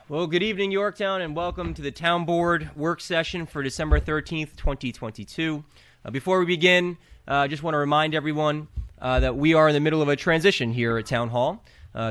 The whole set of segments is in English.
Well, good evening, Yorktown, and welcome to the Town Board work session for December 13th, 2022. Before we begin, I just want to remind everyone that we are in the middle of a transition here at Town Hall.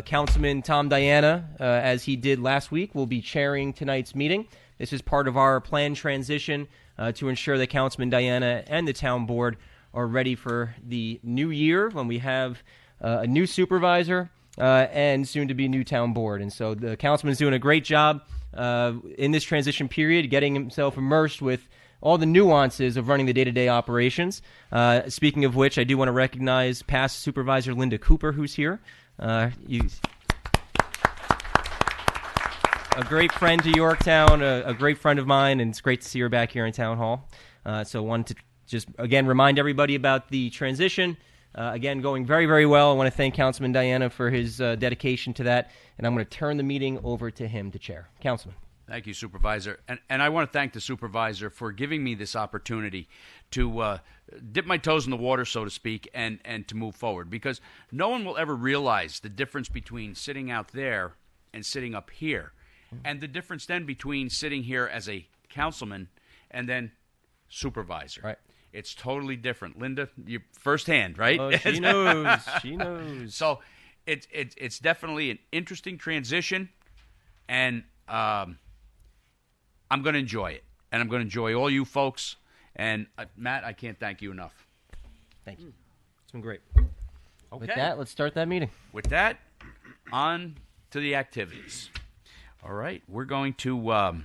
Councilman Tom Diana, as he did last week, will be chairing tonight's meeting. This is part of our planned transition to ensure that Councilman Diana and the Town Board are ready for the new year when we have a new supervisor and soon-to-be new town board. And so the councilman's doing a great job in this transition period, getting himself immersed with all the nuances of running the day-to-day operations. Speaking of which, I do want to recognize past Supervisor Linda Cooper, who's here. A great friend to Yorktown, a great friend of mine, and it's great to see her back here in Town Hall. So I wanted to just, again, remind everybody about the transition. Again, going very, very well. I want to thank Councilman Diana for his dedication to that, and I'm going to turn the meeting over to him to chair. Councilman. Thank you, Supervisor. And I want to thank the Supervisor for giving me this opportunity to dip my toes in the water, so to speak, and to move forward. Because no one will ever realize the difference between sitting out there and sitting up here. And the difference then between sitting here as a councilman and then supervisor. Right. It's totally different. Linda, you firsthand, right? Oh, she knows. She knows. So it's definitely an interesting transition, and I'm going to enjoy it. And I'm going to enjoy all you folks. And, Matt, I can't thank you enough. Thank you. It's been great. Okay. With that, let's start that meeting. With that, on to the activities. All right. We're going to what's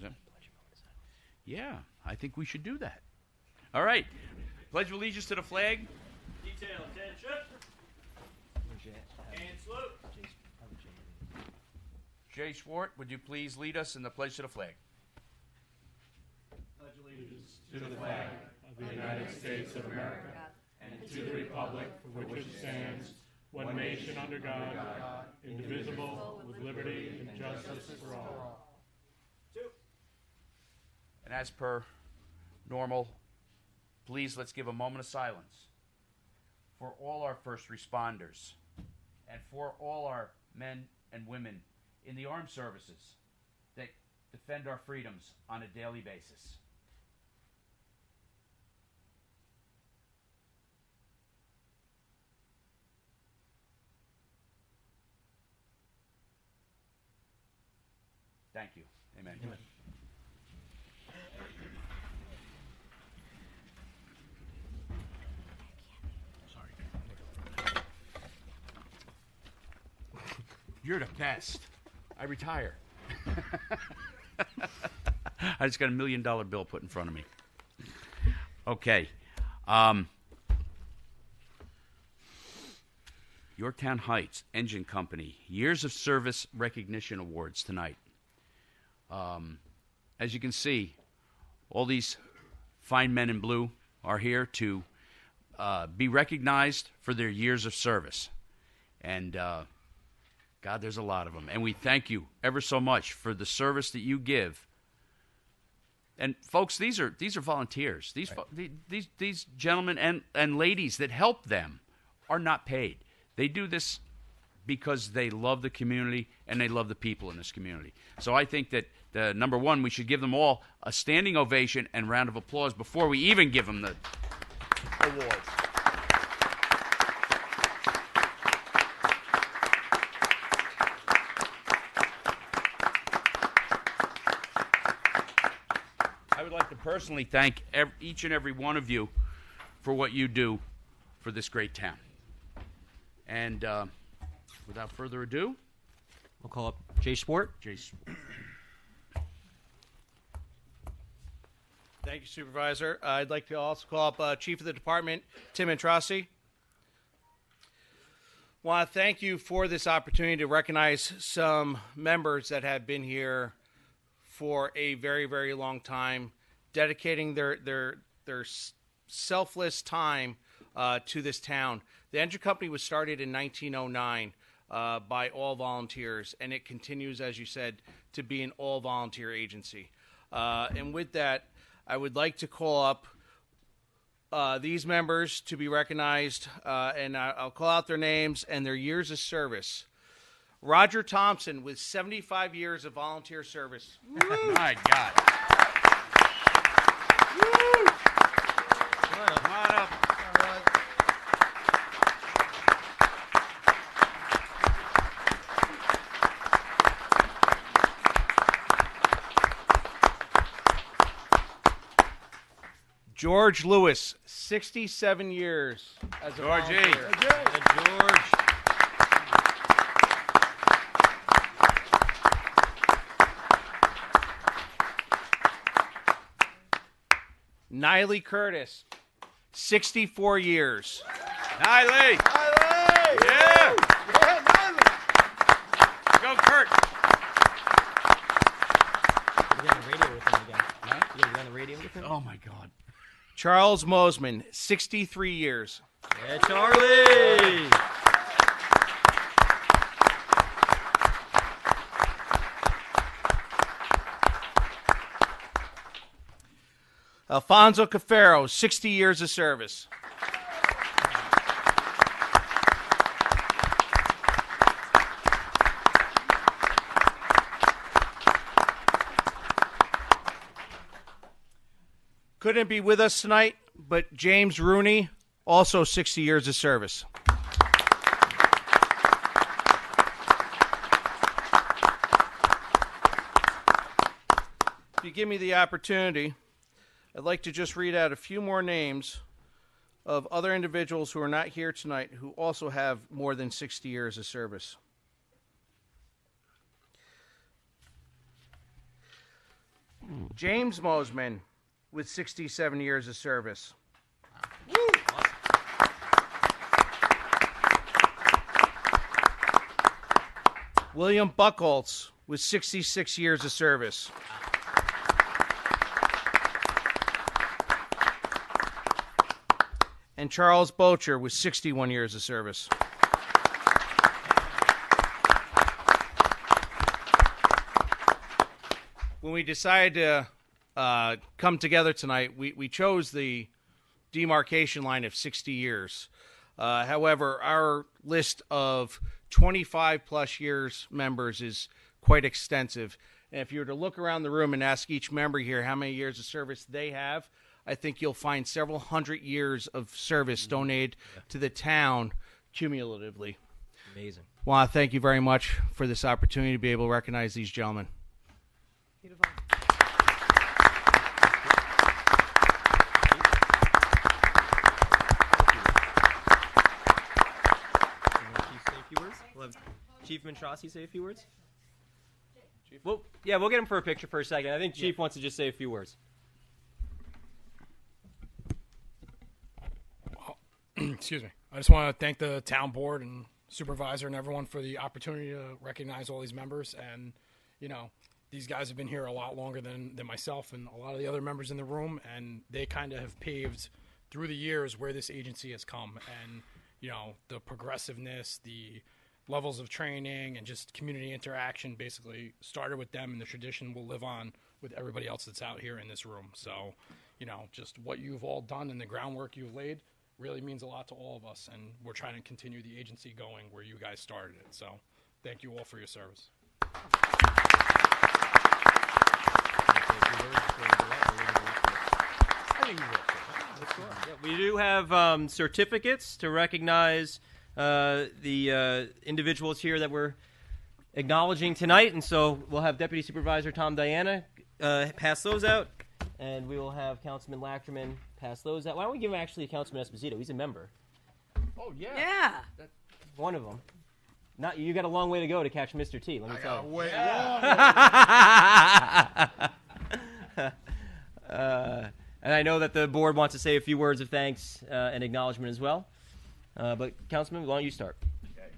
that? Yeah, I think we should do that. All right. Pledge of allegiance to the flag. Detail attention. And salute. Jay Swart, would you please lead us in the pledge to the flag? Pledge allegiance to the flag of the United States of America and to the republic for which it stands, one nation under God, indivisible, with liberty and justice for all. And as per normal, please let's give a moment of silence for all our first responders and for all our men and women in the armed services that defend our freedoms on a daily basis. Thank you. Amen. Amen. You're the best. I retire. I just got $1 million bill put in front of me. Okay. Yorktown Heights Engine Company Years of Service Recognition Awards tonight. As you can see, all these fine men in blue are here to be recognized for their years of service. And God, there's a lot of them. And we thank you ever so much for the service that you give. And folks, these are volunteers. These gentlemen and ladies that help them are not paid. They do this because they love the community and they love the people in this community. So I think that, number one, we should give them all a standing ovation and round of applause before we even give them the awards. I would like to personally thank each and every one of you for what you do for this great town. And without further ado, We'll call up Jay Swart. Thank you, Supervisor. I'd like to also call up Chief of the Department, Tim Antrossi. Want to thank you for this opportunity to recognize some members that have been here for a very, very long time, dedicating their selfless time to this town. The engine company was started in 1909 by all volunteers, and it continues, as you said, to be an all-volunteer agency. And with that, I would like to call up these members to be recognized, and I'll call out their names and their years of service. Roger Thompson with 75 years of volunteer service. My God. Come on up. George Lewis, 67 years as a Georgie. volunteer. George. Niley Curtis, 64 years. Niley. Yeah. Go, Kurt. You're on the radio with him again. You're on the radio with him? Oh, my God. Charles Mosman, 63 years. Yeah, Charlie! Alfonso Cafaro, 60 years of service. Couldn't be with us tonight, but James Rooney, also 60 years of service. If you give me the opportunity, I'd like to just read out a few more names of other individuals who are not here tonight who also have more than 60 years of service. James Mosman with 67 years of service. William Buckholtz with 66 years of service. And Charles Bocher with 61 years of service. When we decided to come together tonight, we chose the demarcation line of 60 years. However, our list of 25 plus years members is quite extensive. And if you were to look around the room and ask each member here how many years of service they have, I think you'll find several hundred years of service donated to the town cumulatively. Amazing. Well, I thank you very much for this opportunity to be able to recognize these gentlemen. Beautiful. We'll have Chief Mintrossi say a few words. Well, yeah, we'll get him for a picture for a second. I think Chief wants to just say a few words. Excuse me. I just want to thank the town board and supervisor and everyone for the opportunity to recognize all these members. And, you know, these guys have been here a lot longer than myself and a lot of the other members in the room. And they kind of have paved through the years where this agency has come. And, you know, the progressiveness, the levels of training, and just community interaction basically started with them, and the tradition will live on with everybody else that's out here in this room. So, you know, just what you've all done and the groundwork you've laid really means a lot to all of us, and we're trying to continue the agency going where you guys started it. So thank you all for your service. We do have certificates to recognize the individuals here that we're acknowledging tonight, and so we'll have Deputy Supervisor Tom Diana pass those out, and we will have Councilman Lachterman pass those out. Why don't we give him actually Councilman Esposito? He's a member. Oh, yeah. Yeah. One of them. Not you. Got a long way to go to catch Mr. T. Let me tell you. And I know that the board wants to say a few words of thanks and acknowledgement as well. But Councilman, why don't you start? Okay.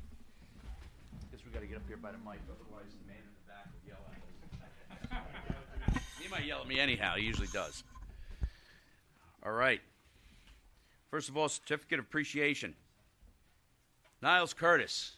Guess we got to get up here by the mic, otherwise the man in the back will yell at us. He might yell at me anyhow. He usually does. All right. First of all, certificate of appreciation. Niles Curtis.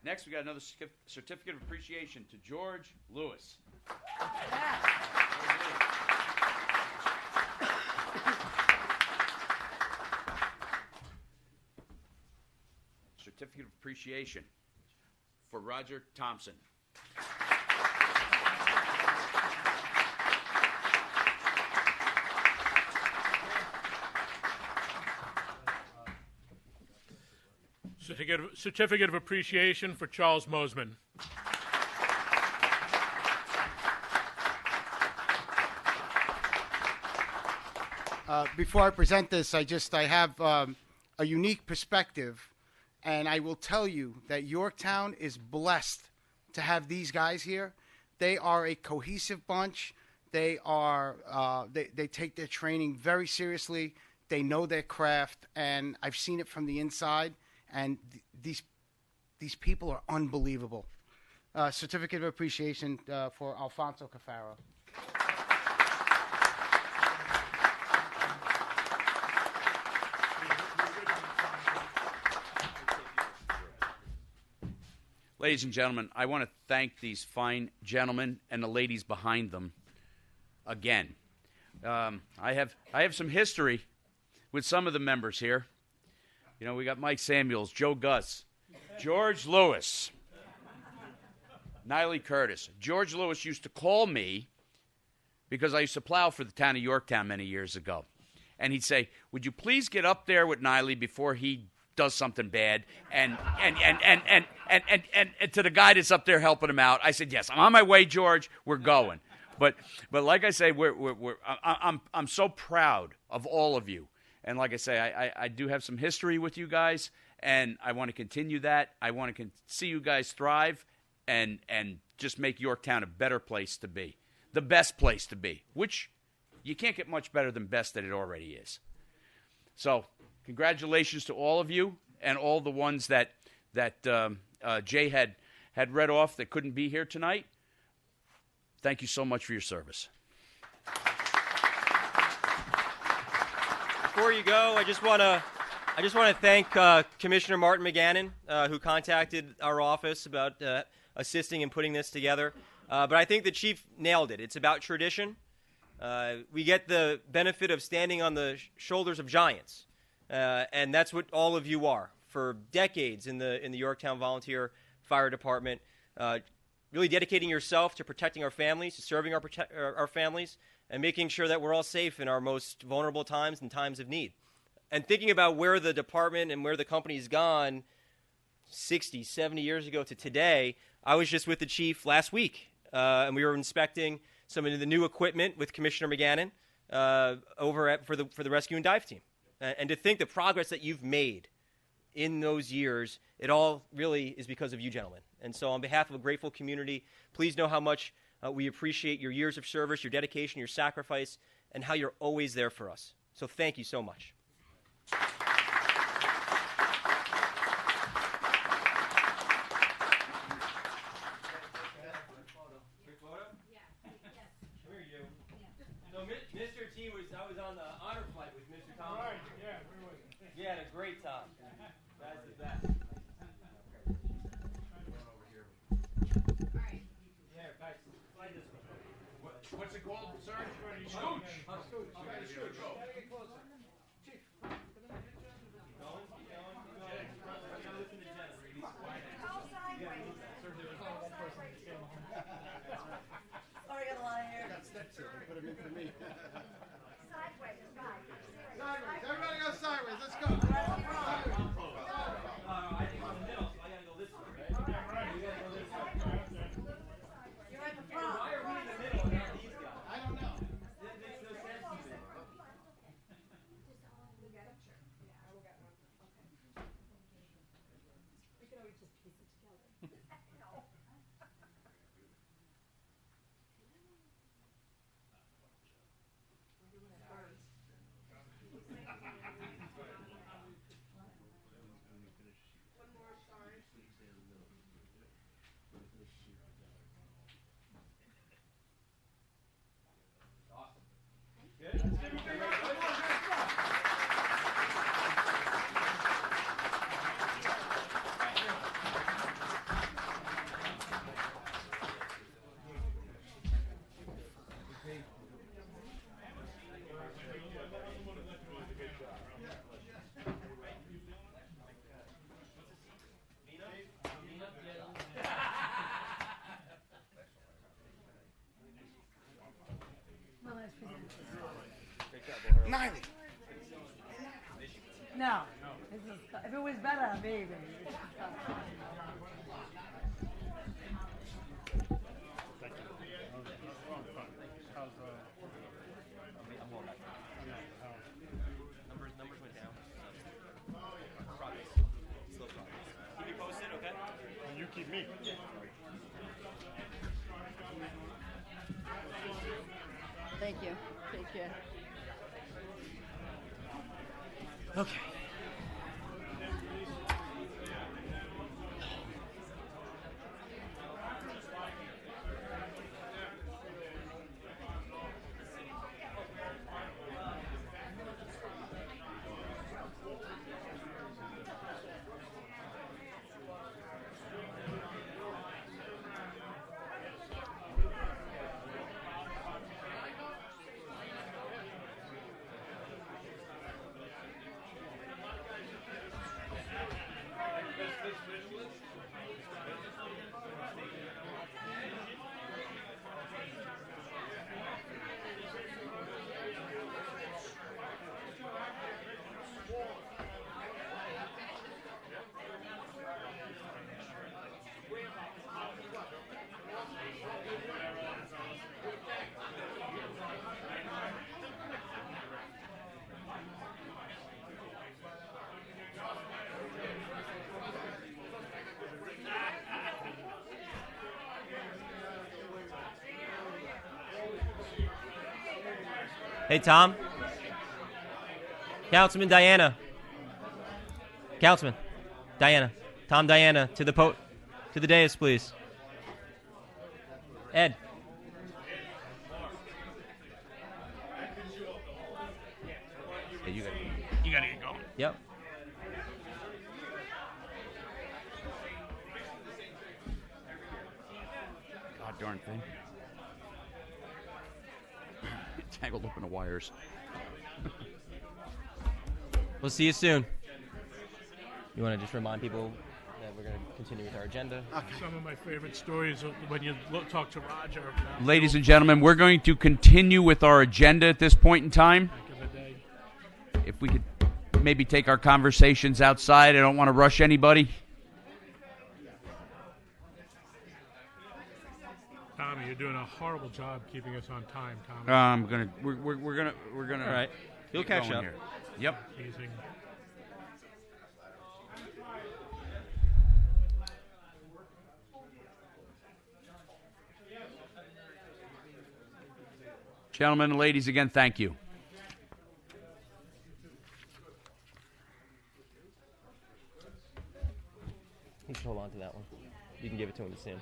Next, we got another certificate of appreciation to George Lewis. Certificate of appreciation for Roger Thompson. Certificate of appreciation for Charles Mosman. Before I present this, I have a unique perspective, and I will tell you that Yorktown is blessed to have these guys here. They are a cohesive bunch. They take their training very seriously. They know their craft, and I've seen it from the inside. And these people are unbelievable. Certificate of appreciation for Alfonso Cafaro. Ladies and gentlemen, I want to thank these fine gentlemen and the ladies behind them again. I have some history with some of the members here. You know, we got Mike Samuels, Joe Gus, George Lewis, Niley Curtis. George Lewis used to call me because I used to plow for the town of Yorktown many years ago. And he'd say, would you please get up there with Niley before he does something bad? And to the guy that's up there helping him out, I said, yes, I'm on my way, George. We're going. But like I say, I'm so proud of all of you. And like I say, I do have some history with you guys, and I want to continue that. I want to see you guys thrive and just make Yorktown a better place to be, the best place to be, which you can't get much better than best that it already is. So congratulations to all of you and all the ones that Jay had read off that couldn't be here tonight. Thank you so much for your service. Before you go, I just want to thank Commissioner Martin McGannon, who contacted our office about assisting in putting this together. But I think the chief nailed it. It's about tradition. We get the benefit of standing on the shoulders of giants, and that's what all of you are for decades in the Yorktown Volunteer Fire Department. Really dedicating yourself to protecting our families, to serving our families, and making sure that we're all safe in our most vulnerable times and times of need. And thinking about where the department and where the company's gone 60, 70 years ago to today, I was just with the chief last week, and we were inspecting some of the new equipment with Commissioner McGannon for the rescue and dive team. And to think the progress that you've made in those years, it all really is because of you gentlemen. And so on behalf of a grateful community, please know how much we appreciate your years of service, your dedication, your sacrifice, and how you're always there for us. So thank you so much. Mr. T I was on the honor flight with Mr. Thompson. Right, yeah, where was it? You had a great time. That's the best. Yeah, guys, slide this way. What's it called, sir? Scooch. Okay, Scooch. Go. Sorry, I got a lot of hair. Put them in for me. Sideways, right. Sideways. Everybody go sideways. Let's go. I think I'm in the middle, so I gotta go this way. You gotta go this way. You're at the front. Why are we in the middle and not these guys? I don't know. That makes no sense to me. We can always just piece it together. waving. Numbers went down. Progress. Slow progress. Keep me posted, okay? And you keep me. Thank you. Take care. Okay. Hey, Tom. Councilman Diana. Councilman Diana. Tom Diana to the dais, please. Ed. Yeah, you gotta get going. Yep. God darn thing. Tangled up in the wires. We'll see you soon. You want to just remind people that we're going to continue with our agenda? Some of my favorite stories are when you talk to Roger. Ladies and gentlemen, we're going to continue with our agenda at this point in time. Back in the day. If we could maybe take our conversations outside. I don't want to rush anybody. Tommy, you're doing a horrible job keeping us on time, Tommy. We're gonna. All right. You'll get catch going up. here. Yep. Teasing. Gentlemen and ladies, again, thank you. You should hold on to that one. You can give it to him to see him.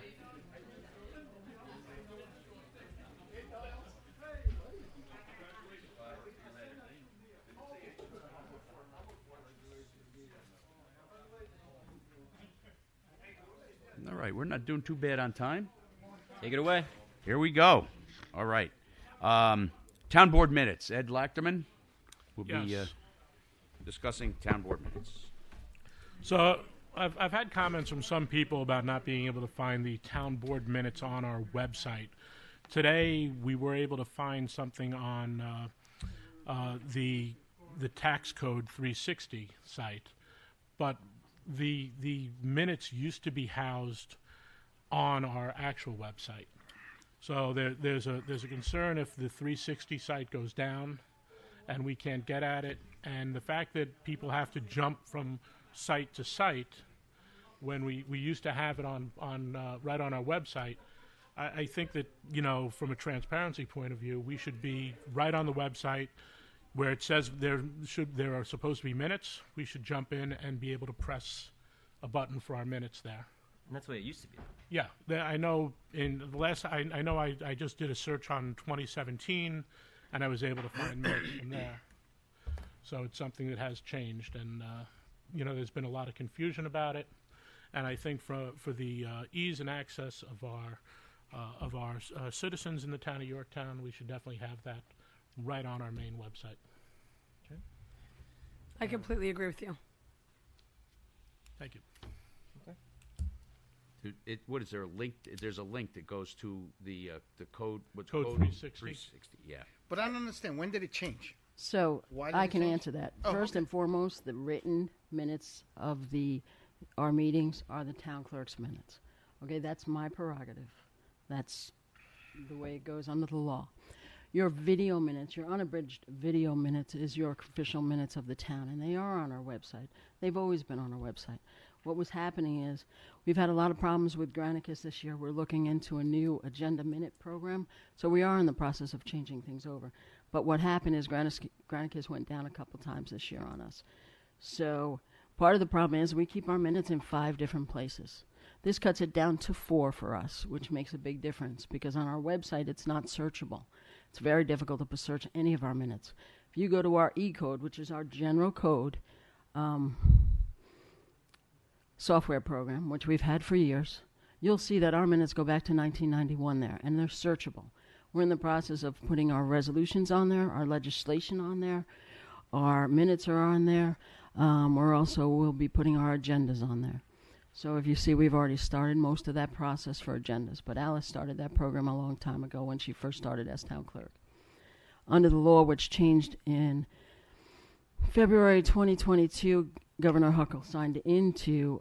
All right, we're not doing too bad on time. Take it away. Here we go. All right. Town board minutes. Ed Lachterman will be Yes. discussing town board minutes. So I've had comments from some people about not being able to find the town board minutes on our website. Today we were able to find something on the tax code 360 site, but the minutes used to be housed on our actual website. So there's a concern if the 360 site goes down and we can't get at it, and the fact that people have to jump from site to site when we used to have it on right on our website. I think that, from a transparency point of view, we should be right on the website where it says there are supposed to be minutes. We should jump in and be able to press a button for our minutes there. And that's the way it used to be. Yeah, I know. In the last, I know I just did a search on 2017, and I was able to find minutes from there. So it's something that has changed, and there's been a lot of confusion about it. And I think for the ease and access of our citizens in the town of Yorktown, we should definitely have that right on our main website. I completely agree with you. Thank you. What is there a link? There's a link that goes to the code. What's Code code 360. 360. Yeah. But I don't understand. When did it change? So Why did I it can change? answer that. Oh, First okay. and foremost, the written minutes of the our meetings are the town clerk's minutes. Okay, that's my prerogative. That's the way it goes under the law. Your video minutes, your unabridged video minutes is your official minutes of the town, and they are on our website. They've always been on our website. What was happening is we've had a lot of problems with Granicus this year. We're looking into a new agenda minute program, so we are in the process of changing things over. But what happened is Granicus went down a couple times this year on us. So part of the problem is we keep our minutes in 5 different places. This cuts it down to 4 for us, which makes a big difference because on our website it's not searchable. It's very difficult to search any of our minutes. If you go to our E-code, which is our general code software program, which we've had for years, you'll see that our minutes go back to 1991 there, and they're searchable. We're in the process of putting our resolutions on there, our legislation on there, our minutes are on there. We'll be putting our agendas on there. So if you see, we've already started most of that process for agendas, but Alice started that program a long time ago when she first started as town clerk. Under the law, which changed in February 2022, Governor Huckle signed into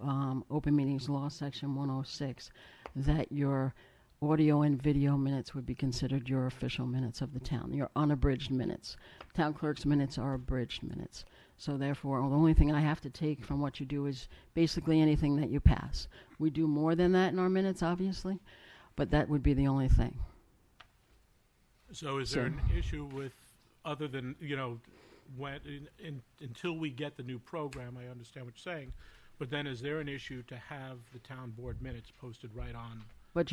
Open Meetings Law Section 106 that your audio and video minutes would be considered your official minutes of the town, your unabridged minutes. Town clerk's minutes are abridged minutes. So therefore, the only thing I have to take from what you do is basically anything that you pass. We do more than that in our minutes, obviously, but that would be the only thing. So is there an issue with, other than, when until we get the new program, I understand what you're saying, but then is there an issue to have the town board minutes posted right on? But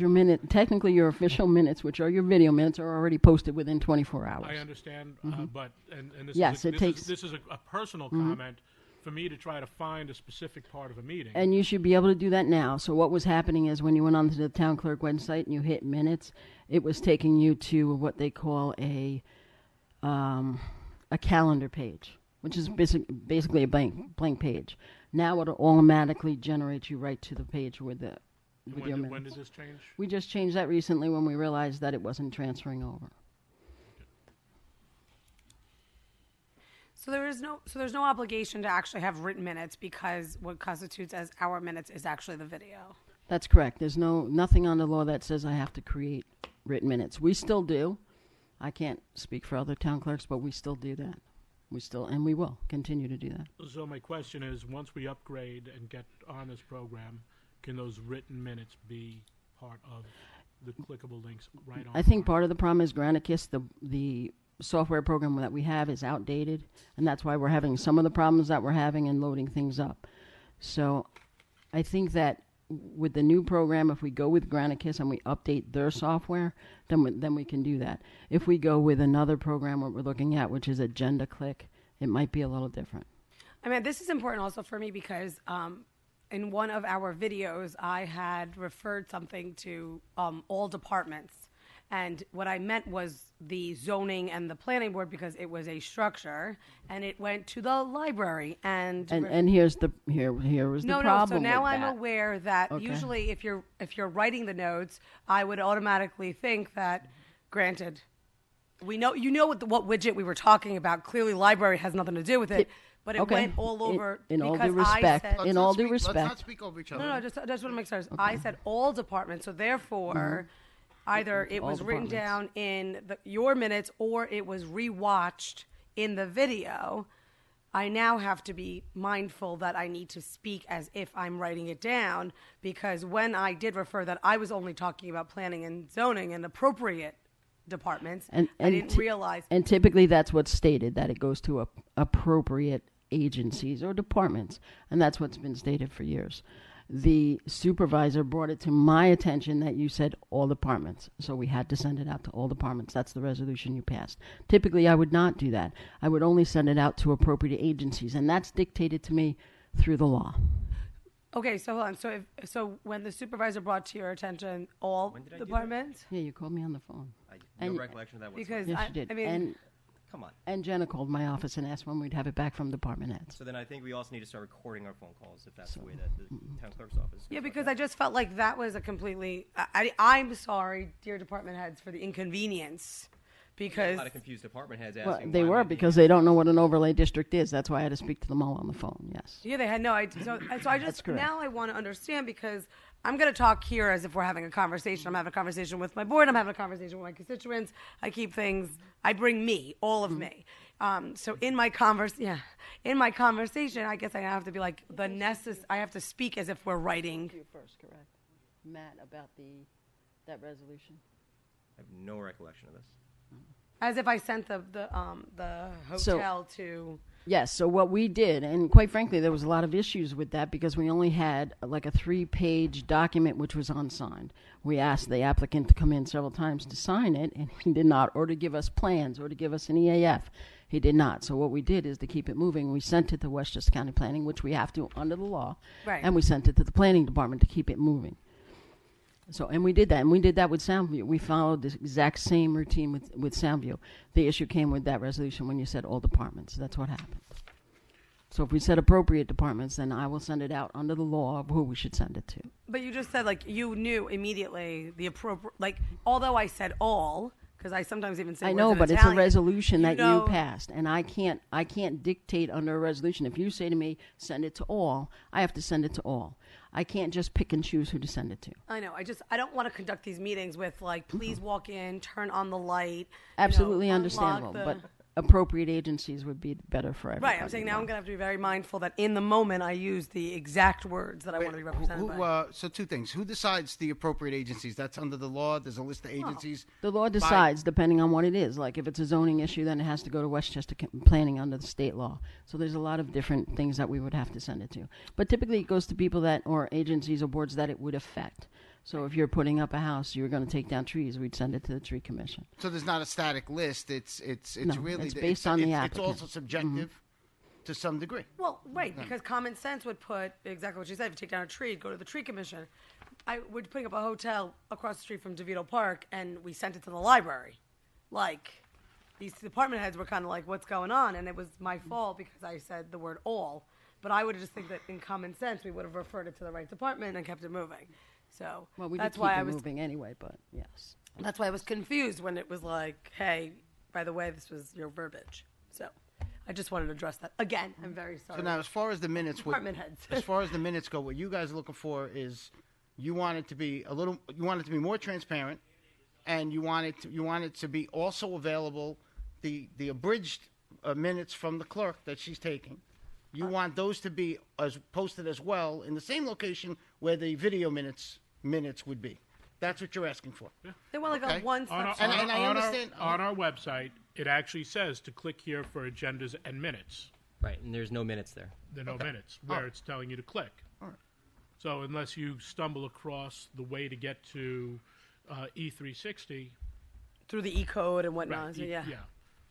technically your official minutes, which are your video minutes, are already posted within 24 hours. I understand, but this Yes, this is a personal comment for me to try to find a specific part of a meeting. And you should be able to do that now. So what was happening is when you went onto the town clerk website and you hit minutes, it was taking you to what they call a calendar page, which is basically a blank page. Now it'll automatically generate you right to the page with your minutes. When did this change? We just changed that recently when we realized that it wasn't transferring over. So there's no obligation to actually have written minutes because what constitutes as our minutes is actually the video. That's correct. There's nothing on the law that says I have to create written minutes. We still do. I can't speak for other town clerks, but we still do that. And we will continue to do that. So my question is, once we upgrade and get on this program, can those written minutes be part of the clickable links right on? I think part of the problem is Granicus, the software program that we have is outdated, and that's why we're having some of the problems that we're having in loading things up. So I think that with the new program, if we go with Granicus and we update their software, then we can do that. If we go with another program, what we're looking at, which is Agenda Click, it might be a little different. I mean, this is important also for me because in one of our videos, I had referred something to all departments. And what I meant was the zoning and the planning board because it was a structure, and it went to the library. And here was the problem. No. So now with I'm that. aware that Okay. usually if you're writing the notes, I would automatically think that, granted, you know what widget we were talking about. Clearly, library has nothing to do with it. But it Okay. went all over In all because due respect, I said, in all due Let's not respect, speak over each other. no, just want to make sure. I said all departments, so therefore, either it All was written departments. down in your minutes or it was rewatched in the video. I now have to be mindful that I need to speak as if I'm writing it down because when I did refer that I was only talking about planning and zoning and appropriate departments, I didn't realize. And typically that's what's stated, that it goes to appropriate agencies or departments, and that's what's been stated for years. The supervisor brought it to my attention that you said all departments, so we had to send it out to all departments. That's the resolution you passed. Typically, I would not do that. I would only send it out to appropriate agencies, and that's dictated to me through the law. Okay, so hold on. So when the supervisor brought to your attention all When did I do that? departments, Yeah, you called me on the phone. No And- recollection of that because Yes, I, you did. I mean, and Come on. Jenna called my office and asked when we'd have it back from department heads. So then I think we also need to start recording our phone calls if that's the way that the town clerk's office. yeah, because I just felt like that was a completely. I'm sorry, dear department heads, for the inconvenience, because A lot of confused department heads Well, asking they why were they because they don't know what an overlay district is. That's why I had to speak to them all on the phone. Yes. yeah, they had no idea. So I just correct. now I want to understand because I'm going to talk here as if we're having a conversation. I'm having a conversation with my board. I'm having a conversation with my constituents. I keep things. I bring me, all of me. So in my conversation, I guess I have to be like I have to speak as if we're writing. You first, correct. Matt, about that resolution. I have no recollection of this. As if I sent the hotel to. Yes, so what we did, and quite frankly, there was a lot of issues with that because we only had like a 3-page document which was unsigned. We asked the applicant to come in several times to sign it, and he did not, or to give us plans, or to give us an EAF. He did not. So what we did is to keep it moving, we sent it to Westchester County Planning, which we have to under the law, Right. and we sent it to the Planning Department to keep it moving. So, and we did that, and we did that with Soundview. We followed the exact same routine with Soundview. The issue came with that resolution when you said all departments. That's what happened. So if we said appropriate departments, then I will send it out under the law of who we should send it to. But you just said like you knew immediately the appropriate. Like although I said all, because I sometimes even say I words know, in but it's a Italian, resolution that know- you passed, and I can't dictate under a resolution. If you say to me, send it to all, I have to send it to all. I can't just pick and choose who to send it to. I know. I don't want to conduct these meetings with like, please walk in, turn on the light. Absolutely unlock understandable, the- but appropriate agencies would be better for everybody. Right. I'm saying now I'm gonna have to be very mindful that in the moment I use the exact words that I want to be represented by. So two things. Who decides the appropriate agencies? That's under the law. There's a list of agencies. The law decides depending on what it is. Like if it's a zoning issue, then it has to go to Westchester Planning under the state law. So there's a lot of different things that we would have to send it to. But typically it goes to people that, or agencies or boards that it would affect. So if you're putting up a house, you're going to take down trees, we'd send it to the tree commission. So there's not a static list. It's No, really it's based on the It's applicant. also subjective to some degree. Well, right, because common sense would put exactly what you said. If you take down a tree, go to the tree commission. We're putting up a hotel across the street from DeVito Park, and we sent it to the library. Like, these department heads were kind of like, what's going on? And it was my fault because I said the word all. But I would have just think that in common sense, we would have referred it to the right department and kept it moving. So Well, we that's did why keep I it was moving anyway, but yes. that's why I was confused when it was like, hey, by the way, this was your verbiage. So I just wanted to address that. Again, I'm very sorry. So now, as far as the minutes, Department heads. as far as the minutes go, what you guys are looking for is you want it to be more transparent, and you want it to be also available, the abridged minutes from the clerk that she's taking. You want those to be as posted as well in the same location where the video minutes would be. That's what you're asking for. They want like Okay. a one-stop shop. And I understand- On our website, it actually says to click here for agendas and minutes. Right, and there's no minutes there. There are no minutes where it's telling you to click. So unless you stumble across the way to get to E360, Through the E-code and whatnot. right, So, yeah.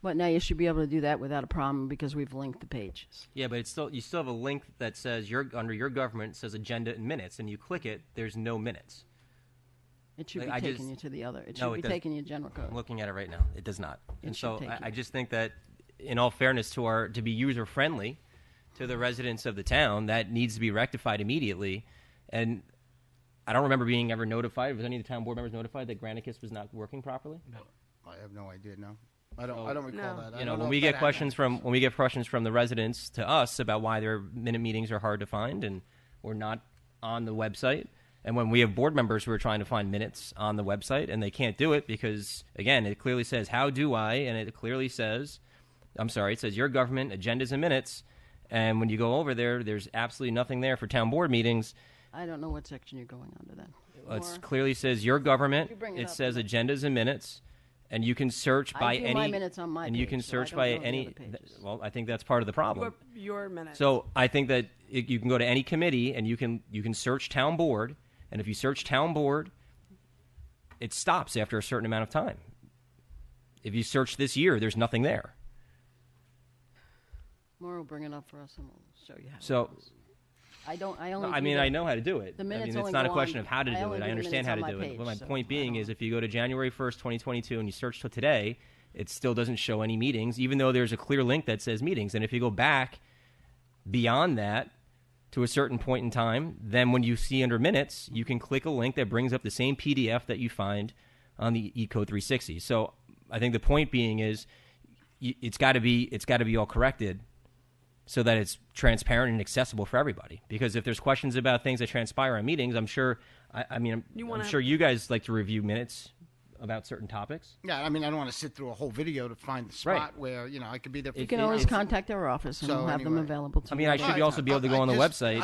But now you should be able to do that without a problem because we've linked the pages. Yeah, but you still have a link that says under your government says agenda and minutes, and you click it. There's no minutes. It should Like, be I taking just- you to the other. It should No, be it doesn't. taking you general code. I'm looking at it right now. It does not. And should so take I you. just think that, in all fairness to be user friendly to the residents of the town, that needs to be rectified immediately. And I don't remember being ever notified. Was any of the town board members notified that Granicus was not working properly? I have no idea. No, I don't recall No. that. I You know, don't when if we that get happened. questions from the residents to us about why their minute meetings are hard to find and or not on the website, and when we have board members who are trying to find minutes on the website and they can't do it because, again, it clearly says how do I, and it clearly says, it says your government agendas and minutes, and when you go over there, there's absolutely nothing there for town board meetings. I don't know what section you're going under then. It clearly says your government. You bring it It up, says and agendas and minutes, and you can search I by do any. my minutes on my and you page, can so I search don't by know the any. other pages. Well, I think that's part of the problem. Your minutes. So I think that you can go to any committee and you can search town board, and if you search town board, it stops after a certain amount of time. If you search this year, there's nothing there. Maura will bring it up for us and we'll show you how. So. it goes. I only. I do mean, the- I know how to do it. the I minutes mean, it's only not a go question on- of how to I do only it. do I the understand minutes how on to my do it. page, But my so point I being don't- is if you go to January 1st, 2022, and you search till today, it still doesn't show any meetings, even though there's a clear link that says meetings. And if you go back beyond that to a certain point in time, then when you see under minutes, you can click a link that brings up the same PDF that you find on the eCode 360. So I think the point being is it's got to be all corrected so that it's transparent and accessible for everybody. Because if there's questions about things that transpire in meetings, I'm sure I'm sure you guys like to review minutes about certain topics. Yeah, I mean, I don't want to sit through a whole video to find the spot Right. where, I could be there for You can always contact our office, and So we'll have them anyway. available to I mean, you. I should also be able to go on the website.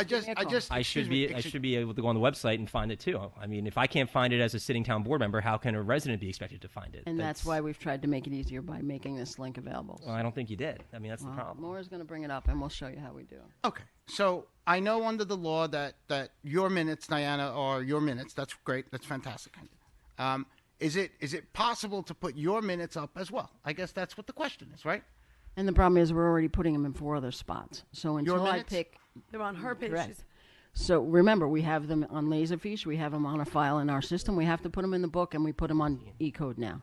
I should be able to go on the website and find it too. I mean, if I can't find it as a sitting town board member, how can a resident be expected to find it? And that's why we've tried to make it easier by making this link available. Well, I don't think you did. I mean, that's the problem. Maura's going to bring it up, and we'll show you how we do. Okay, so I know under the law that your minutes, Diana, are your minutes. That's great. That's fantastic. Is it possible to put your minutes up as well? I guess that's what the question is, right? And the problem is we're already putting them in 4 other spots. So until I minutes? pick... They're on her page. Correct. So remember, we have them on Laserfiche. We have them on a file in our system. We have to put them in the book, and we put them on eCode now.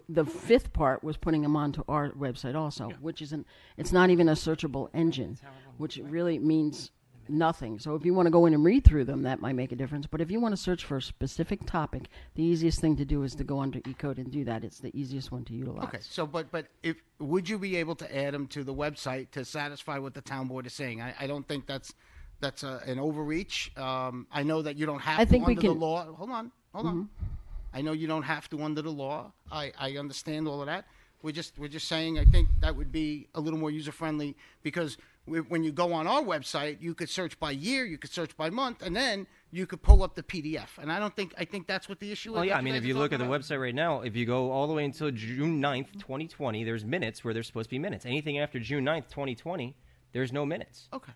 The 5th part was putting them onto our website also, which isn't. It's not even a searchable engine, which really means nothing. So if you want to go in and read through them, that might make a difference. But if you want to search for a specific topic, the easiest thing to do is to go under eCode and do that. It's the easiest one to utilize. Okay, so but would you be able to add them to the website to satisfy what the town board is saying? I don't think that's an overreach. I know that you don't have I to think we under the can- law. Hold on. I know you don't have to under the law. I understand all of that. We're just saying I think that would be a little more user friendly because when you go on our website, you could search by year, you could search by month, and then you could pull up the PDF. And I think that's what the issue is. Well, yeah, that I mean, guys if are you look at talking the about. website right now, if you go all the way until June 9th, 2020, there's minutes where there's supposed to be minutes. Anything after June 9th, 2020, there's no minutes. Okay.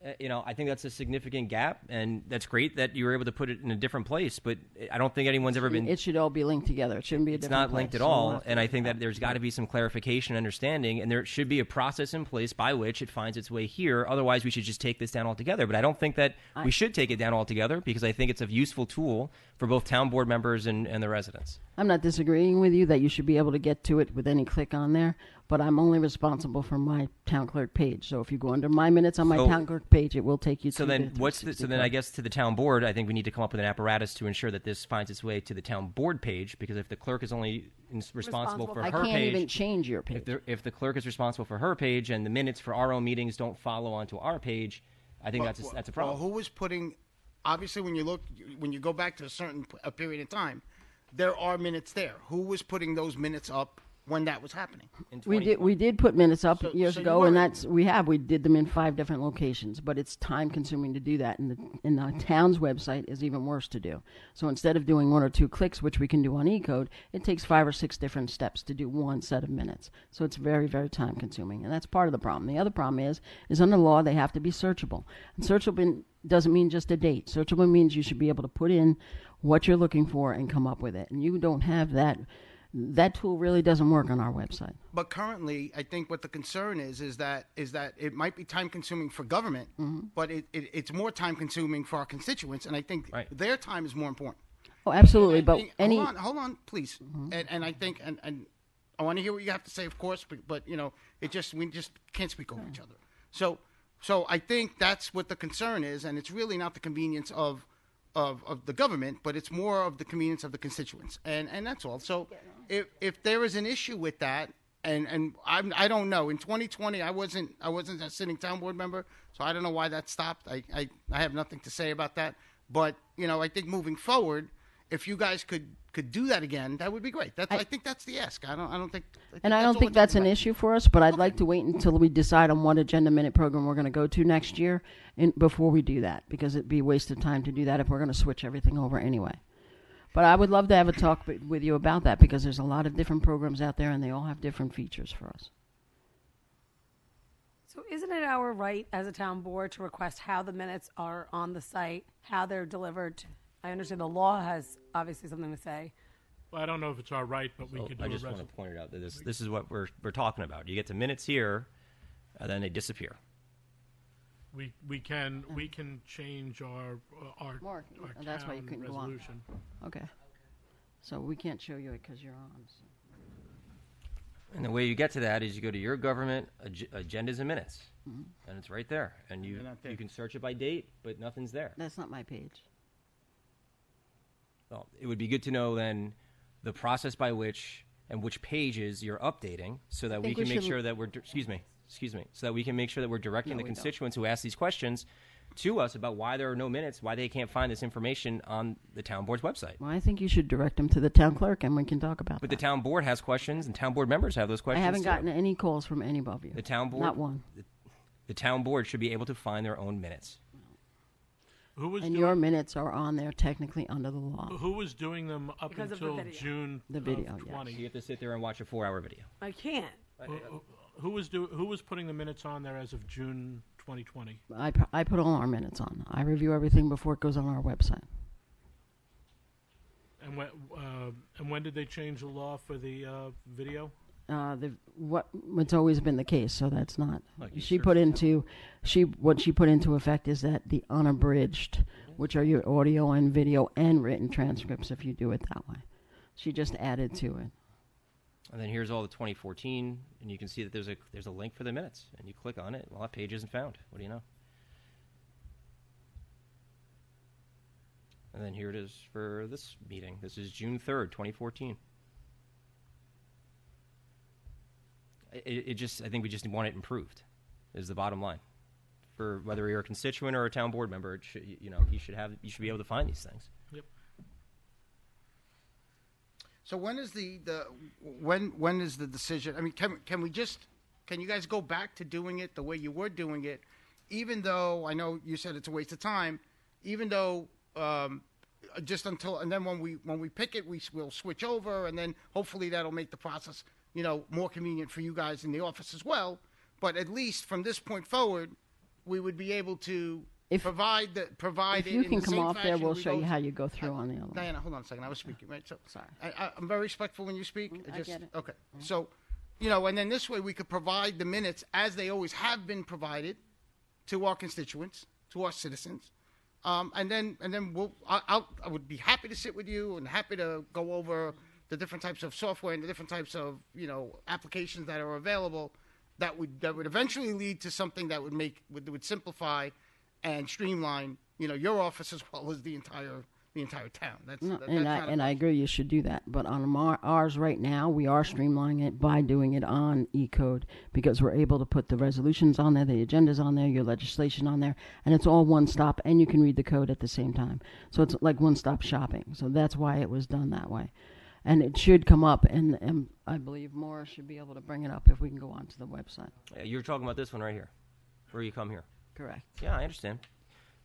I think that's a significant gap, and that's great that you were able to put it in a different place, but I don't think anyone's ever been... It should all be linked together. It shouldn't be a It's different not linked place. at So we'll all, have to and I look think at that there's got to be some clarification and understanding, and there should be a process in place by which it finds its way here. Otherwise, we should just take this down altogether. But I don't think that we should take it down altogether because I think it's a useful tool for both town board members and the residents. I'm not disagreeing with you that you should be able to get to it with any click on there, but I'm only responsible for my town clerk page. So if you go under my minutes on my So- town clerk page, it will take you So to then, the 360 I guess to the town board, I think we need to come up with an apparatus to ensure that this finds its way to the town board page. Because if the clerk is only responsible for I her can't page, even change your page. if the clerk is responsible for her page and the minutes for our own meetings don't follow onto our page, I think that's a problem. Well, who was putting? Obviously, when you go back to a period of time, there are minutes there. Who was putting those minutes up when that was happening? We did put minutes up years so you ago, and weren't- we did them in 5 different locations, but it's time consuming to do that, and the town's website is even worse to do. So instead of doing 1 or 2 clicks, which we can do on eCode, it takes 5 or 6 different steps to do one set of minutes. So it's very, very time consuming, and that's part of the problem. The other problem is under law they have to be searchable, and searchable doesn't mean just a date. Searchable means you should be able to put in what you're looking for and come up with it, and you don't have that. That tool really doesn't work on our website. But currently, I think what the concern is that it might be time consuming for government, but it's more time consuming for our constituents, and I think their time is more important. Oh, absolutely. And I But think- hold on, please. And I think and I want to hear what you have to say, of course, but we just can't speak over each other. So I think that's what the concern is, and it's really not the convenience of the government, but it's more of the convenience of the constituents, and that's all. So if there is an issue with that, and I don't know, in 2020 I wasn't a sitting town board member, so I don't know why that stopped. I have nothing to say about that, but I think moving forward, if you guys could do that again, that would be great. I think that's the ask. I don't think that's an issue for us, but I'd like to wait until we decide on what agenda minute program we're going to go to next year before we do that, because it'd be a waste of time to do that if we're going to switch everything over anyway. But I would love to have a talk with you about that, because there's a lot of different programs out there, and they all have different features for us. So isn't it our right as a town board to request how the minutes are on the site, how they're delivered? I understand the law has obviously something to say. Well, I don't know if it's our right, but we could do I a just want to resolution. point it out that this is what we're talking about. You get to minutes here, and then they disappear. We can change our Mark, that's why you town couldn't go on. resolution. Okay. So we can't show you it because you're on. So. And the way you get to that is you go to your government agendas and minutes, and it's right there. And you can search it by date, but nothing's there. That's not my page. Well, it would be good to know then the process by which and which pages you're updating, so that we think can we make should- sure that we're excuse me, so that we can make sure that we're directing No, the we don't. constituents who ask these questions to us about why there are no minutes, why they can't find this information on the town board's website. Well, I think you should direct them to the town clerk, and we can talk about But that. the town board has questions, and town board members have those I questions. haven't too. gotten any calls from any of you. The town board, Not one. The town board should be able to find their own minutes. Who was And doing, your minutes are on there technically under the law. who was doing them up Because of the until video. June The video, of yes. 20? You have to sit there and watch a 4-hour video. I can't. Who was putting the minutes on there as of June 2020? I put all our minutes on. I review everything before it goes on our website. And when did they change the law for the video? What's always been the case, so that's not. Like you She search put it into what she put into effect is that the unabridged, which are your audio and video and written transcripts, if you do it that way. She just added to it. And then here's all the 2014, and you can see that there's a link for the minutes, and you click on it. Well, that page isn't found. What do you know? And then here it is for this meeting. This is June 3rd, 2014. I think we just want it improved, is the bottom line. For whether you're a constituent or a town board member, it should, you should be able to find these things. Yep. So when is when is the decision? I mean, can you guys go back to doing it the way you were doing it, even though I know you said it's a waste of time, even though just until, and then when we pick it, we'll switch over, and then hopefully that'll make the process more convenient for you guys in the office as well. But at least from this point forward, we would be able to provide If it you in can the come same off there, fashion we'll we show go you how you go through on the other one. Diana, hold on a second. I was speaking, right? So Sorry. I'm very respectful when you speak. I get it. Okay. So, and then this way we could provide the minutes as they always have been provided to our constituents, to our citizens. And then I would be happy to sit with you and happy to go over the different types of software and the different types of, applications that are available that would eventually lead to something that would simplify and streamline, your office as well as the entire town. I agree you should do that. But on ours right now, we are streamlining it by doing it on eCode because we're able to put the resolutions on there, the agendas on there, your legislation on there, and it's all one stop, and you can read the code at the same time. So it's like one-stop shopping. So that's why it was done that way. And it should come up, and I believe Maura should be able to bring it up if we can go onto the website. You're talking about this one right here, where you come here. Correct. Yeah, I understand.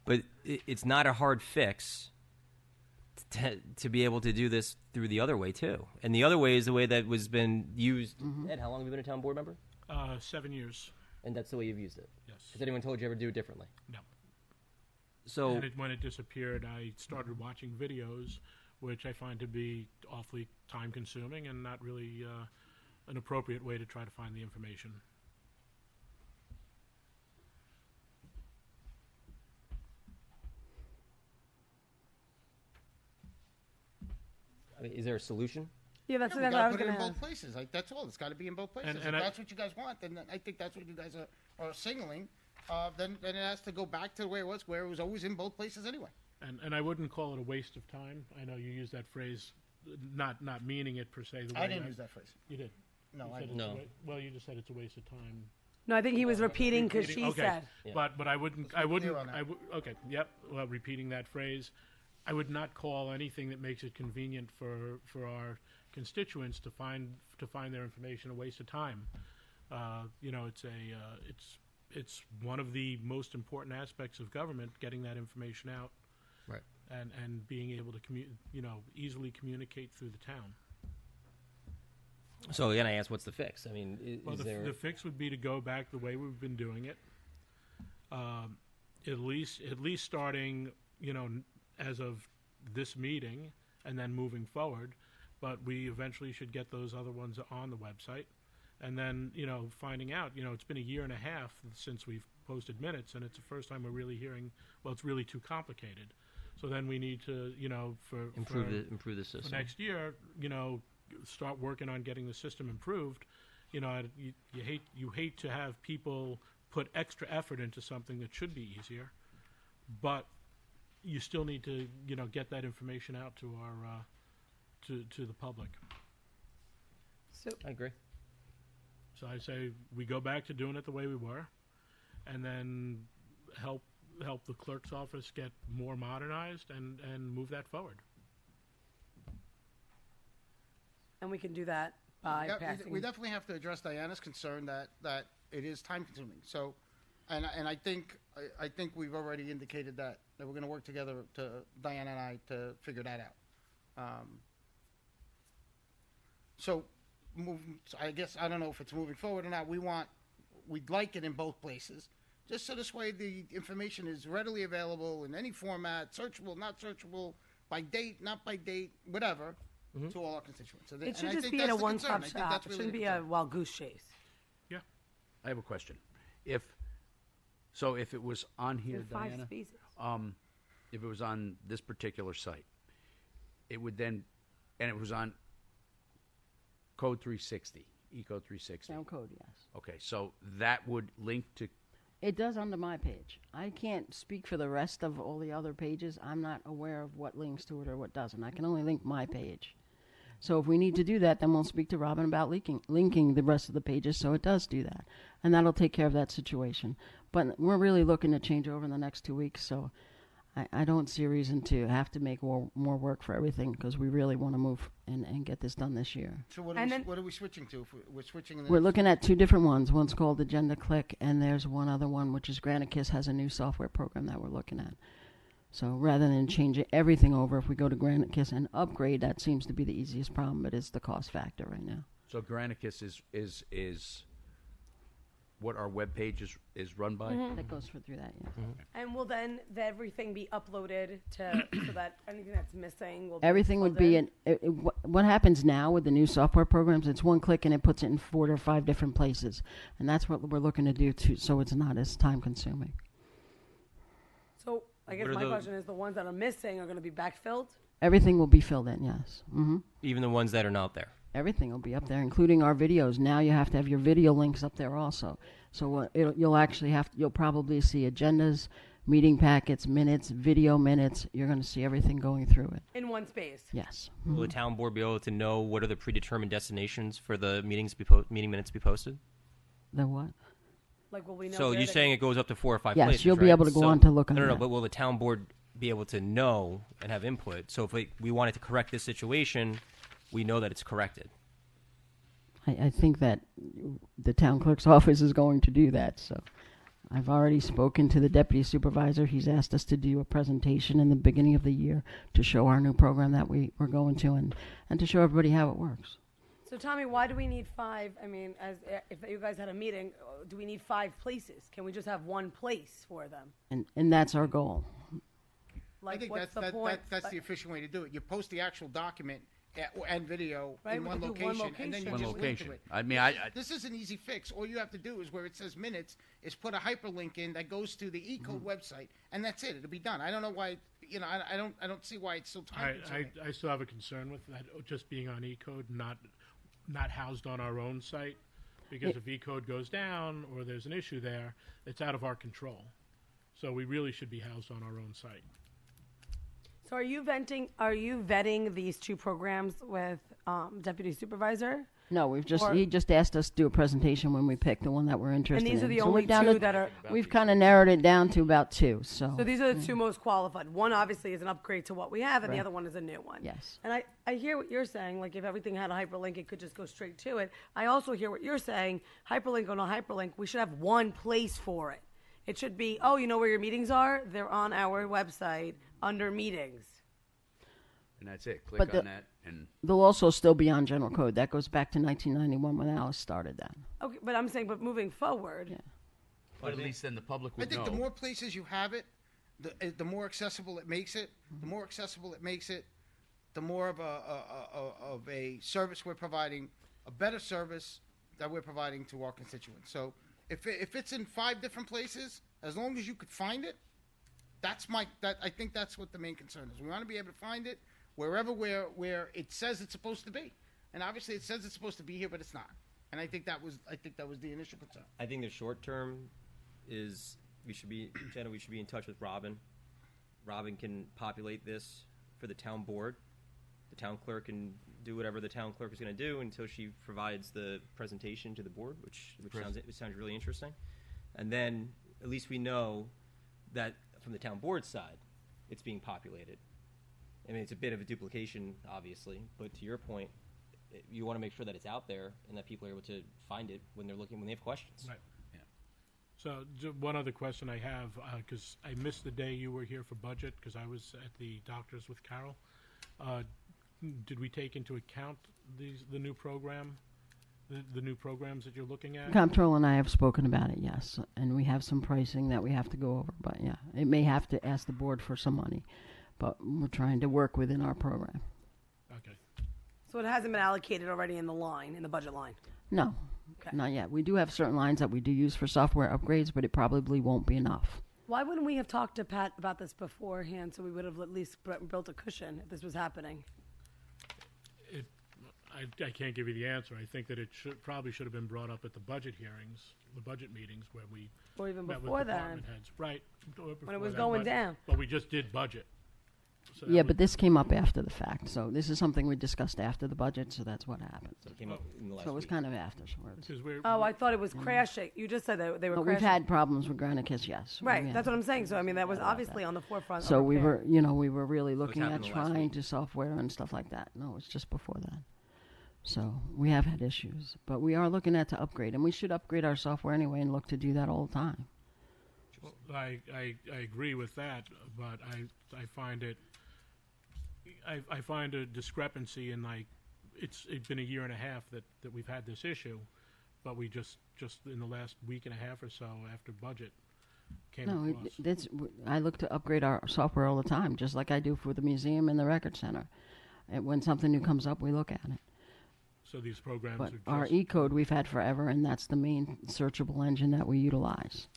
But it's not a hard fix to be able to do this through the other way, too. And the other way is the way that was been used. Ed, how long have you been a town board member? 7 years. And that's the way you've used it? Yes. Has anyone told you ever do it differently? No. So And when it disappeared, I started watching videos, which I find to be awfully time-consuming and not really an appropriate way to try to find the information. I mean, is there a solution? Yeah, that's we what I gotta was put it going in to both places. Like that's all. It's got to be in both places. And if I- that's what you guys want, then I think that's what you guys are signaling. Then it has to go back to the way it was, where it was always in both places anyway. And I wouldn't call it a waste of time. I know you use that phrase, not meaning it per se. The way I didn't use that phrase. You did. No, You I said didn't. it's a well, you just said it's a waste of time. No, I think he was repeating because she Okay. said. Yeah. But I wouldn't clear on that. okay, yep. Well, repeating that phrase, I would not call anything that makes it convenient for our constituents to find their information a waste of time. It's one of the most important aspects of government, getting that information out, Right. and being able to easily communicate through the town. So again, I asked, what's the fix? I mean, Well, is there? the fix would be to go back the way we've been doing it. At least starting, as of this meeting, and then moving forward. But we eventually should get those other ones on the website, and then finding out. It's been a year and a half since we've posted minutes, and it's the first time we're really hearing. Well, it's really too complicated. So then we need to, for improve the for system. next year, start working on getting the system improved. You hate to have people put extra effort into something that should be easier, but you still need to get that information out to our to the public. So I agree. So I say we go back to doing it the way we were, and then help the clerk's office get more modernized and move that forward. and we can do that by Yeah, passing. we definitely have to address Diana's concern that it is time consuming. So, and I think we've already indicated that we're going to work together Diana and I to figure that out. So I guess I don't know if it's moving forward or not. We'd like it in both places, just so this way the information is readily available in any format, searchable, not searchable, by date, not by date, whatever, to all our constituents. So It should just be in a one-stop shop. It shouldn't be a wild goose chase. I have a question. If it was on here, There are 5 Diana, spaces. if it was on this particular site, it would then, and it was on Code 360, Ecode 360. Town code, yes. Okay, so that would link to, It does under my page. I can't speak for the rest of all the other pages. I'm not aware of what links to it or what doesn't. I can only link my page. So if we need to do that, then we'll speak to Robin about linking the rest of the pages so it does do that. And that'll take care of that situation. But we're really looking to change over in the next 2 weeks, so I don't see a reason to have to make more work for everything because we really want to move and get this done this year. So what are we switching to? If we're switching. We're looking at 2 different ones. One's called Agenda Click, and there's one other one, which is Granicus has a new software program that we're looking at. So rather than changing everything over, if we go to Granicus and upgrade, that seems to be the easiest problem, but it's the cost factor right now. so Granicus is what our webpage is run by? That goes through that, yeah. And will then everything be uploaded to so that anything that's missing will be Everything would filled be in? what happens now with the new software programs, it's one click and it puts it in 4 or 5 different places. And that's what we're looking to do so it's not as time consuming. So I guess What are my the- question is the ones that are missing are going to be backfilled? Everything will be filled in, yes. Even the ones that are not there. Everything will be up there, including our videos. Now you have to have your video links up there also. So you'll probably see agendas, meeting packets, minutes, video minutes. You're going to see everything going through it. In one space. Yes. Will the town board be able to know what are the predetermined destinations for the meeting minutes to be posted? The what? Like, will we know? So where you're to saying go? it goes up to 4 or 5 Yes, places, you'll be right? able to go So- on to look on No, that. but will the town board be able to know and have input? So if we wanted to correct this situation, we know that it's corrected. I think that the town clerk's office is going to do that. So I've already spoken to the deputy supervisor. He's asked us to do a presentation in the beginning of the year to show our new program that we're going to and to show everybody how it works. So, Tommy, why do we need 5? I mean, if you guys had a meeting, do we need 5 places? Can we just have one place for them? And that's our goal. Like, I think what's that's the point? that's the efficient way to do it. You post the actual document and video Right, in we one could do one location, and then you location. One just link to location. it. I mean, I This is an easy fix. All you have to do is where it says minutes is put a hyperlink in that goes to the Ecode website, and that's it. It'll be done. I don't know why. I don't see why it's so time consuming. I still have a concern with that just being on Ecode, not housed on our own site, because if Ecode goes down or there's an issue there, it's out of our control. So we really should be housed on our own site. So, are you vetting these 2 programs with deputy supervisor? No, Or- he just asked us to do a presentation when we picked the one that we're interested in. And these are the So we're only down 2 to- that are. We've kind of narrowed it down to about 2. So So these are the 2 most qualified. One obviously is an upgrade to what we have, and the Right. other one is a new one. Yes. And I hear what you're saying. Like, if everything had a hyperlink, it could just go straight to it. I also hear what you're saying. Hyperlink on a hyperlink, we should have one place for it. It should be, oh, you know where your meetings are? They're on our website under meetings. and that's it. Click But on that, and they'll also still be on general code. That goes back to 1991 when Alice started that. Okay, but I'm saying, but moving forward, Yeah. but at least then the public I would think know. the more places you have it, the more accessible it makes it. The more accessible it makes it, the more of a service we're providing, a better service that we're providing to our constituents. So if it's in 5 different places, as long as you could find it, I think that's what the main concern is. We want to be able to find it wherever where it says it's supposed to be, and obviously it says it's supposed to be here, but it's not. And I think that was the initial concern. I think the short term is Jenna, we should be in touch with Robin. Robin can populate this for the town board. the town clerk can do whatever the town clerk is going to do until she provides the presentation to the board, which sounds really interesting. And then at least we know that from the town board side, it's being populated. I mean, it's a bit of a duplication, obviously, but to your point, you want to make sure that it's out there and that people are able to find it when they have questions. Right. So one other question I have, because I missed the day you were here for budget, because I was at the doctor's with Carol. Did we take into account the new program, the new programs that you're looking at? Comptroller and I have spoken about it, yes, and we have some pricing that we have to go over. But yeah, it may have to ask the board for some money, but we're trying to work within our program. Okay. So it hasn't been allocated already in the budget line. No, Okay. not yet. We do have certain lines that we do use for software upgrades, but it probably won't be enough. Why wouldn't we have talked to Pat about this beforehand, so we would have at least built a cushion if this was happening? I can't give you the answer. I think that it probably should have been brought up at the budget hearings, the budget meetings where we Or even met before with then. department heads. Right. When it was going down. But we just did budget. So that Yeah, was- but this came up after the fact, so this is something we discussed after the budget, so that's what happened. So it came up in the last So it was week. kind of afterwards. because we're, Oh, I thought it was crashing. You just said that they were But crashing. we've had problems with Granicus, yes. Right, We that's have. what I'm saying. So, I mean, that was obviously on the forefront. So of we repair. were really looking at happened the last trying week? to software and stuff like that. No, it's just before that. So we have had issues, but we are looking at to upgrade, and we should upgrade our software anyway and look to do that all the time. I agree with that, but I find it. I find a discrepancy in, like, it's been a year and a half that we've had this issue, but we just in the last week and a half or so after budget came No, across. I look to upgrade our software all the time, just like I do for the museum and the record center. And when something new comes up, we look at it. So these programs But are our just E-code we've had forever, and that's the main searchable engine that we utilize.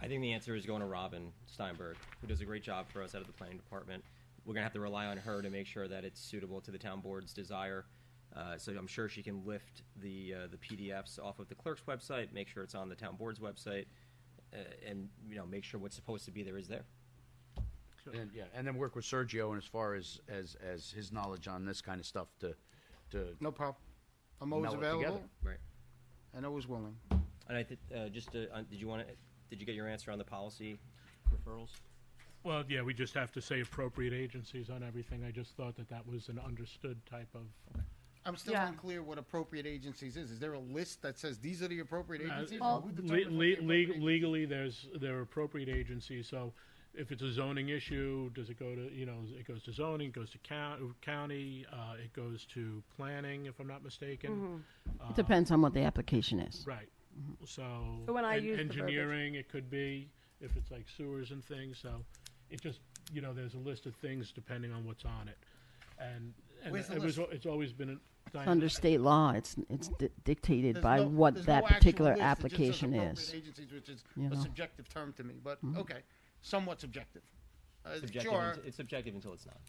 I think the answer is going to Robin Steinberg, who does a great job for us out of the planning department. We're going to have to rely on her to make sure that it's suitable to the town board's desire. So I'm sure she can lift the PDFs off of the clerk's website, make sure it's on the town board's website, and make sure what's supposed to be there is there. And then work with Sergio and as far as his knowledge on this kind of stuff to No problem. I'm always meld it available together. Right. and always willing. And I think did you get your answer on the policy referrals? Well, yeah, we just have to say appropriate agencies on everything. I just thought that was an understood type of. I'm still Yeah. unclear what appropriate agencies is. Is there a list that says these are the appropriate agencies? Well, Or who determines what the appropriate agency is? Legally, there are appropriate agencies. So, if it's a zoning issue, does it go to it goes to zoning, it goes to county, it goes to planning, if I'm not mistaken. It depends on what the application is. Right. So when I use the verbiage- engineering, it could be if it's like sewers and things. So it just there's a list of things depending on what's on it, and Where's the it's always been It's under state law. It's dictated There's by no- what there's that no actual particular list. It just says application appropriate is. Agencies, which is You a know. subjective term to me, but okay, somewhat subjective. Subjective Sure. It's subjective until it's not.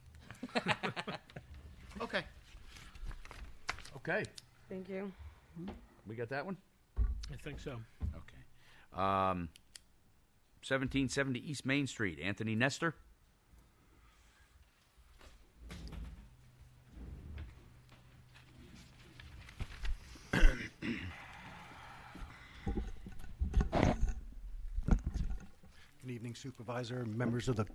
Okay. Okay, Thank you. we got that one. I think so. Okay. 1770 East Main Street, Anthony Nestor. Good evening, Supervisor, members of the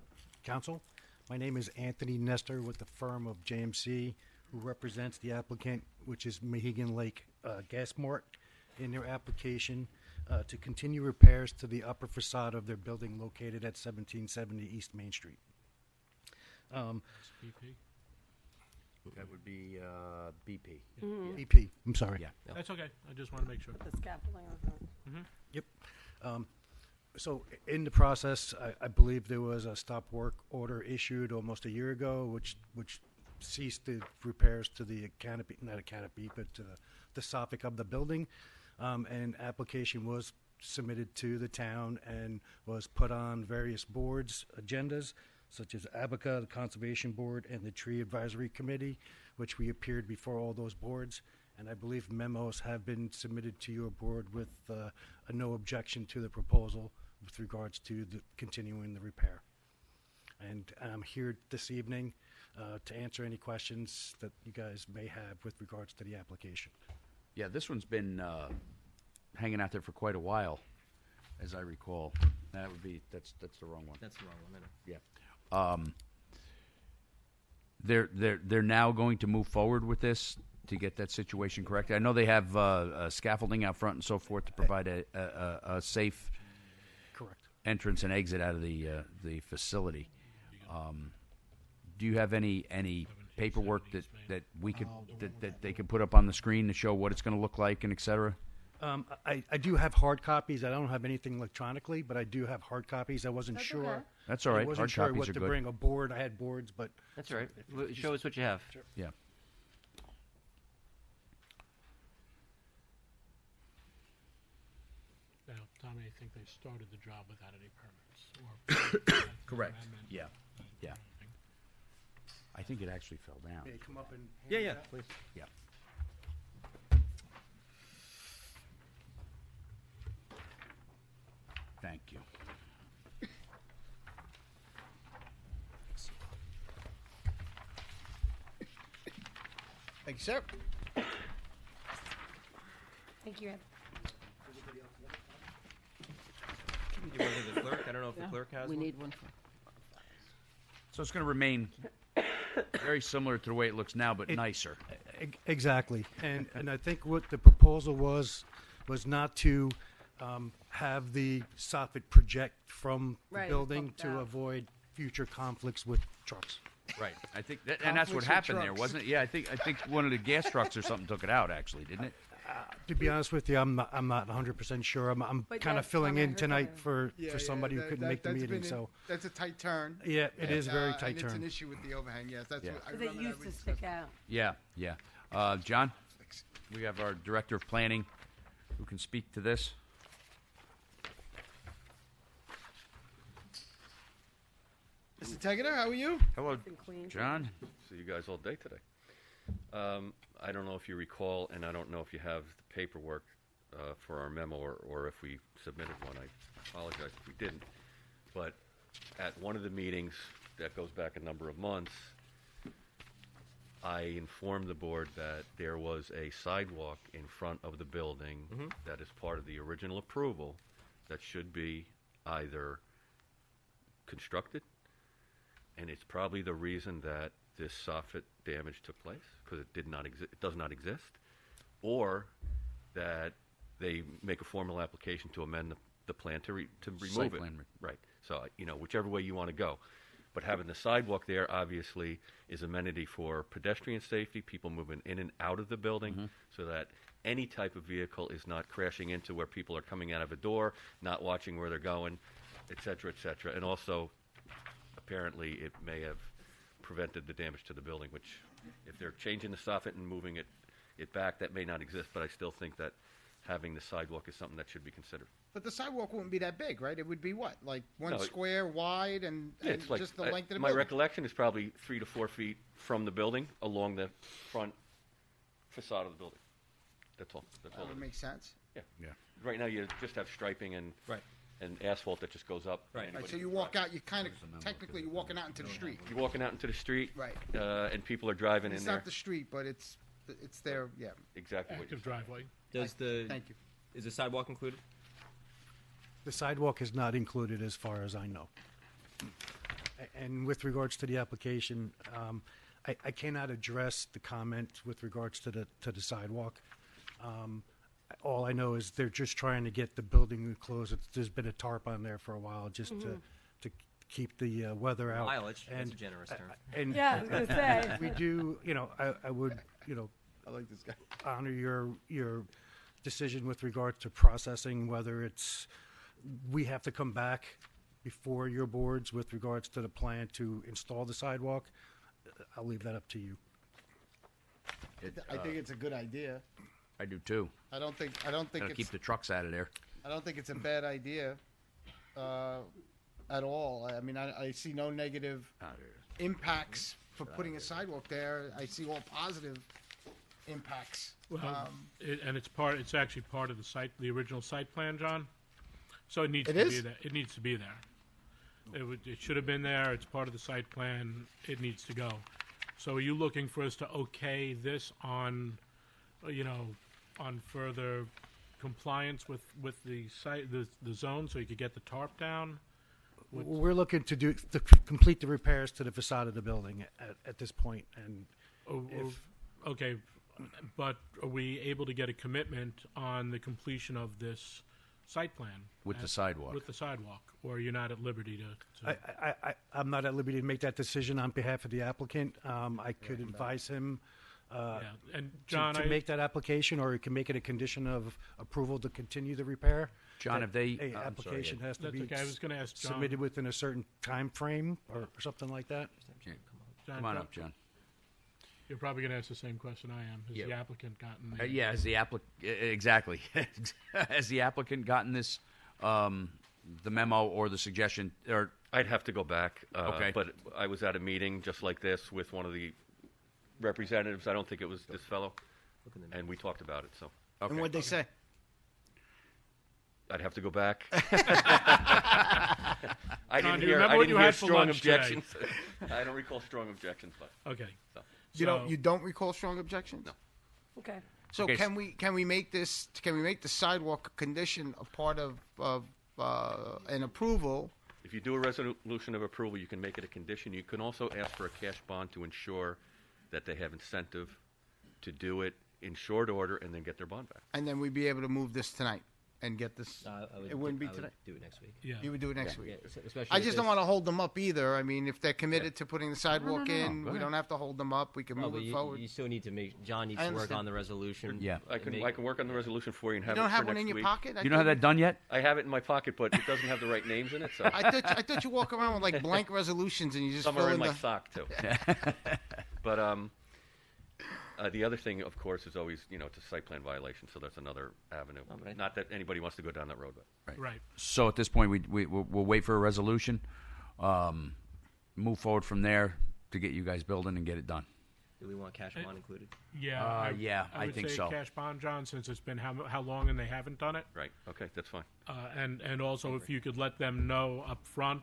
council. My name is Anthony Nestor with the firm of JMC, who represents the applicant, which is Mohegan Lake Gasmort, in their application to continue repairs to the upper facade of their building located at 1770 East Main Street. BP. That would be BP. EP, I'm sorry. Yeah. That's okay. I just want to make sure. The scaffolding on front. Yep. So in the process, I believe there was a stop work order issued almost a year ago, which ceased the repairs to the canopy, not a canopy, but to the soffit of the building. And application was submitted to the town and was put on various boards' agendas, such as ABACA, the Conservation Board, and the Tree Advisory Committee, which we appeared before all those boards. And I believe memos have been submitted to your board with a no objection to the proposal with regards to continuing the repair. And I'm here this evening to answer any questions that you guys may have with regards to the application. Yeah, this one's been hanging out there for quite a while, as I recall. That's the wrong one. That's the wrong one. Yeah. They're now going to move forward with this to get that situation corrected. I know they have scaffolding out front and so forth to provide a safe Correct. entrance and exit out of the facility. Do you have any paperwork that we could that they could put up on the screen to show what it's going to look like and et cetera? I do have hard copies. I don't have anything electronically, but I do have hard copies. I wasn't sure. okay. That's all right. I wasn't Hard sure copies what are to good. bring. A board. I had boards, but That's all right. Show us what you have. Yeah. Now, Tommy, I think they started the job without any permits. Or Correct. amendment. Yeah. Yeah. I think it actually fell down. May I come up and hand Yeah, it yeah. out, please? Yeah. Thank you. Thank you, sir. Thank you, Ed. Can you give one to the clerk? I don't know if the clerk has We one. need one for. So it's going to remain very similar to the way it looks now, but nicer. Exactly, and I think what the proposal was not to have the soffit project from the Right, building bumped to out. avoid future conflicts with trucks. Right. I think that, and that's what Conflicts with happened there, trucks. wasn't it? Yeah, I think one of the gas trucks or something took it out, actually, didn't it? To be honest with you, I'm not 100% sure. I'm But kind of that's filling Tommy, I in heard tonight something. for somebody who couldn't make the meeting. So that's a tight turn. yeah, it is very And tight It's an turn. issue with the overhang. Yes, that's Yeah. what I Because it remember. used that to we stick out. Yeah, yeah. John, we have our director of planning who can speak to this. Mr. Tegeter, how are you? Hello, It's been cleaned. John? see you guys all day today. I don't know if you recall, and I don't know if you have the paperwork for our memo or if we submitted one. I apologize if we didn't. But at one of the meetings, that goes back a number of months, I informed the board that there was a sidewalk in front of the building that is part of the original approval that should be either constructed, and it's probably the reason that this soffit damage took place, because it does not exist, or that they make a formal application to amend the plan to remove Site it. plan. Right. So, whichever way you want to go. But having the sidewalk there obviously is amenity for pedestrian safety, people moving in and out of the building, so that any type of vehicle is not crashing into where people are coming out of a door, not watching where they're going, et cetera, et cetera. And also, apparently, it may have prevented the damage to the building, which if they're changing the soffit and moving it back, that may not exist, but I still think that having the sidewalk is something that should be considered. But the sidewalk wouldn't be that big, right? It would be what, like one No, square wide and, Yeah, and it's like just the length of the my building? recollection is probably 3 to 4 feet from the building along the front facade of the building. That's all. That's all. That would it is. make sense. Yeah. Yeah. Right now, you just have striping and Right. and asphalt that just goes up. Right. Right, Anybody so you can walk drive. out, you kind of, technically, you're walking out into the street. You're walking out into the street, Right. and people are driving It's in there. not the street, but it's there, yeah. Exactly what Active you're driveway. Does the Thank you. is the sidewalk included? The sidewalk is not included as far as I know. And with regards to the application, I cannot address the comment with regards to the sidewalk. All I know is they're just trying to get the building closed. There's been a tarp on there for a while just to keep the weather out. Mileage. That's a generous term. And Yeah, I was gonna say. we do, I would, I like this guy. honor your decision with regard to processing, whether it's, we have to come back before your boards with regards to the plan to install the sidewalk. I'll leave that up to you. I think it's a good idea. I do too. I don't think Gotta it's keep the trucks out of there. I don't think it's a bad idea at all. I mean, I see no negative impacts for putting a sidewalk there. I see all positive impacts. Well, it's actually part of the original site plan, John. So it needs It to is? be there. It needs to be there. It should have been there. It's part of the site plan. It needs to go. So are you looking for us to okay this on, on further compliance with the site, the zone, so you could get the tarp down? We're looking to complete the repairs to the facade of the building at this point, and Okay, but are we able to get a commitment on the completion of this site plan? With the sidewalk. With the sidewalk, or you're not at liberty to I'm not at liberty to make that decision on behalf of the applicant. I could advise him yeah. And John, to make that application, or he can make it a condition of approval to continue the repair. John, have they? A application has to That's be okay. I was going to ask John. submitted within a certain time frame or something like that. Come on up, John. You're probably going to ask the same question I am. Has the applicant gotten the... Yeah, has the exactly. Has the applicant gotten this, the memo or the suggestion? Or I'd have to go back. Okay. But I was at a meeting just like this with one of the representatives. I don't think it was this fellow. And we talked about it, so okay. And what'd they say? I'd have to go back. I John, didn't do you hear, remember I what didn't you hear had for strong lunch today? objections. I don't recall strong objections, but Okay. so. You don't recall strong objections? No. Okay. So Okay, can we make the sidewalk a condition a part of an approval? If you do a resolution of approval, you can make it a condition. You can also ask for a cash bond to ensure that they have incentive to do it in short order and then get their bond back. And then we'd be able to move this tonight and get this. It wouldn't be today. Do it next week. Yeah. You would do it next week. Especially I just don't want to hold them up either. I mean, if they're committed to putting the sidewalk no. in, Go we ahead. don't have to hold them up. We can move it forward. You still need to make. John needs I to work understand. on the resolution. Yeah. I can work on the resolution for you and You have don't it have for one next in your week. pocket? You don't have that done yet? I have it in my pocket, but it doesn't have the right names in it. So I thought you walk around with like blank resolutions and you just somewhere fill in in my the. sock too. But the other thing, of course, is always it's a site plan violation, so that's another avenue. Not that anybody wants to go down that road, but Right. So at this point, we'll wait for a resolution, move forward from there to get you guys building and get it done. Do we want cash bond included? Yeah. Yeah, I would think say so. cash bond, John, since it's been how long and they haven't done it. right, okay, that's fine. And also if you could let them know up front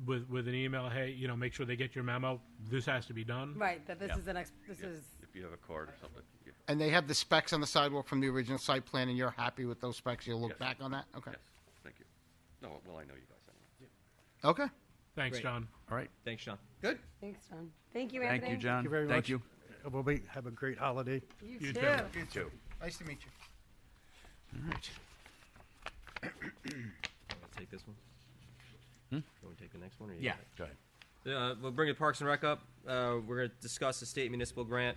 with an email, hey, make sure they get your memo. This has to be done. Right. That this is the next. This is. If you have a card or something. Yeah. And they have the specs on the sidewalk from the original site plan, and you're happy with those specs? You'll look Yes. back on that? Okay. Yes, thank you. No, well, I know you guys anyway. Okay. Thanks, Great. John. All right. Thanks, John. Good. Thanks, John. Thank you, Thank Anthony. you, John. Thank you very Thank much. you. We'll have a great holiday. You, You too. too. You too. Nice to meet you. All right. Want to take this one? You want to take the next one? Or you Yeah. got it? Go ahead. We'll bring the Parks and Rec up. We're going to discuss the state municipal grant.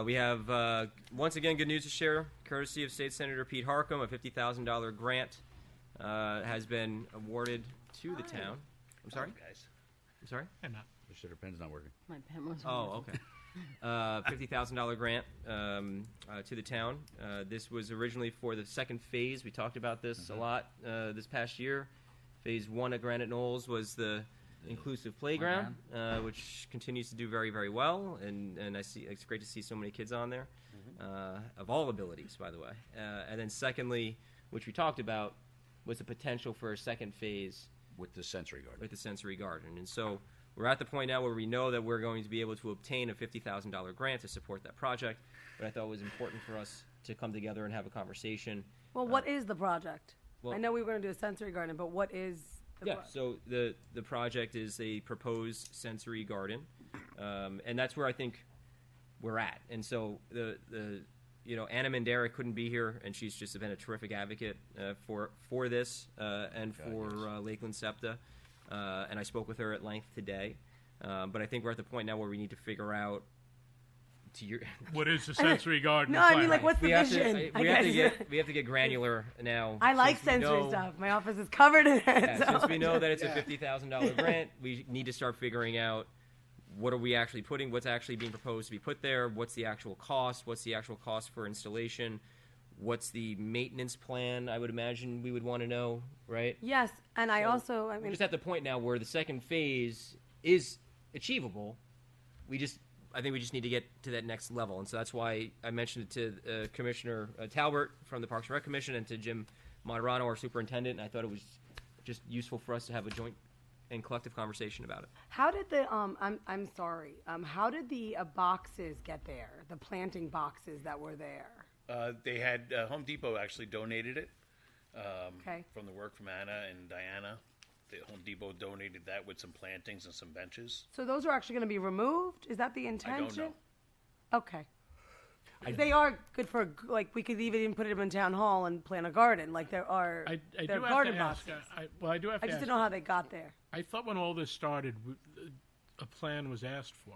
We have, once again, good news to share. Courtesy of State Senator Pete Harcum, a $50,000 grant has been awarded to the town. I'm sorry? Guys. I'm sorry? Hey, Matt. Your shitter pen's not working. My pen was. Oh, okay. $50,000 grant to the town. This was originally for the second phase. We talked about this a lot this past year. Phase 1 at Granite Knolls was the inclusive playground, which continues to do very, very well, and I see it's great to see so many kids on there, of all abilities, by the way. And then secondly, which we talked about, was the potential for a second phase With the sensory garden. with the sensory garden. And so we're at the point now where we know that we're going to be able to obtain a $50,000 grant to support that project, but I thought it was important for us to come together and have a conversation. Well, what is the project? well- I know we were going to do a sensory garden, but what is the Yeah, pro- so the project is a proposed sensory garden, and that's where I think we're at. And so the Anna Mandera couldn't be here, and she's just been a terrific advocate for this and for Lakeland SEPTA. And I spoke with her at length today. But I think we're at the point now where we need to figure out to your. What is the sensory garden? No, I mean, plan? like, what's the we have vision? to I guess. we have to get granular now. I like since we sensory know- stuff. My office is covered in it. Yeah, so since we know that it's Yeah. a $50,000 grant, we need to start figuring out what are we actually putting, what's actually being proposed to be put there, what's the actual cost, what's the actual cost for installation, what's the maintenance plan, I would imagine we would want to know, right? Yes, and I So, also, I We're mean, just at the point now where the second phase is achievable. I think we just need to get to that next level. And so that's why I mentioned it to Commissioner Talbert from the Parks and Rec Commission and to Jim Moderano, our superintendent. And I thought it was just useful for us to have a joint and collective conversation about it. How did the I'm sorry. How did the boxes get there? The planting boxes that were there. They had Home Depot actually donated it Okay. from the work from Anna and Diana. The Home Depot donated that with some plantings and some benches. So those are actually going to be removed? Is that the intention? know. Okay. They are good for, like, we could even put them in town hall and plant a garden. Like, there are I they're do have garden to ask. boxes. I do have to I just ask. didn't know how they got there. I thought when all this started, a plan was asked for.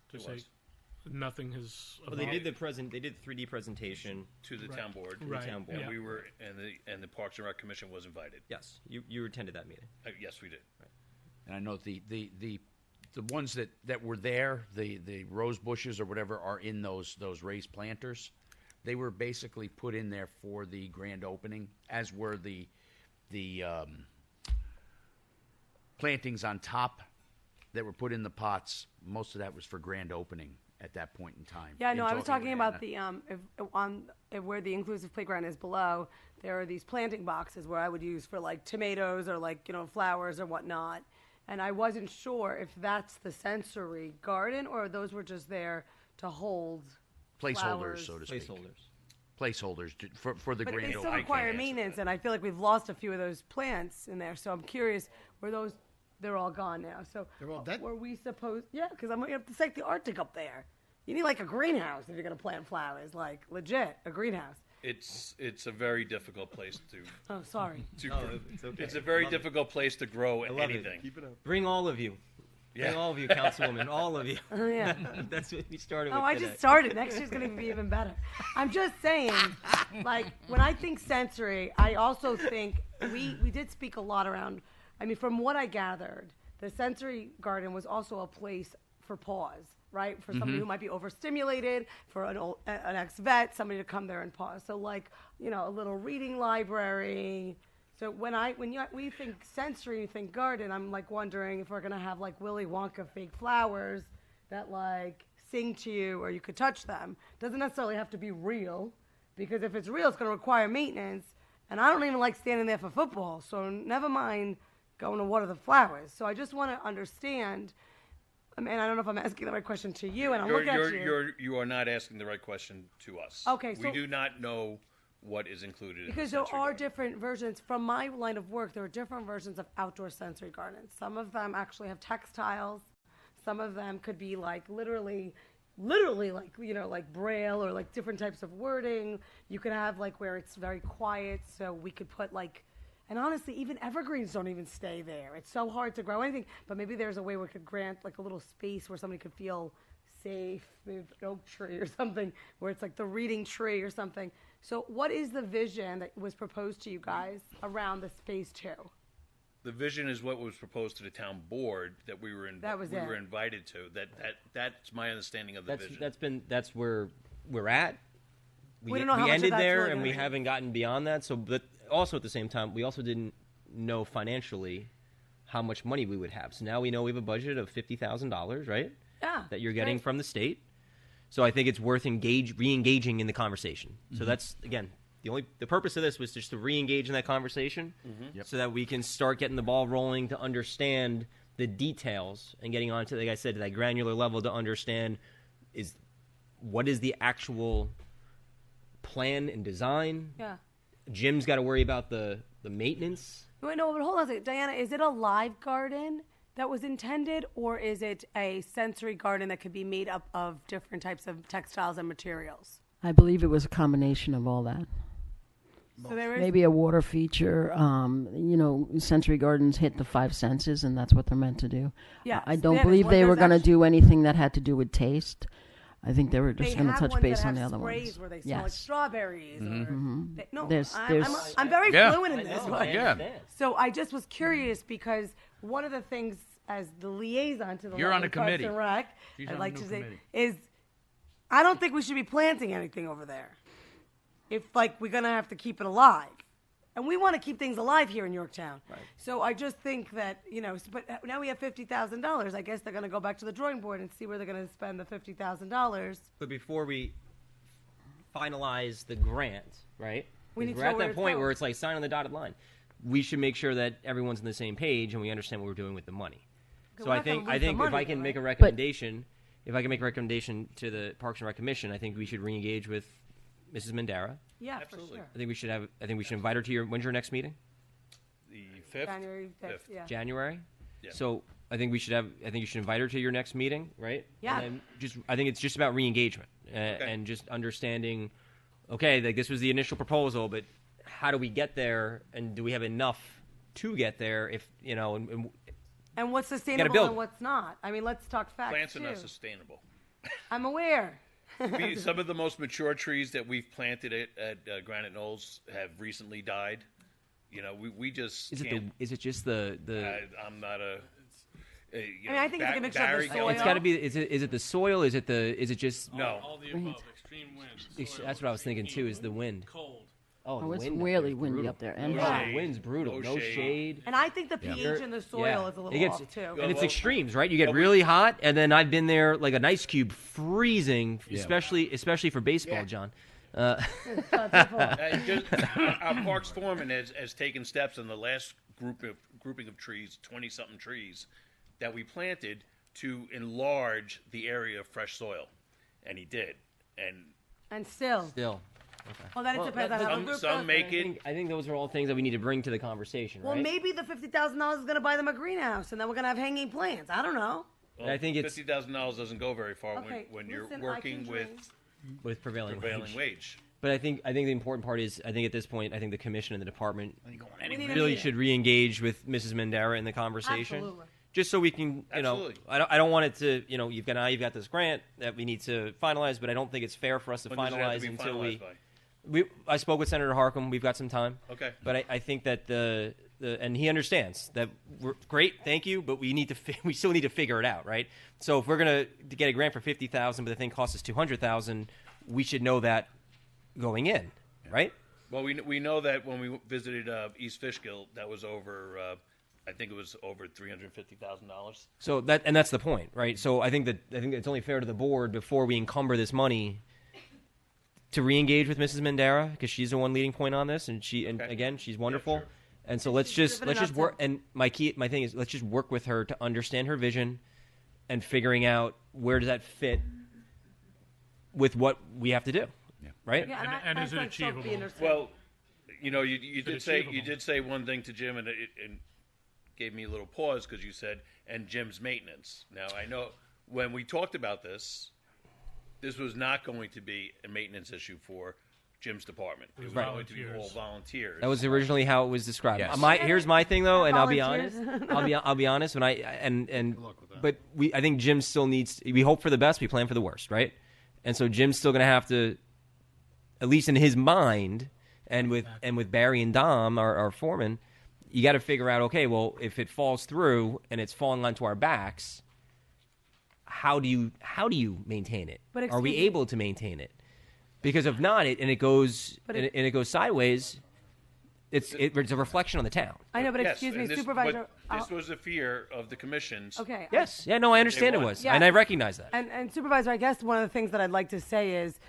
To It say was. nothing has. Well, they did the 3D presentation. To the town board. Right. town board. And Yeah. we were, and the Parks and Rec Commission was invited. Yes, you attended that meeting. Yes, we did. And I know the ones that were there, the rose bushes or whatever, are in those raised planters. They were basically put in there for the grand opening, as were the plantings on top that were put in the pots. Most of that was for grand opening at that point in time. Yeah, no, In I was talking talking with about Anna. where the inclusive playground is below. There are these planting boxes where I would use for like tomatoes or like flowers or whatnot. And I wasn't sure if that's the sensory garden or those were just there to hold Placeholders, flowers. so to speak. Placeholders. Placeholders for the But grand they still opening. require answer maintenance, and I feel like we've lost a few of those plants in there. So I'm curious, were those? They're all gone now. So They're all dead? Were we supposed? Yeah, because I'm gonna have to take the Arctic up there. You need like a greenhouse if you're gonna plant flowers, like legit a greenhouse. It's a very difficult place to Oh, sorry. It's okay. It's a very difficult place to grow love it. anything. Bring all of you. Bring Yeah. all of you, Councilwoman, all of you. Oh, yeah. That's what we started Oh, with I today. just started. Next year's going to be even better. I'm just saying, like, when I think sensory, I also think we did speak a lot around, I mean, from what I gathered, the sensory garden was also a place for pause, right? For somebody who might be overstimulated, for an ex-vet, somebody to come there and pause. So, like, a little reading library. So we think sensory, you think garden, I'm like wondering if we're gonna have like Willy Wonka fake flowers that like sing to you or you could touch them. Doesn't necessarily have to be real, because if it's real, it's gonna require maintenance. And I don't even like standing there for football, so never mind going to water the flowers. So I just want to understand. I mean, I don't know if I'm asking the right question to you, and I'm looking at you. You are not asking the right question to us. Okay, we so- do not know what is included Because in the there sensory are garden. different versions. From my line of work, there are different versions of outdoor sensory gardens. Some of them actually have textiles. Some of them could be like literally like, like Braille or like different types of wording. You could have like where it's very quiet, so we could put like, and honestly, even evergreens don't even stay there. It's so hard to grow anything, but maybe there's a way we could grant like a little space where somebody could feel safe, maybe an oak tree or something, where it's like the reading tree or something. So what is the vision that was proposed to you guys around this phase 2? The vision is what was proposed to the town board that we were That was it. were invited to. That's my understanding of the vision. That's where we're at. We don't know how we much of ended that's there, really and we gonna be. haven't gotten beyond that. So, but also at the same time, we also didn't know financially how much money we would have. So now we know we have a budget of $50,000, right? Yeah. That you're getting great. from the state. So I think it's worth re-engaging in the conversation. So that's, again, the purpose of this was just to re-engage in that conversation so that we can start getting the ball rolling to understand the details and getting on to, like I said, to that granular level to understand what is the actual plan and design. Yeah. Jim's got to worry about the maintenance. Wait, no, but hold on a second. Diana, is it a live garden that was intended, or is it a sensory garden that could be made up of different types of textiles and materials? I believe it was a combination of all that. So there is Maybe a water feature. Sensory gardens hit the 5 senses, and that's what they're meant to do. Yes, I don't there's believe one- they were there's going to do anything that had to do with taste. I think they were just they going to have touch ones base that on the have other sprays ones. where they smell like Yes. strawberries. No, There's- I'm very Yeah. fluent in this. I know, but- I Yeah. understand. So I just was curious because one of the things as the liaison to the You're on Loveland a Parks committee. and Rec, She's I'd on like a to new say committee. is I don't think we should be planting anything over there. If like we're gonna have to keep it alive, and we want to keep things alive here in Yorktown. Right. So I just think that but now we have $50,000. I guess they're gonna go back to the drawing board and see where they're gonna spend the $50,000. But before we finalize the grant, right? We need to We're know at where that it's point going. where it's like sign on the dotted line. we should make sure that everyone's on the same page and we understand what we're doing with the money. So we're I not gonna think lose the if money, I can though, make a right? recommendation, to the Parks and Rec Commission, I think we should re-engage with Mrs. Mandara. Yeah, Absolutely. for sure. I think we should invite her to your. When's your next meeting? The 5th? January 5th, Fifth. yeah. January. Yeah. So I think we should have. I think you should invite her to your next meeting, right? Yeah. And then I think it's just about re-engagement and just understanding. Okay, like this was the initial proposal, but how do we get there, and do we have enough to get there? If you know, And what's sustainable build and what's not. I mean, let's talk facts, Plants are too. not sustainable. I'm aware. Some of the most mature trees that we've planted at Granite Knolls have recently died. You know, we just can't. is it just the I'm not a. I mean, I think it's a mixture of the Barry soil. Gill- It's got to be. Is it the soil? Is it just? No. All the above. Extreme winds. That's what I was thinking too. Is the wind? Cold. Oh, the Oh, it's wind really is windy brutal. up there. And No hot. shade. The wind's brutal. No No shade. shade. And I think the pH in the soil is a little off, too. And it's Well, extremes, right? You get really hot, and then I've been there like an ice cube, freezing, especially for baseball, John. Our parks foreman has taken steps in the last grouping of trees, 20-something trees, that we planted to enlarge the area of fresh soil, and he did. And Still. Well, then it depends on how the group some does make it. I think those are all things that we need to bring to the conversation, Well, right? maybe the $50,000 is going to buy them a greenhouse, and then we're going to have hanging plants. I don't know. well, I think it's- $50,000 doesn't go very far Okay, when you're listen, I working can with dream. with prevailing prevailing wage. But I think the important part is I think at this point I think the commission and the department We need a really meeting. should re-engage with Mrs. Mandara in the conversation. Absolutely. Just so we can, Absolutely. I don't want it to, you've got this grant that we need to finalize, but I don't think it's fair for us to When does it have finalize to be until finalized by? I spoke with Senator Harcum. We've got some time. Okay. But I think that and he understands that we're great. Thank you, but we still need to figure it out, right? So if we're gonna get a grant for $50,000, but the thing costs us $200,000, we should know that going in, right? Well, we know that when we visited East Fishkill, that was over. I think it was over $350,000. So that's the point, right? So I think it's only fair to the board before we encumber this money to re-engage with Mrs. Mandara because she's the one leading point on this, and again she's wonderful. sure. And so let's just driven enough work. to- And my thing is let's just work with her to understand her vision and figuring out where does that fit with what we have to do, right? Yeah, And I is it think so, achievable? being understood. Well, you did say achievable? one thing to Jim, and it gave me a little pause because you said and Jim's maintenance. Now I know when we talked about this was not going to be a maintenance issue for Jim's department. It was going to be all volunteers. That was originally how it was described. Yes. Here's my thing though, and I'll be Volunteers. honest. I'll be honest. When but I think Jim still needs. We hope for the best. We plan for the worst, right? And so Jim's still going to have to, at least in his mind, and with Barry and Dom, our foreman, you got to figure out. Okay, well, if it falls through and it's falling onto our backs, how do you maintain it? But Are we excuse me. able to maintain it? Because if not, it goes sideways. It's a reflection on the town. I know, but Yes, excuse me, and this, Supervisor. But this was a fear of the commission's. Okay. Yes. Yeah. No, I understand it won. was, Yeah. and I recognize that. And Supervisor, I guess one of the things that I'd like to say is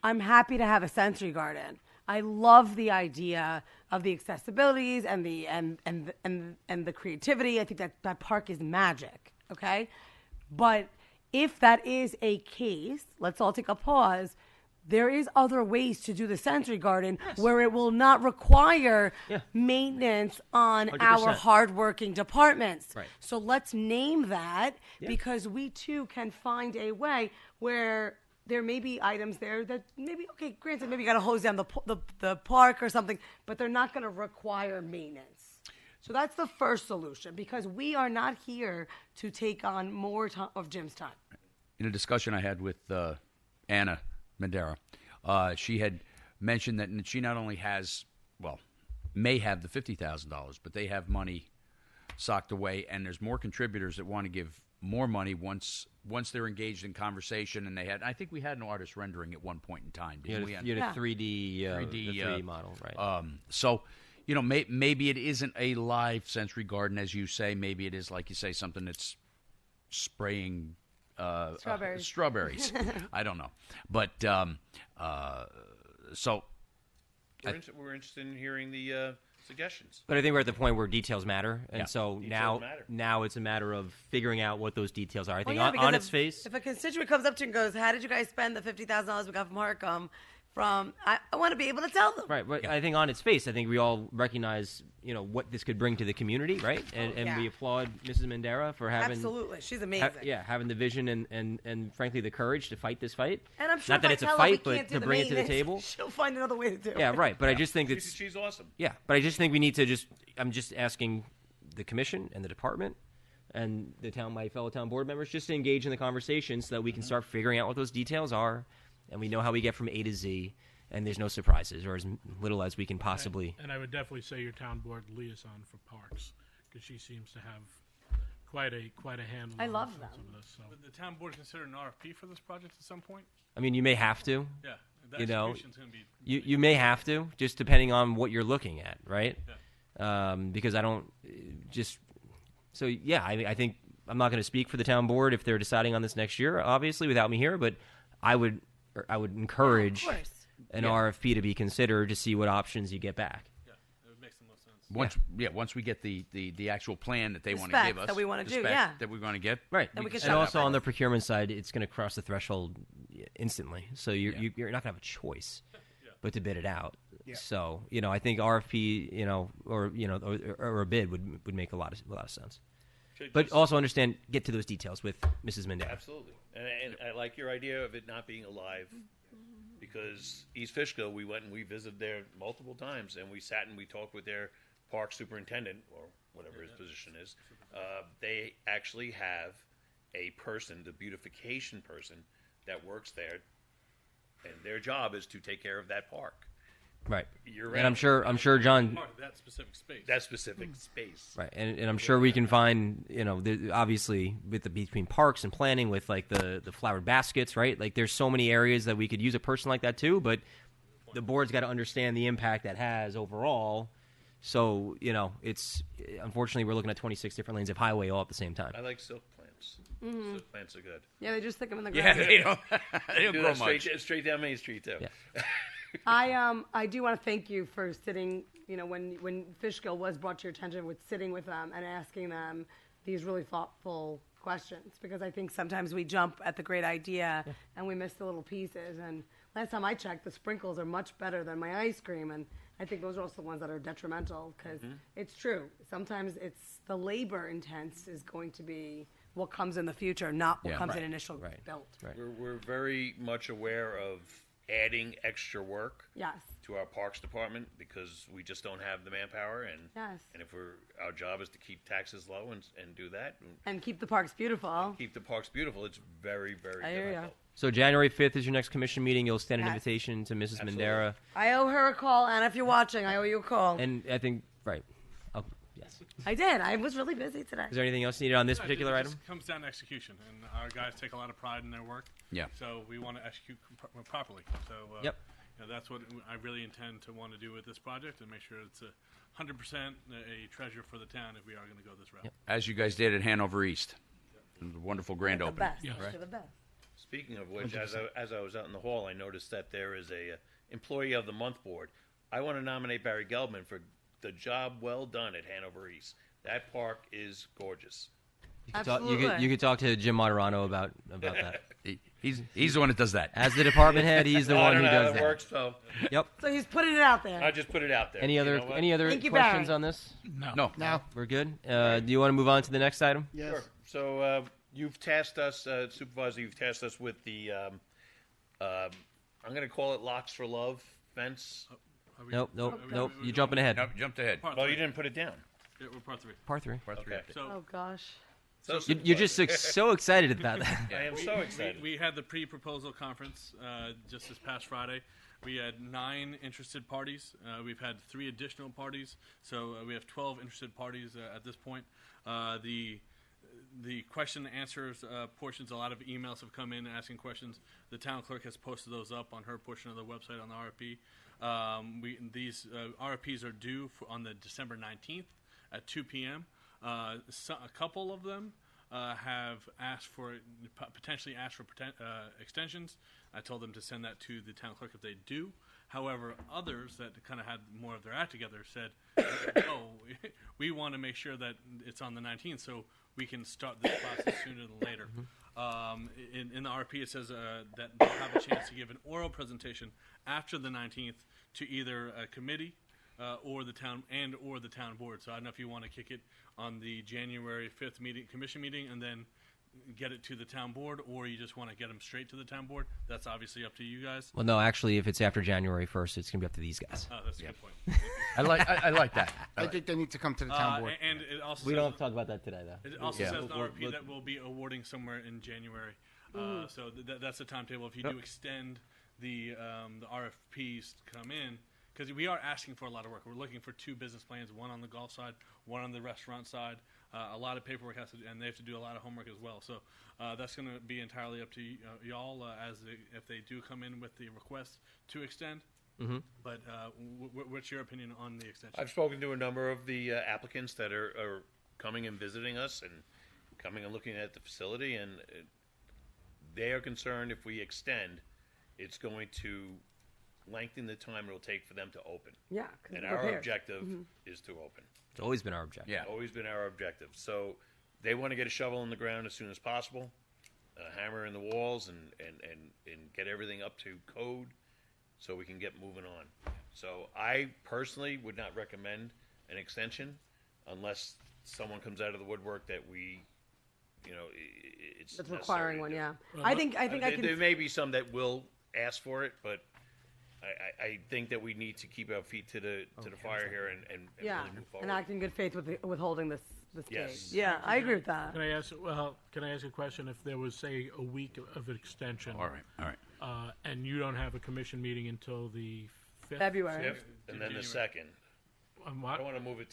I'm happy to have a sensory garden. I love the idea of the accessibilities and the creativity. I think that park is magic. Okay, but if that is a case, let's all take a pause. There is other ways to do the sensory garden where it will not require maintenance on our 100%. hardworking departments. Right. So let's name that because we too can find a way where there may be items there that maybe, okay, granted, maybe you got to hose down the park or something, but they're not going to require maintenance. So that's the first solution because we are not here to take on more of Jim's time. In a discussion I had with Anna Mandara, she had mentioned that she not only may have the $50,000, but they have money socked away, and there's more contributors that want to give more money once they're engaged in conversation. And I think we had an artist rendering at one point in time. Didn't we? You had a 3D, 3D, the 3D model, right? So, maybe it isn't a live sensory garden, as you say. Maybe it is, like you say, something that's spraying strawberries. I don't know. But so We're interested in hearing the suggestions. But I think we're at the point where details matter, and Yeah. so Details matter. now it's a matter of figuring out what those details are. I think Well, yeah, on because its face, if a constituent comes up to you and goes, "How did you guys spend the $50,000 we got from Harcum?" I want to be able to tell them. right? But I think on its face, I think we all recognize, what this could bring to the community, right? And yeah. we applaud Mrs. Mandera for having Absolutely, she's amazing. having the vision and frankly the courage to fight this fight. And I'm sure not if that I it's a tell her we fight, but can't do to the bring it to the maintenance, table. she'll find another way to do it. Yeah, right. But I just think She's awesome. yeah, but I just think we need to I'm just asking the commission and the department and my fellow town board members just to engage in the conversation so that we can start figuring out what those details are, and we know how we get from A to Z, and there's no surprises, or as little as we can possibly. And I would definitely say your town board liaison for parks, because she seems to have quite a handle. I on love some them. of this, so. Would the town board consider an RFP for this project at some point? I mean, you may have to. Yeah. The You know, execution's gonna be you may have to, just depending on what you're looking at, right? Because I don't just. So yeah, I think I'm not going to speak for the town board if they're deciding on this next year, obviously, without me here. But I would encourage Of course. an RFP to be considered to see what options you get back. Yeah, it would make the most sense. Once we get the actual plan that they want to specs give us, that we wanna the do, specs yeah. that we want to get, Right, Then we can and shut also up. on the procurement side, it's going to cross the threshold instantly. So you're not going to have a choice, but to bid it out. So I think RFP, or a bid would make a lot of sense. But also understand, get to those details with Mrs. Mandela. Absolutely. And I like your idea of it not being alive, because East Fishkill, we went and we visited there multiple times, and we sat and we talked with their park superintendent, or whatever his position is. They actually have a person, the beautification person, that works there, and their job is to take care of that park. Right. Year And I'm round. sure John. Part of that specific space. That specific space. Right, and I'm sure we can find, obviously with between parks and planning with like the flowered baskets, right? Like there's so many areas that we could use a person like that too, but the board's got to understand the impact that has overall. So, it's unfortunately we're looking at 26 different lanes of highway all at the same time. I like silk plants. Silk plants are good. Yeah, they just stick them in the yeah, ground. they don't Do grow that much. straight down Main Street too. Yeah. I do want to thank you for sitting, when Fishkill was brought to your attention, with sitting with them and asking them these really thoughtful questions, because I think sometimes we jump at the great idea and we miss the little pieces. And last time I checked, the sprinkles are much better than my ice cream, and I think those are also the ones that are detrimental, because it's true. Sometimes it's the labor intense is going to be what comes in the future, not what comes in initial built. Right. We're very much aware of adding extra work Yes. to our parks department, because we just don't have the manpower, and Yes. and if our job is to keep taxes low and do that and And keep the parks beautiful. keep the parks beautiful, it's very, very I hear ya. difficult. So January 5th is your next commission meeting. You'll extend an Yes. invitation to Mrs. Absolutely. Mandera, I owe her a call, Anna. If you're watching, I owe you a call. and I think yes. I did. I was really busy today. Is there anything else needed on this No, particular it item? just comes down to execution, and our guys take a lot of pride in their work. Yeah. So we want to execute properly. So Yep. that's what I really intend to want to do with this project, and make sure it's 100% a treasure for the town if we are going to go this route. Yep. As you guys did at Hanover East. It was a wonderful grand The opening. best. Yeah. They're the best. Speaking of which, as I was out in the hall, I noticed that there is a Employee of the Month board. I want to nominate Barry Gelman for the job well done at Hanover East. That park is gorgeous. You Absolutely. could talk to Jim Moderano about that. He's the one that does that. As the department head, he's the I one don't who know how does that that. works, so Yep. So he's putting it out there. I just put it out there. Any You other know what? questions you, on Barry. this? No. Now, We're good. Do you want to move on to the next item? yes. Sure. So you've tasked us, Supervisor, you've tasked us with the, I'm going to call it Locks for Love fence. Are we- Nope. are we- You're we- jumping ahead. Nope, jumped ahead. Part Well, three. you didn't put it down. Yeah, we're part 3. Part 3. Okay. So Oh gosh. So, You're just so excited about that. I am so excited. We had the pre-proposal conference just this past Friday. We had 9 interested parties. We've had 3 additional parties, so we have 12 interested parties at this point. The question and answers portions, a lot of emails have come in asking questions. The town clerk has posted those up on her portion of the website on the RFP. These RFPs are due on the December 19th at 2 p.m. A couple of them have asked for potentially asked for extensions. I told them to send that to the town clerk if they do. However, others that kind of had more of their act together said, "Oh, we want to make sure that it's on the 19th, so we can start this process sooner than later." In the RFP, it says that they'll have a chance to give an oral presentation after the 19th to either a committee or the town board. So I don't know if you want to kick it on the January 5th commission meeting and then get it to the town board, or you just want to get them straight to the town board. That's obviously up to you guys. Well, no, actually, if it's after January 1st, it's going to be up to these guys. Oh, that's a good point. I like that. I think they need to come to the town board. And it also We says, don't have to talk about that today, though. It also says in the RFP that we'll be awarding somewhere in January. So that's the timetable. If you do extend the RFPs to come in, because we are asking for a lot of work. We're looking for 2 business plans, one on the golf side, one on the restaurant side. A lot of paperwork and they have to do a lot of homework as well. So that's going to be entirely up to y'all if they do come in with the request to extend. Mm-hmm. But what's your opinion on the extension? I've spoken to a number of the applicants that are coming and visiting us and coming and looking at the facility, and they are concerned if we extend, it's going to lengthen the time it'll take for them to open. Yeah, and our objective is to open. It's always been our objective. Yeah. Always been our objective. So they want to get a shovel in the ground as soon as possible, a hammer in the walls, and get everything up to code so we can get moving on. So I personally would not recommend an extension unless someone comes out of the woodwork that we, it's That's necessary requiring to one, do. yeah. I think I can. There may be some that will ask for it, but I think that we need to keep our feet to the fire here and Yeah, really move forward. and act in good faith with holding this Yes. case. Yeah, I agree with that. Can I ask a question? If there was, say, a week of an extension, All right. and you don't have a commission meeting until the 5th? February. Fifth, and then the second. I What? don't want to move it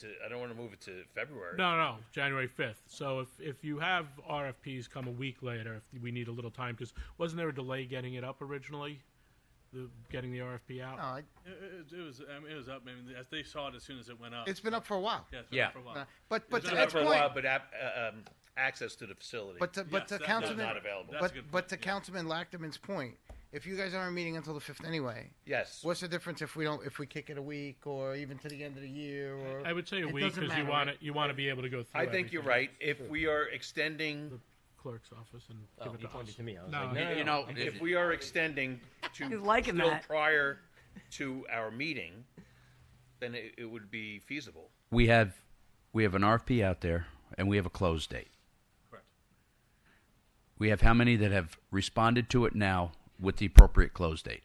to February. No, January 5th. So if you have RFPs come a week later, if we need a little time, because wasn't there a delay getting it up originally, getting the RFP out? No, It was up. I mean, as they saw it as soon as it went up. it's been up for a while. Yeah, it's been Yeah. up for a while. But It's to been up Ed's for a point, while, but access to the facility. but to Yes, that- Councilman, not available. That's a good but point, to yeah. Councilman Lachterman's point, if you guys aren't meeting until the 5th anyway, Yes. what's the difference if we kick it a week or even to the end of the year? Or I would say a It week doesn't because matter, you want to be able to go through. I think you're everything. right. If we are extending, Clerk's office and Oh, give it you to pointed us. to me. I was No, like, he- You know, if we are extending to He's liking still that. prior to our meeting, then it would be feasible. we have an RFP out there, and we have a close date. Correct. We have how many that have responded to it now with the appropriate close date?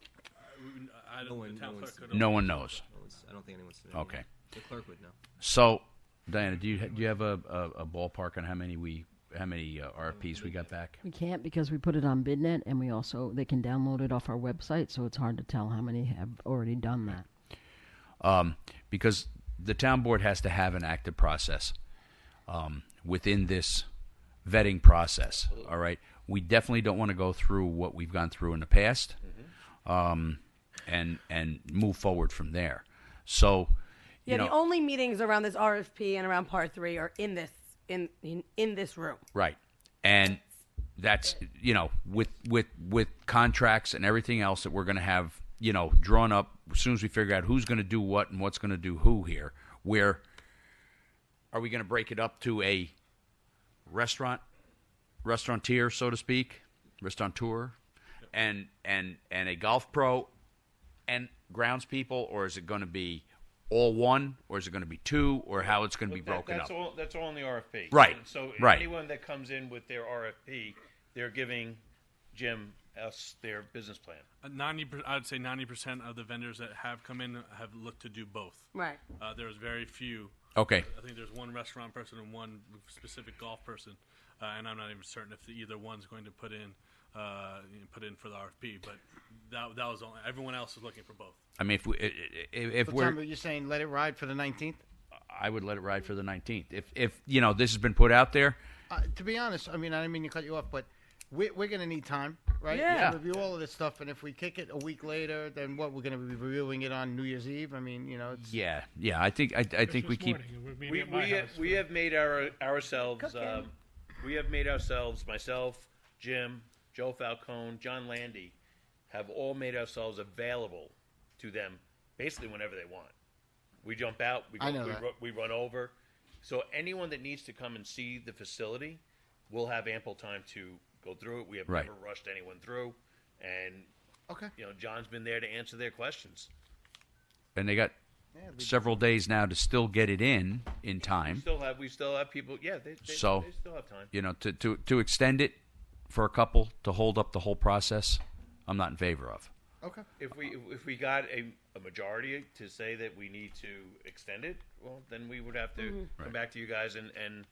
I don't, the town clerk could No one knows. I don't think anyone's. Okay. The clerk would know. So, Diana, do you have a ballpark on how many RFPs we got back? We can't because we put it on BidNet, and they can download it off our website, so it's hard to tell how many have already done that. Because the town board has to have an active process within this vetting process. All right, we definitely don't want to go through what we've gone through in the past, and move forward from there. So, Yeah, you know, the only meetings around this RFP and around Part 3 are in this in this room. right, and that's with contracts and everything else that we're going to have drawn up as soon as we figure out who's going to do what and what's going to do who here. Where are we going to break it up to a restaurateur, so to speak, restaurateur, and a golf pro and grounds people, or is it going to be all one, or is it going to be two, or how it's going to be broken that's up? That's all in the RFP. Right, And so right. anyone that comes in with their RFP, they're giving Jim us their business plan. I would say 90% of the vendors that have come in have looked to do both. Right. There's very few. Okay. I think there's one restaurant person and one specific golf person, and I'm not even certain if either one's going to put in for the RFP. But that was only everyone else is looking for both. I mean, if What we're, time are you saying let it ride for the 19th? I would let it ride for the 19th. If this has been put out there, To be honest, I mean, I didn't mean to cut you off, but we're going to need time, right? Yeah. To review all of this stuff, and if we kick it a week later, then what? We're going to be reviewing it on New Year's Eve. I mean, it's yeah. I think we keep. We're meeting at my house We have made ourselves We have made ourselves, myself, Jim, Joe Falcone, John Landy, have all made ourselves available to them basically whenever they want. We jump out, I know that. we run over. So anyone that needs to come and see the facility, we'll have ample time to go through it. We have Right. never rushed anyone through. And, Okay. John's been there to answer their questions. And they got several days now to still get it in time. We still have people, yeah, they So, still have time. To extend it for a couple to hold up the whole process, I'm not in favor of. Okay. If we got a majority to say that we need to extend it, well, then we would have to come back to you guys and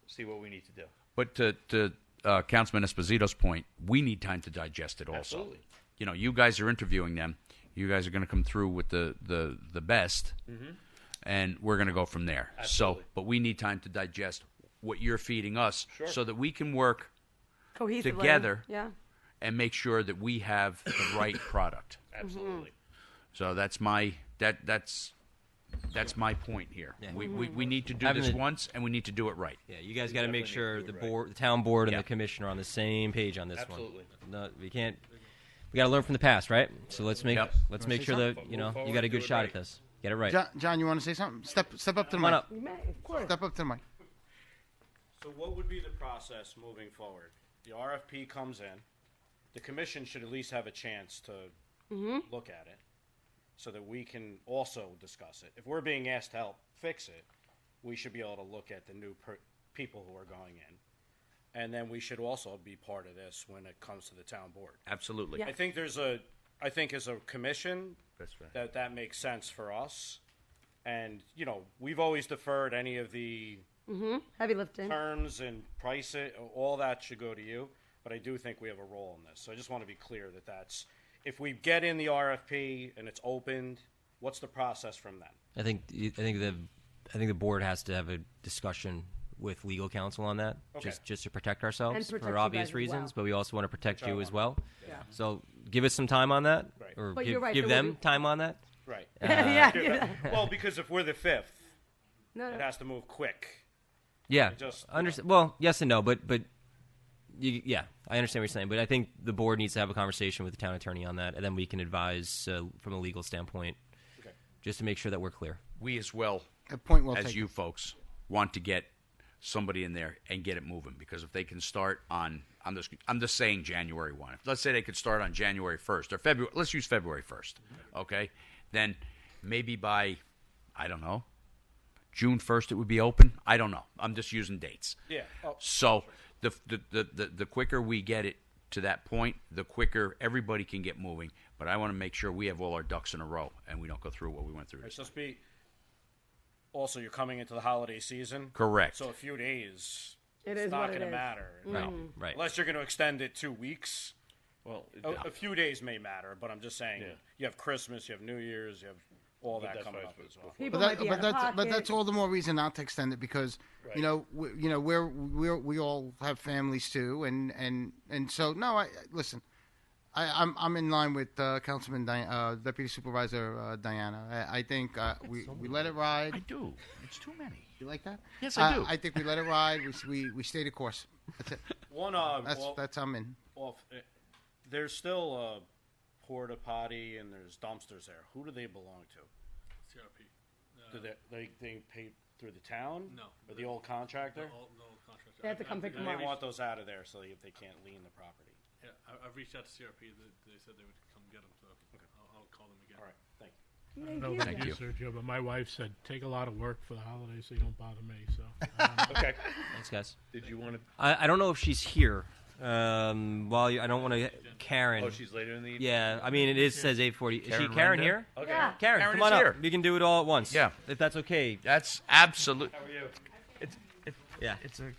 see what we need to do. But to Councilman Esposito's point, we need time to digest it also. Absolutely. You guys are interviewing them. You guys are going to come through with the best, and we're going to go from there. Absolutely. So, but we need time to digest what you're feeding us so that we can work Cohesively. together Yeah. and make sure that we have the right product. Absolutely. So that's my point here. Yeah. We need to do Having this the- once, and we need to do it right. Yeah, you guys got to make definitely sure need to the do it right. the town board, and Yeah. the commission are on the same page on this Absolutely. one. No, we can't. We got to learn from the past, right? So let's make Yep. let's make sure something? that Move forward, you got a do good it shot right. at this. Get it right. John, you want to say something? Step up to the Come on mic. up. You may, of course. Step up to the mic. So what would be the process moving forward? The RFP comes in. The commission should at least have a chance to look at it so that we can also discuss it. If we're being asked to help fix it, we should be able to look at the new people who are going in. And then we should also be part of this when it comes to the town board. Absolutely. Yeah. I think as a commission, that makes sense for us. And, we've always deferred any of the Heavy lifting. terms and price it, all that should go to you. But I do think we have a role in this. So I just want to be clear that if we get in the RFP and it's opened, what's the process from then? I think the board has to have a discussion with legal counsel on that, Okay. just to protect ourselves And protect for you obvious guys as reasons, well. but we also want to protect Which I you as want. well. Yeah. So give us some time on that, Right. or But give, you're right, give there will them be- time on that. Right. Yeah. Well, because if we're the fifth, No, it no. has to move quick. Yeah, just, understand. Well, yes and no, but yeah, I understand what you're saying. But I think the board needs to have a conversation with the town attorney on that, and then we can advise from a legal standpoint, Okay. just to make sure that we're clear. We as well, A point well as taken. you folks, want to get somebody in there and get it moving, because if they can start on, I'm just saying January 1. Let's say they could start on January 1st or February. Let's use February 1st. Okay, then maybe by, I don't know, June 1st it would be open. I don't know. I'm just using dates. Yeah. Oh, So the quicker we get it to that point, the quicker everybody can get moving. But I want to make sure we have all our ducks in a row and we don't go through what we went through. It's just also, you're coming into the holiday season. Correct. So a few days, It it's is not what it going to is. matter. Right. Unless you're going to extend it 2 weeks. Well, A few days may matter, but I'm just saying you have Christmas, you have New Year's, you have all that that's coming why up it's as well. People But, might be out of pocket. that's all the more reason not to extend it because we all have families too, and so no, listen. I'm in line with Councilman Deputy Supervisor Diana. I think we let it ride. I do. It's too many. You like that? Yes, I do. I think we let it ride. We stay the course. That's it. That's I'm in. There's still a porta potty and there's dumpsters there. Who do they belong to? CRP. Do they pay through the town? No. Or the old contractor? No contractor. They have to come pick And them they up. want those out of there so they can't lean the property. Yeah, I've reached out to CRP. They said they would come get them, so I'll call them again. All right, thank you. I don't know Thank about you. Sergio, but my wife said take a lot of work for the holidays so you don't bother me. So okay. Thanks, guys. Did you want to? I don't know if she's here. I don't want to. Karen. Oh, she's later in the evening. Yeah, I mean it says 8:40. Is she Karen Karen Renda? here? Okay. Yeah. Karen, Karen come is on here. up. We can do it all at once. Yeah. if that's okay. That's absolute. How are you? Yeah. It's a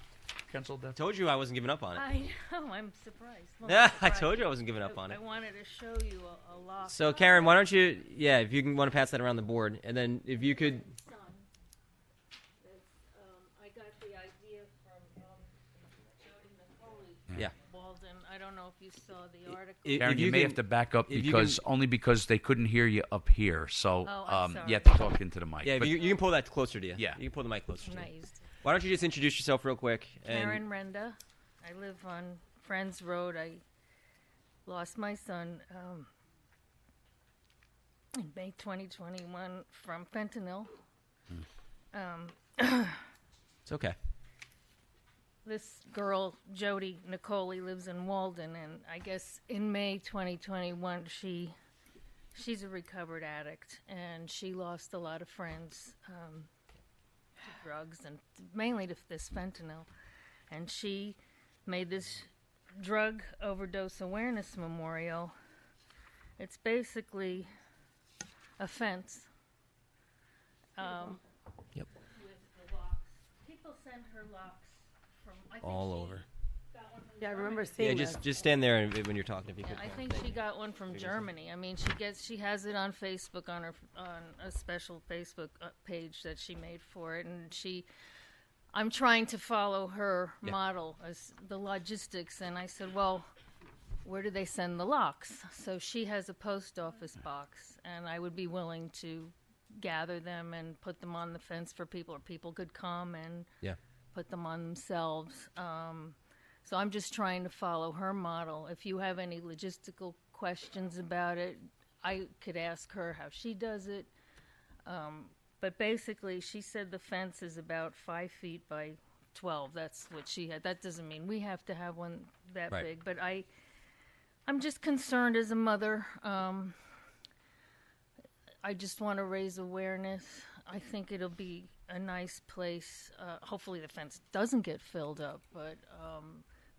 canceled. I told you I wasn't giving up on it. I know, I'm surprised. Well, Yeah, not I surprised. told you I wasn't giving up on it. I wanted to show you a lot. So Karen, why don't you? Yeah, if you can want to pass that around the board, and then if you could. Son, I got the idea from Jody Napoli. Yeah. Walden. I don't know if you saw the article. Karen, If you may can- have to back up if you because can- only because they couldn't hear you up here. So Oh, I'm you sorry. have to talk into the mic. Yeah, But you can pull that closer to you. Yeah. You can pull the mic closer I'm to not you. used to Why don't you just introduce yourself real quick? Karen Renda. I live on Friends Road. I lost my son in May 2021 from fentanyl. It's okay. This girl, Jody Nicoli, lives in Walden, and I guess in May 2021, she's a recovered addict, and she lost a lot of friends to drugs, and mainly to this fentanyl. And she made this drug overdose awareness memorial. It's basically a fence. Yep. With the locks. People send her locks from I think All she over. got one from Yeah, I remember Germany. seeing Yeah, just stand there when you're talking. If you Yeah, could. I think she got one from Germany. I mean, she has it on Facebook on a special Facebook page that she made for it, and I'm trying to follow her model as the logistics, and I said, well, where do they send the locks? So she has a post office box, and I would be willing to gather them and put them on the fence for people, or people could come and put them on themselves. So I'm just trying to follow her model. If you have any logistical questions about it, I could ask her how she does it. But basically, she said the fence is about 5 feet by 12. That's what she had. That doesn't mean we have to have one that big. But I'm just concerned as a mother. I just want to raise awareness. I think it'll be a nice place. Hopefully the fence doesn't get filled up, but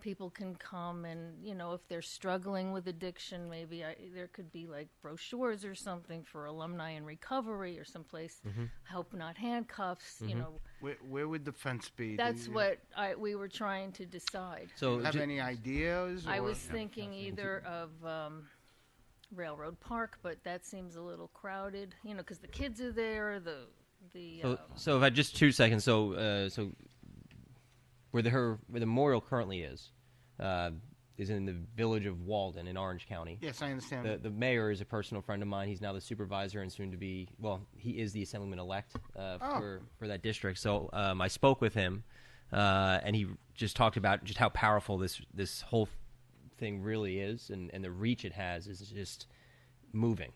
people can come and, if they're struggling with addiction, maybe there could be like brochures or something for alumni in recovery or someplace, help not handcuffs, Where would the fence be? That's what we were trying to decide. So, Have any ideas? I or- was thinking either of Railroad Park, but that seems a little crowded, because the kids are there, So if I just 2 seconds. So where the memorial currently is in the village of Walden in Orange County. Yes, I understand. The mayor is a personal friend of mine. He's now the supervisor and soon to be. Well, he is the assemblyman-elect for that district. So I spoke with him, and he just talked about just how powerful this whole thing really is, and the reach it has is just moving.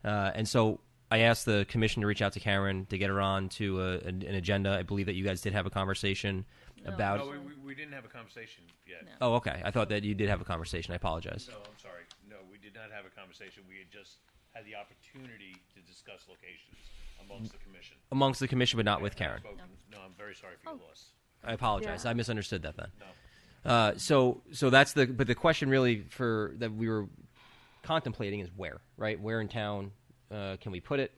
And so I asked the commission to reach out to Karen to get her on to an agenda. I believe that you guys did have a conversation about. No, we didn't have a conversation yet. No. Oh, okay. I thought that you did have a conversation. I apologize. No, I'm sorry. No, we did not have a conversation. We had just had the opportunity to discuss locations amongst the commission. Amongst the commission, but not with Karen. No, I'm very sorry for your loss. I apologize. Yeah. I misunderstood that then. No. So that's but the question really that we were contemplating is where, right? Where in town can we put it?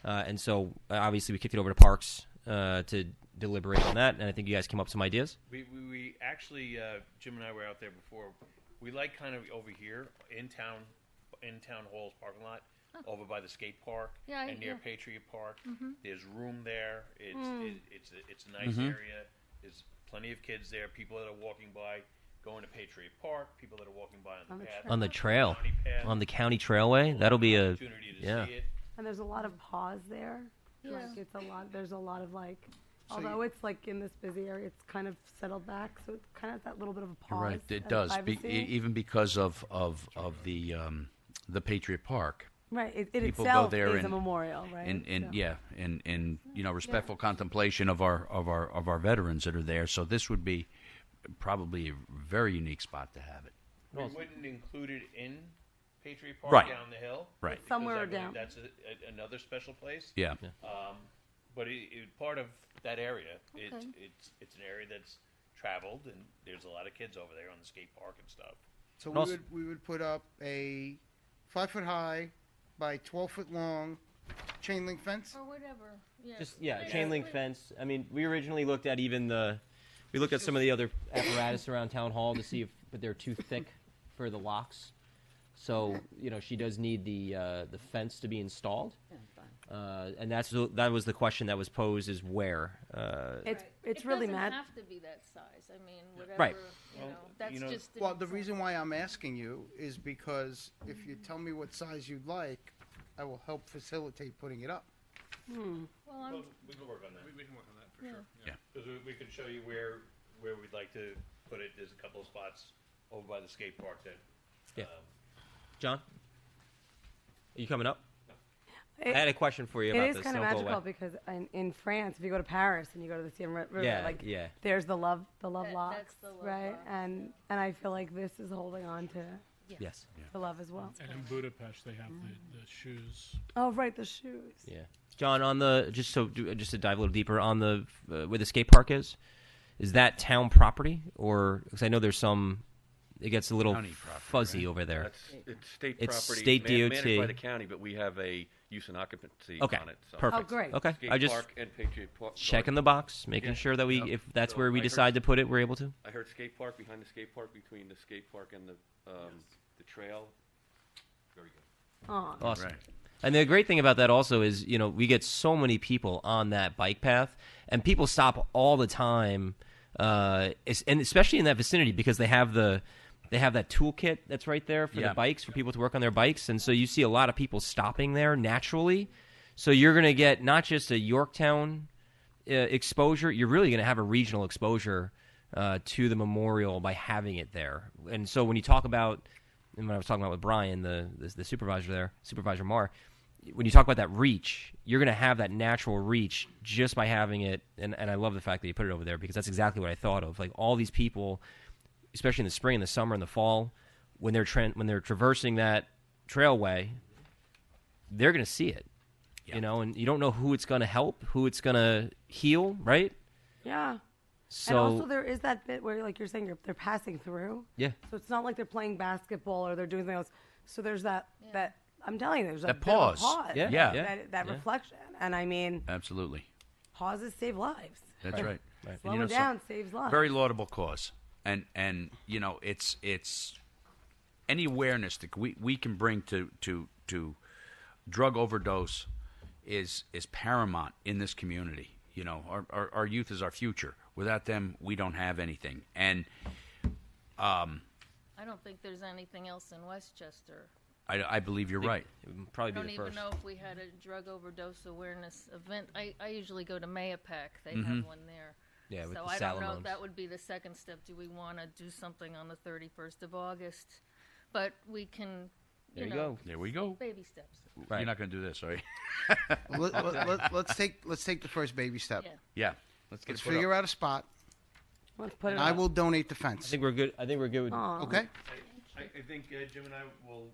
And so obviously we kicked it over to Parks to deliberate on that, and I think you guys came up with some ideas. We actually, Jim and I were out there before. We like kind of over here in town hall's parking lot, over by the skate park and near Patriot Park. There's room there. It's a nice area. There's plenty of kids there. People that are walking by, going to Patriot Park. People that are walking by on the path, On the trail, county path. on the county trailway. That'll be a Opportunity to see it. And there's a lot of pause there. Yeah. Like it's a lot. There's a lot of although it's like in this busy area, it's kind of settled back, so it kind of has that little bit of a pause. You're right. It and does, privacy. even because of the Patriot Park. Right. It People itself go there is a and- memorial, right? And respectful contemplation of our veterans that are there. So this would be probably a very unique spot to have it. We wouldn't include it in Patriot Park Right. down the hill. Right. because Somewhere I believe down. That's another special place. Yeah. But part of that area, Okay. it's an area that's traveled, and there's a lot of kids over there on the skate park and stuff. So Also- we would put up a 5 foot high by 12 foot long chain link fence. Or whatever. Yeah. just chain link fence. I mean, we originally looked at we looked at some of the other apparatus around town hall to see if but they're too thick for the locks. So she does need the fence to be installed. And that was the question that was posed: is where? It's it really doesn't mad. have to be that size. I mean, whatever. Right. That's know- just. an Well, the example. reason why I'm asking you is because if you tell me what size you'd like, I will help facilitate putting it up. Well, We can work on that. We can work on that. for sure. Yeah. Because we could show you where we'd like to put it. There's a couple of spots over by the skate park that. Yeah. John, are you coming up? I had a question for you about this. It is kind of Don't go magical away. because in France, if you go to Paris and you go to the Seine River, Yeah, like yeah. there's the love locks, that's the love right? locks. And I feel like this is holding on to Yes. the love as well. And in Budapest, they have the shoes. Oh, right, the shoes. Yeah. John, on the just to dive a little deeper on the where the skate park is that town property, or because I know there's some, it gets a little County property, fuzzy over there. It's state It's property. state managed by DOT. the county, but we have a use and occupancy Okay, on it. So. perfect. Oh, great. Okay, Skate I just park and Patriot Park. checking the box, making Yeah. sure that we, Yep. if that's So where we I heard- decide to put it, we're able to. I heard skate park behind the skate park, between the skate park and the trail. Very good. Aw. Awesome. Right. And the great thing about that also is, we get so many people on that bike path, and people stop all the time, and especially in that vicinity because they have that toolkit that's right there for Yeah. the bikes for people to work on their bikes, and so you see a lot of people stopping there naturally. So you're going to get not just a Yorktown exposure, you're really going to have a regional exposure to the memorial by having it there. And so when you talk about, and when I was talking about with Brian, the supervisor there, Supervisor Marr, when you talk about that reach, you're going to have that natural reach just by having it. And I love the fact that you put it over there because that's exactly what I thought of. Like all these people, especially in the spring, in the summer, in the fall, when they're traversing that trailway, they're going to see it. Yeah. And you don't know who it's going to help, who it's going to heal, right? Yeah. So and also there is that bit where, like you're saying, they're passing through. yeah, So it's not like they're playing basketball or they're doing something else. So there's that I'm telling you, there's That a bit of a pause. pause. Yeah. Yeah. That Yeah. reflection. And I mean, Absolutely. pauses save lives. That's right. Right. Slowing down saves lives. Very laudable cause, and it's any awareness that we can bring to drug overdose is paramount in this community. Our youth is our future. Without them, we don't have anything. And I don't think there's anything else in Westchester. I believe you're right. it would probably I be don't the even first. know if we had a drug overdose awareness event. I usually go to Mayapack. They Mm-hmm. have one there. Yeah, with So the I don't know. Salamones. That would be the second step. Do we want to do something on the 31st of August? But we can, There you go. There we go. baby steps. Right. You're not going to do this, are you? Let's take the first baby step. Yeah. Yeah. Let's get Let's it put figure up. out a spot, Let's put it and I up. will donate the I fence. think we're good. With Aw. Okay. I think Jim and I will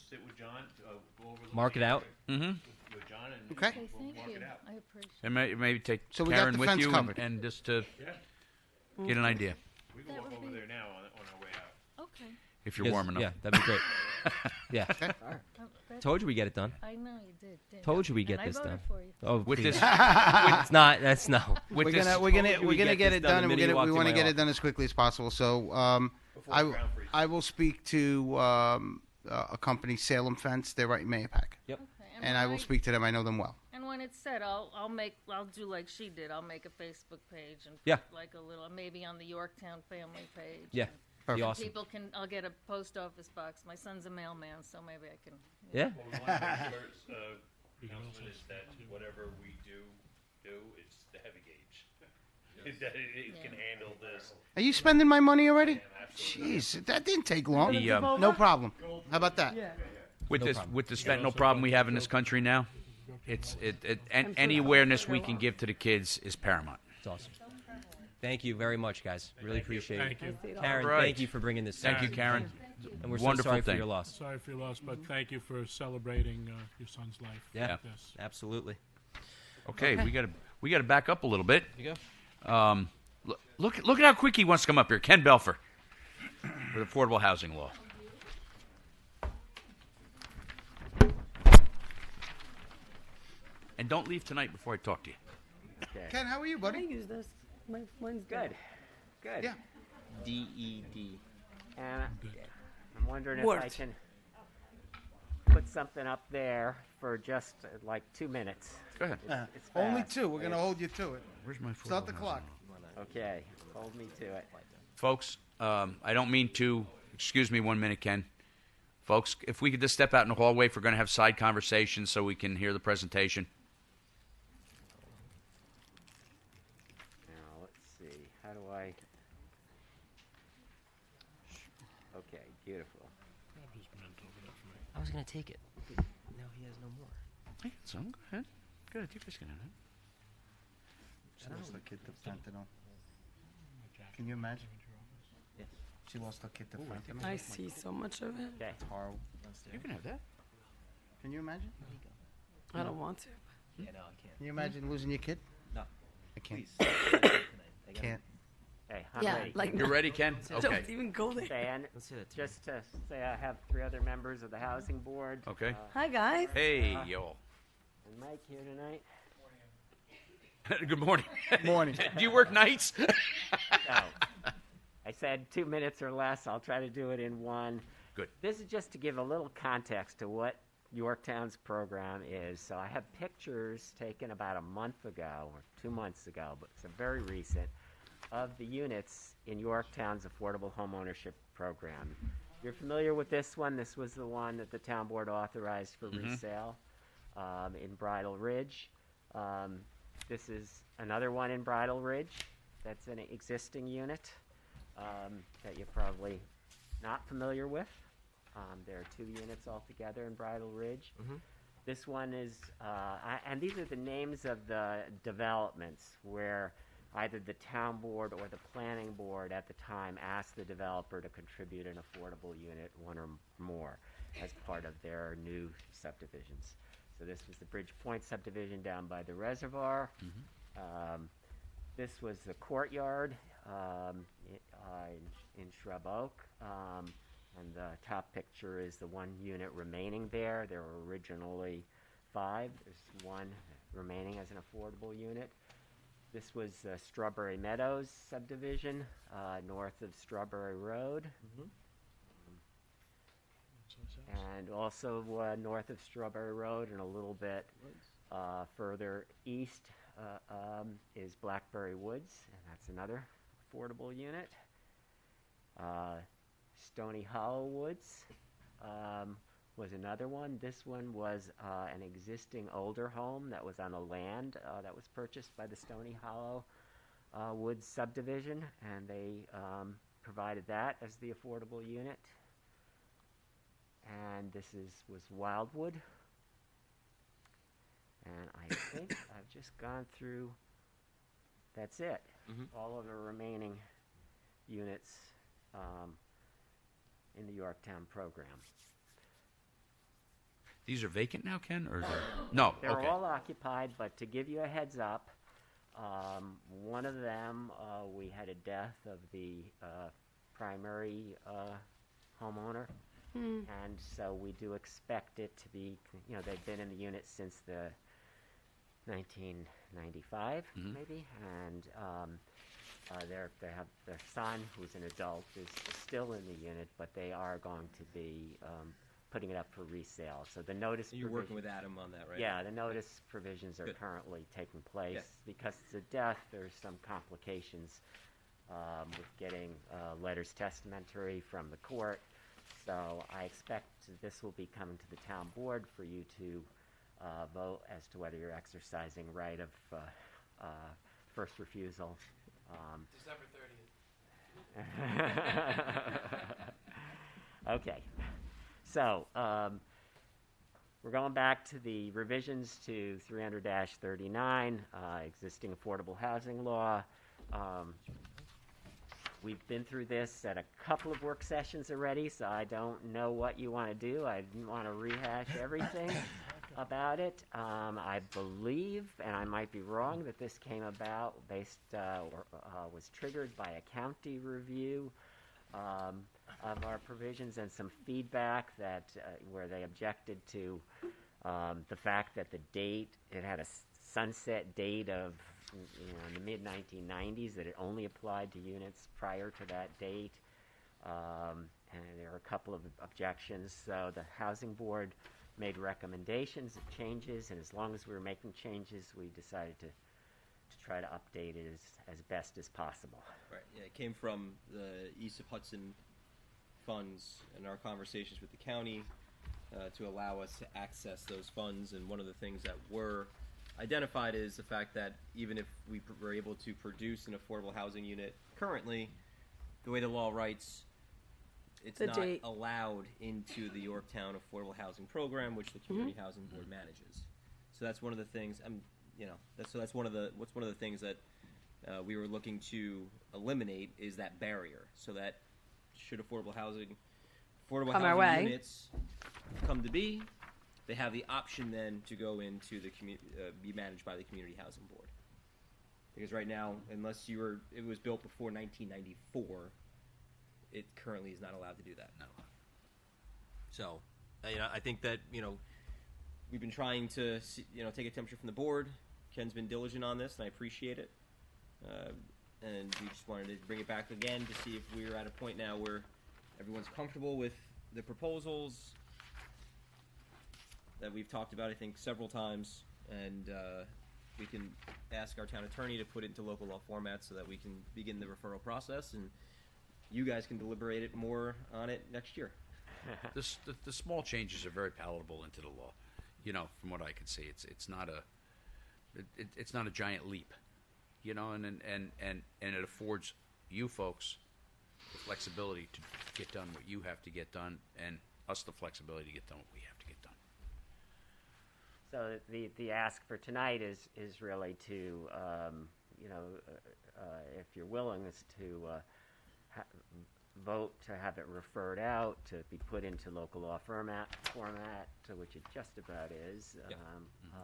sit with John, go over the Mark it out. Mm-hmm. with John, and Okay. Okay, we'll thank mark you. it out. I appreciate And maybe take So we got Karen the with fence you covered. and just to Yeah, get an idea we can That walk would over be- there now on our way out. Okay. if you're Yes, warm enough. Yeah, that'd be great. Yeah, That- told you we get it done. I know you did. Didn't Told you? you we get And this I voted done. for you. Oh, With please. this, it's not. That's no. with We're this, gonna told you we're we'd gonna get get this it done done, the and minute you we walked in want to my get it office. done as quickly as possible. So Before the ground freezes. I will speak to a company, Salem Fence. They're right in Mayapack, Yep. Okay. and when I will speak to them. I know them well. And when it's said, I'll do like she did. I'll make a Facebook page and Yeah. put like a little, maybe on the Yorktown family page. Yeah. Be Perfect. awesome. People can. I'll get a post office box. My son's a mailman, so maybe I can. Yeah. What we want to make sure, Councilman, is that whatever we do, it's the heavy gauge. That it can handle this. Are you spending my money already? Jeez, that didn't take long. The, No problem. How about that? with this fentanyl problem we have in this country now, and any awareness we can give to the kids is paramount. It's awesome. Thank you very much, guys. Really appreciate Thank it. you. Karen, All right. thank you for bringing this. Thank you, Karen. And we're Wonderful so sorry thing. for your loss. Sorry for your loss, but thank you for celebrating your son's life. Yeah. Like this. Absolutely. Okay, we gotta back up a little bit. There you go. Look at how quick he wants to come up here, Ken Belfer, with affordable housing law. And don't leave tonight before I talk to you. Ken, how are you, I buddy? use this. Mine's Good. Good. Yeah. DED. And I'm wondering if I Worked. can put something up there for just like 2 minutes. Go ahead. It's Only fast. 2. We're gonna hold you to it. Where's my Start the affordable clock. housing Okay, hold me to it. Folks, I don't mean to. Excuse me 1 minute, Ken. Folks, if we could just step out in the hallway, if we're going to have side conversations so we can hear the presentation. was gonna take it. Now he has no more. Hey, some. Go ahead. Go ahead. You guys can have it. She lost her kid to fentanyl. Can you imagine? Yes. She lost her kid to fentanyl. I see so much of it. Okay. It's horrible. You can have that. Can you imagine? I don't want to. Yeah, no, I can't. Can you imagine losing your kid? No. I can't. Please. Can't. Okay, I'm Yeah, ready. like You're ready, Ken? Okay. Don't even go there. Dan, Let's hear that. just to say I have 3 other members of the housing board. Okay. Hi guys. Hey, y'all. And Mike here tonight. Good morning. Morning. Do you work nights? No. I said 2 minutes or less. I'll try to do it in 1. Good. This is just to give a little context to what Yorktown's program is. So I have pictures taken about a month ago or 2 months ago, but it's very recent, of the units in Yorktown's affordable homeownership program. You're familiar with this one. This was the one that the town board authorized for resale in Bridle Ridge. This is another one in Bridle Ridge. That's an existing unit that you're probably not familiar with. There are 2 units altogether in Bridle Ridge. This one is, and these are the names of the developments where either the town board or the planning board at the time asked the developer to contribute an affordable unit, 1 or more, as part of their new subdivisions. So this was the Bridge Point subdivision down by the reservoir. This was the courtyard in Shrub Oak. And the top picture is the 1 unit remaining there. There were originally 5. There's 1 remaining as an affordable unit. This was Strawberry Meadows subdivision north of Strawberry Road. And also north of Strawberry Road and a little bit further east is Blackberry Woods, and that's another affordable unit. Stony Hollow Woods was another one. This one was an existing older home that was on a land that was purchased by the Stony Hollow Woods subdivision, and they provided that as the affordable unit. And this was Wildwood. And I think I've just gone through, that's it. All of the remaining units in the Yorktown program. These are vacant now, Ken? Or is there... No, They're okay. all occupied, but to give you a heads up, one of them, we had a death of the primary homeowner. And so we do expect it to be, they've been in the unit since the 1995, maybe, and they have their son, who's an adult, is still in the unit, but they are going to be putting it up for resale. So the notice. You're working with Adam on that, right? Yeah, the notice provisions are currently taking place. Because it's a death. There's some complications with getting letters testamentary from the court. So I expect this will be coming to the town board for you to vote as to whether you're exercising right of first refusal. December 30th. Okay. So we're going back to the revisions to 300-39, existing affordable housing law. We've been through this at a couple of work sessions already, so I don't know what you want to do. I didn't want to rehash everything about it. I believe, and I might be wrong, that this came about based was triggered by a county review of our provisions and some feedback that where they objected to the fact that the date, it had a sunset date of in the mid-1990s, that it only applied to units prior to that date. And there are a couple of objections. So the Housing Board made recommendations of changes, and as long as we were making changes, we decided to try to update it as best as possible. Right. Yeah, it came from the East of Hudson funds and our conversations with the county to allow us to access those funds. And one of the things that were identified is the fact that even if we were able to produce an affordable housing unit currently, the way the law writes, it's The not date. allowed into the Yorktown Affordable Housing Program, which the Community Housing Board manages. So that's one of the things. That's one of the things that we were looking to eliminate is that barrier, so that should affordable housing Come our way. units come to be, they have the option then to go into the be managed by the Community Housing Board. Because right now, unless it was built before 1994, it currently is not allowed to do that. No. So, I think that we've been trying to take a temperature from the board. Ken's been diligent on this, and I appreciate it. And we just wanted to bring it back again to see if we're at a point now where everyone's comfortable with the proposals that we've talked about, I think, several times, and we can ask our town attorney to put it into local law format so that we can begin the referral process, and you guys can deliberate it more on it next year. The small changes are very palatable into the law. From what I can see, it's not a giant leap. And it affords you folks the flexibility to get done what you have to get done, and us the flexibility to get done what we have to get done. So the ask for tonight is really to, if you're willing, is to vote to have it referred out, to be put into local law format, to which it just about is. Yep.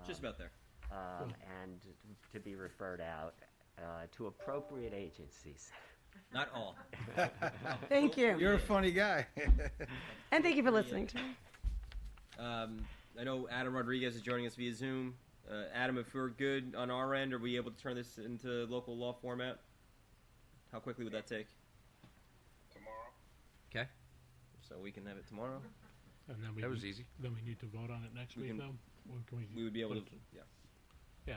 Just about there. And to be referred out to appropriate agencies. Not all. Thank you. You're a funny guy. And thank you for listening to me. I know Adam Rodriguez is joining us via Zoom. Adam, if we're good on our end, are we able to turn this into local law format? How quickly would that take? Tomorrow. Okay. So we can have it tomorrow. And then That was easy. Then we need to vote on it next week, though? Or can We would be able to, put it- yeah. Yeah.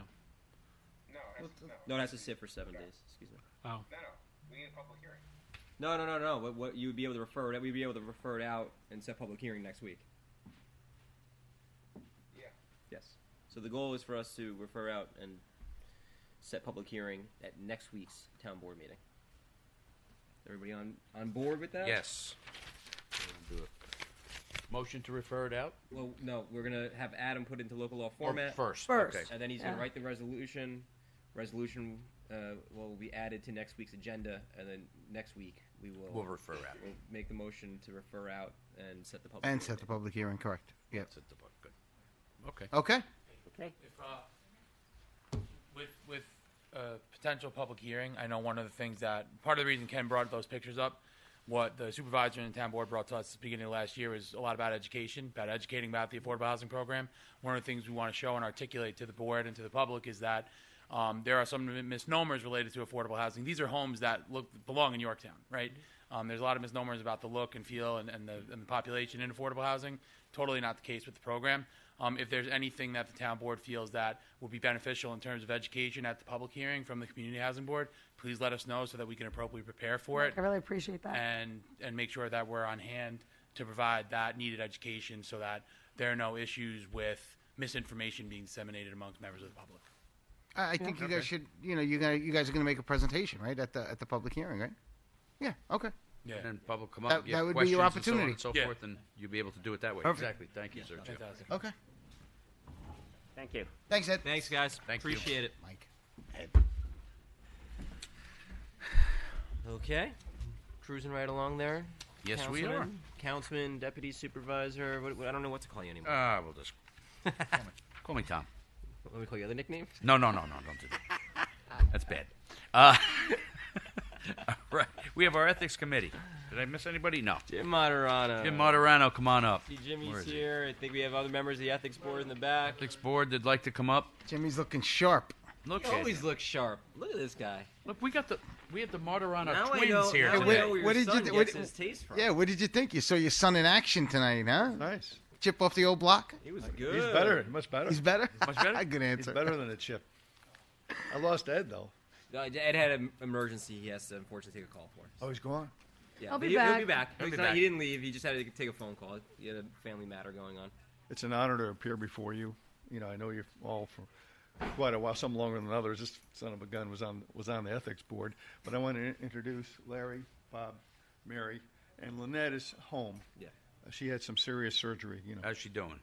No, it has to sit for 7 days. Excuse me. Oh. No. We need a public hearing. No. But what you would be able to refer it, we'd be able to refer it out and set public hearing next week. Yeah. Yes. So the goal is for us to refer out and set public hearing at next week's town board meeting. Everybody on board with that? Yes. We'll do a motion to refer it out? Well, no, we're gonna have Adam put into local law format First. First. Okay. and then he's gonna write the resolution. Resolution will be added to next week's agenda, and then next week We'll refer out. We'll make the motion to refer out and set the public And hearing set the date. public hearing, correct. Yep. Set the book. Good. Okay. Okay. Okay. If, with potential public hearing, I know one of the things that part of the reason Ken brought those pictures up, what the supervisor and the town board brought to us at the beginning of last year was a lot about education, about educating about the affordable housing program. One of the things we want to show and articulate to the board and to the public is that there are some misnomers related to affordable housing. These are homes that belong in Yorktown, right? There's a lot of misnomers about the look and feel and the population in affordable housing. Totally not the case with the program. If there's anything that the town board feels that will be beneficial in terms of education at the public hearing from the community housing board, please let us know so that we can appropriately prepare for it I really appreciate that. and make sure that we're on hand to provide that needed education so that there are no issues with misinformation being disseminated amongst members of the public. I think you guys should. You guys are going to make a presentation, right, at the public hearing, right? Yeah. Okay. Yeah. And then public come up That- and give that would be questions your and so on opportunity. and so Yeah. forth, and you'll be able to do it that way. Perfect. Exactly. Thank you, sir. Joe. Fantastic. Okay. Thank you. Thanks, Ed. Thanks, guys. Thank you. Appreciate it. Mike. Okay. Cruising right along there. Yes, we are. Councilman, deputy supervisor. I don't know what to call you anymore. We'll just call me Tom. Let me call you other nicknames. No, don't do that. That's bad. All right. We have our ethics committee. Did I miss anybody? No. Jim Moderano. Jim Moderano, come on up. See, Where Jimmy's is he? here. I think we have other members of the ethics board in the back. Ethics board that'd like to come up. Jimmy's looking sharp. Look He at always him. looks sharp. Look at this guy. Look, we have the Moderano Now I twins know- here now I today. know where your son gets his taste from. Yeah. What did you think? You saw your son in action tonight, huh? Nice. Chip off the old block. He was good. He's better. Much better. He's better. Much better? Good He's answer. better than a chip. I lost Ed though. Ed had an emergency. He has to unfortunately take a call for. Oh, he's gone. Yeah, I'll but be he'll back. be back. He'll He's be not- back. He didn't leave. He just had to take a phone call. He had a family matter going on. It's an honor to appear before you. You know, I know you're all for quite a while, some longer than others. This son of a gun was on the ethics board, but I want to introduce Larry, Bob, Mary, and Lynette is home. Yeah. She had some serious surgery. How's she doing?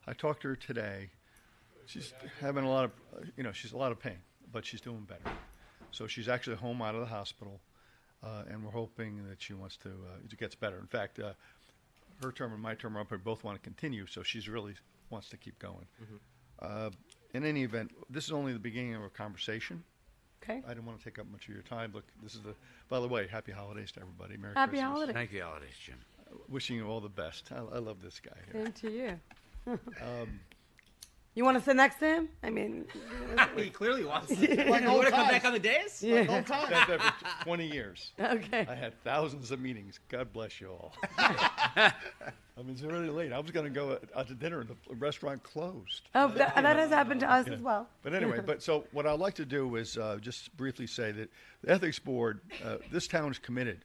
I talked to her today. She's having a lot of, she's a lot of pain, but she's doing better. So she's actually home out of the hospital, and we're hoping that she wants to, it gets better. In fact, her term and my term are up. We both want to continue, so she's really wants to keep going. In any event, this is only the beginning of our conversation. Okay. I didn't want to take up much of your time. Look, this is by the way, happy holidays to everybody. Merry Happy Christmas. holidays. Happy holidays, Jim. Wishing you all the best. I love this guy here. Same to you. You want to sit next to him? I mean, he clearly wants to. Like You want old to come times. back on the dais? Yeah. I've been there for 20 years. Okay. I had thousands of meetings. God bless you all. I mean, it's already late. I was going to go out to dinner and the restaurant closed. Oh, that has happened to us as well. But anyway, so what I'd like to do is just briefly say that the Ethics Board, this town is committed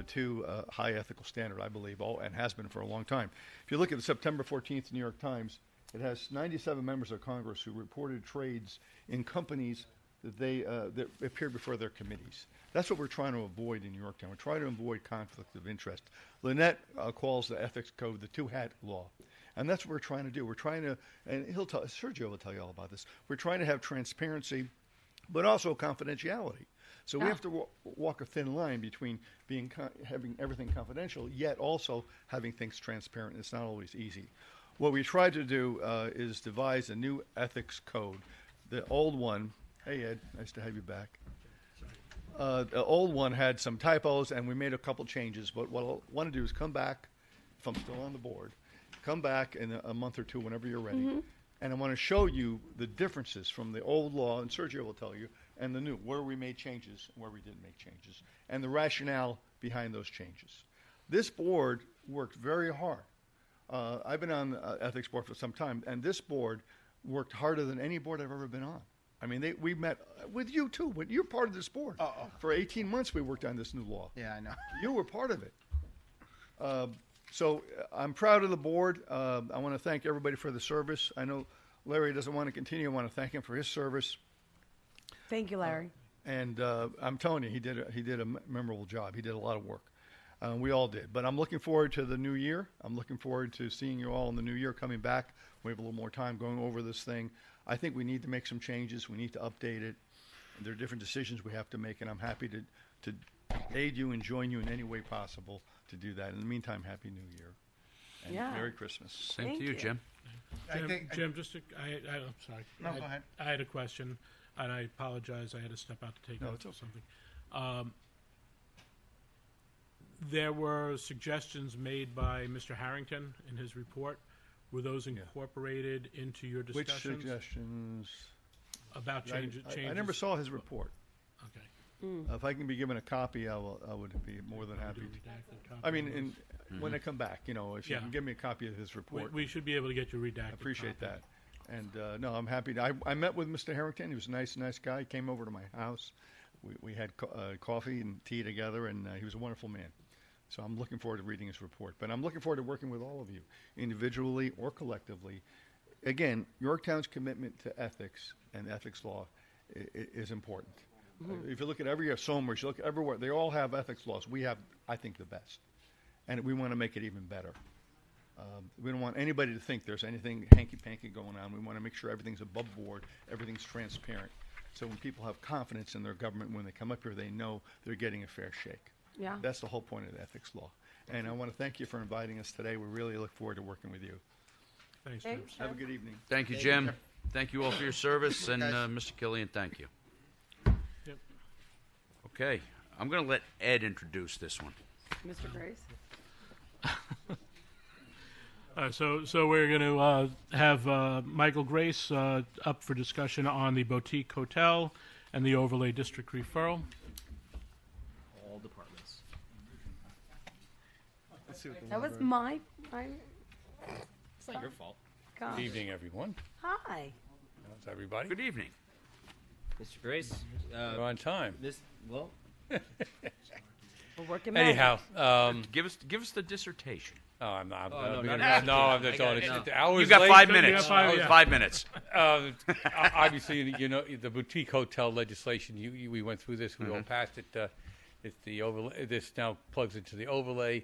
to a high ethical standard, I believe, and has been for a long time. If you look at the September 14th New York Times, it has 97 members of Congress who reported trades in companies that that appeared before their committees. That's what we're trying to avoid in Yorktown. We're trying to avoid conflict of interest. Lynette calls the ethics code the two-hat law. And that's what we're trying to do. We're trying to, and Sergio will tell you all about this, we're trying to have transparency, but also confidentiality. So we have to walk a thin line between having everything confidential, yet also having things transparent. It's not always easy. What we tried to do is devise a new ethics code. The old one, hey Ed, nice to have you back. The old one had some typos, and we made a couple changes. But what I want to do is come back, if I'm still on the board, come back in a month or two whenever you're ready, and I want to show you the differences from the old law, and Sergio will tell you, and the new, where we made changes and where we didn't make changes, and the rationale behind those changes. This board worked very hard. I've been on the ethics board for some time, and this board worked harder than any board I've ever been on. I mean, we met with you too. But you're part of this board. For 18 months, we worked on this new law. Yeah, I know. You were part of it. So I'm proud of the board. I want to thank everybody for the service. I know Larry doesn't want to continue. I want to thank him for his service. Thank you, Larry. And I'm telling you, he did a memorable job. He did a lot of work. We all did. But I'm looking forward to the new year. I'm looking forward to seeing you all in the new year coming back. We have a little more time going over this thing. I think we need to make some changes. We need to update it. There are different decisions we have to make, and I'm happy to aid you and join you in any way possible to do that. In the meantime, Happy New Year. And Merry Christmas. Same to you, Jim. Jim, I'm sorry. No, go ahead. I had a question, and I apologize. I had to step out to take out something. There were suggestions made by Mr. Harrington in his report. Were those incorporated into your discussions? Which suggestions? About changes? I never saw his report. Okay. If I can be given a copy, I would be more than happy to. I mean, when I come back, if you can give me a copy of his report. We should be able to get you redacted. I appreciate that. And no, I'm happy. I met with Mr. Harrington. He was a nice guy. He came over to my house. We had coffee and tea together, and he was a wonderful man. So I'm looking forward to reading his report. But I'm looking forward to working with all of you, individually or collectively. Again, Yorktown's commitment to ethics and ethics law is important. If you look at every Somers, you look everywhere, they all have ethics laws. We have, I think, the best. And we want to make it even better. We don't want anybody to think there's anything hanky-panky going on. We want to make sure everything's above board, everything's transparent. So when people have confidence in their government, when they come up here, they know they're getting a fair shake. Yeah. That's the whole point of the ethics law. And I want to thank you for inviting us today. We really look forward to working with you. Thanks, Jim. Have a good evening. Thank you, Jim. Thank you all for your service. And Mr. Killian, thank you. Yep. Okay. I'm going to let Ed introduce this one. Mr. Grace? So we're going to have Michael Grace up for discussion on the Boutique Hotel and the Overlay District referral. All departments. That was my. It's not your fault. Gosh. Good evening, everyone. Hi. How's everybody? Good evening. Mr. Grace. You're on time. Well. We're working. Anyhow, give us the dissertation. Oh, I'm not. I'm just on it. You got 5 minutes. 5 minutes. Obviously, the boutique hotel legislation. We went through this. We all passed it. It's the overlay. This now plugs into the overlay.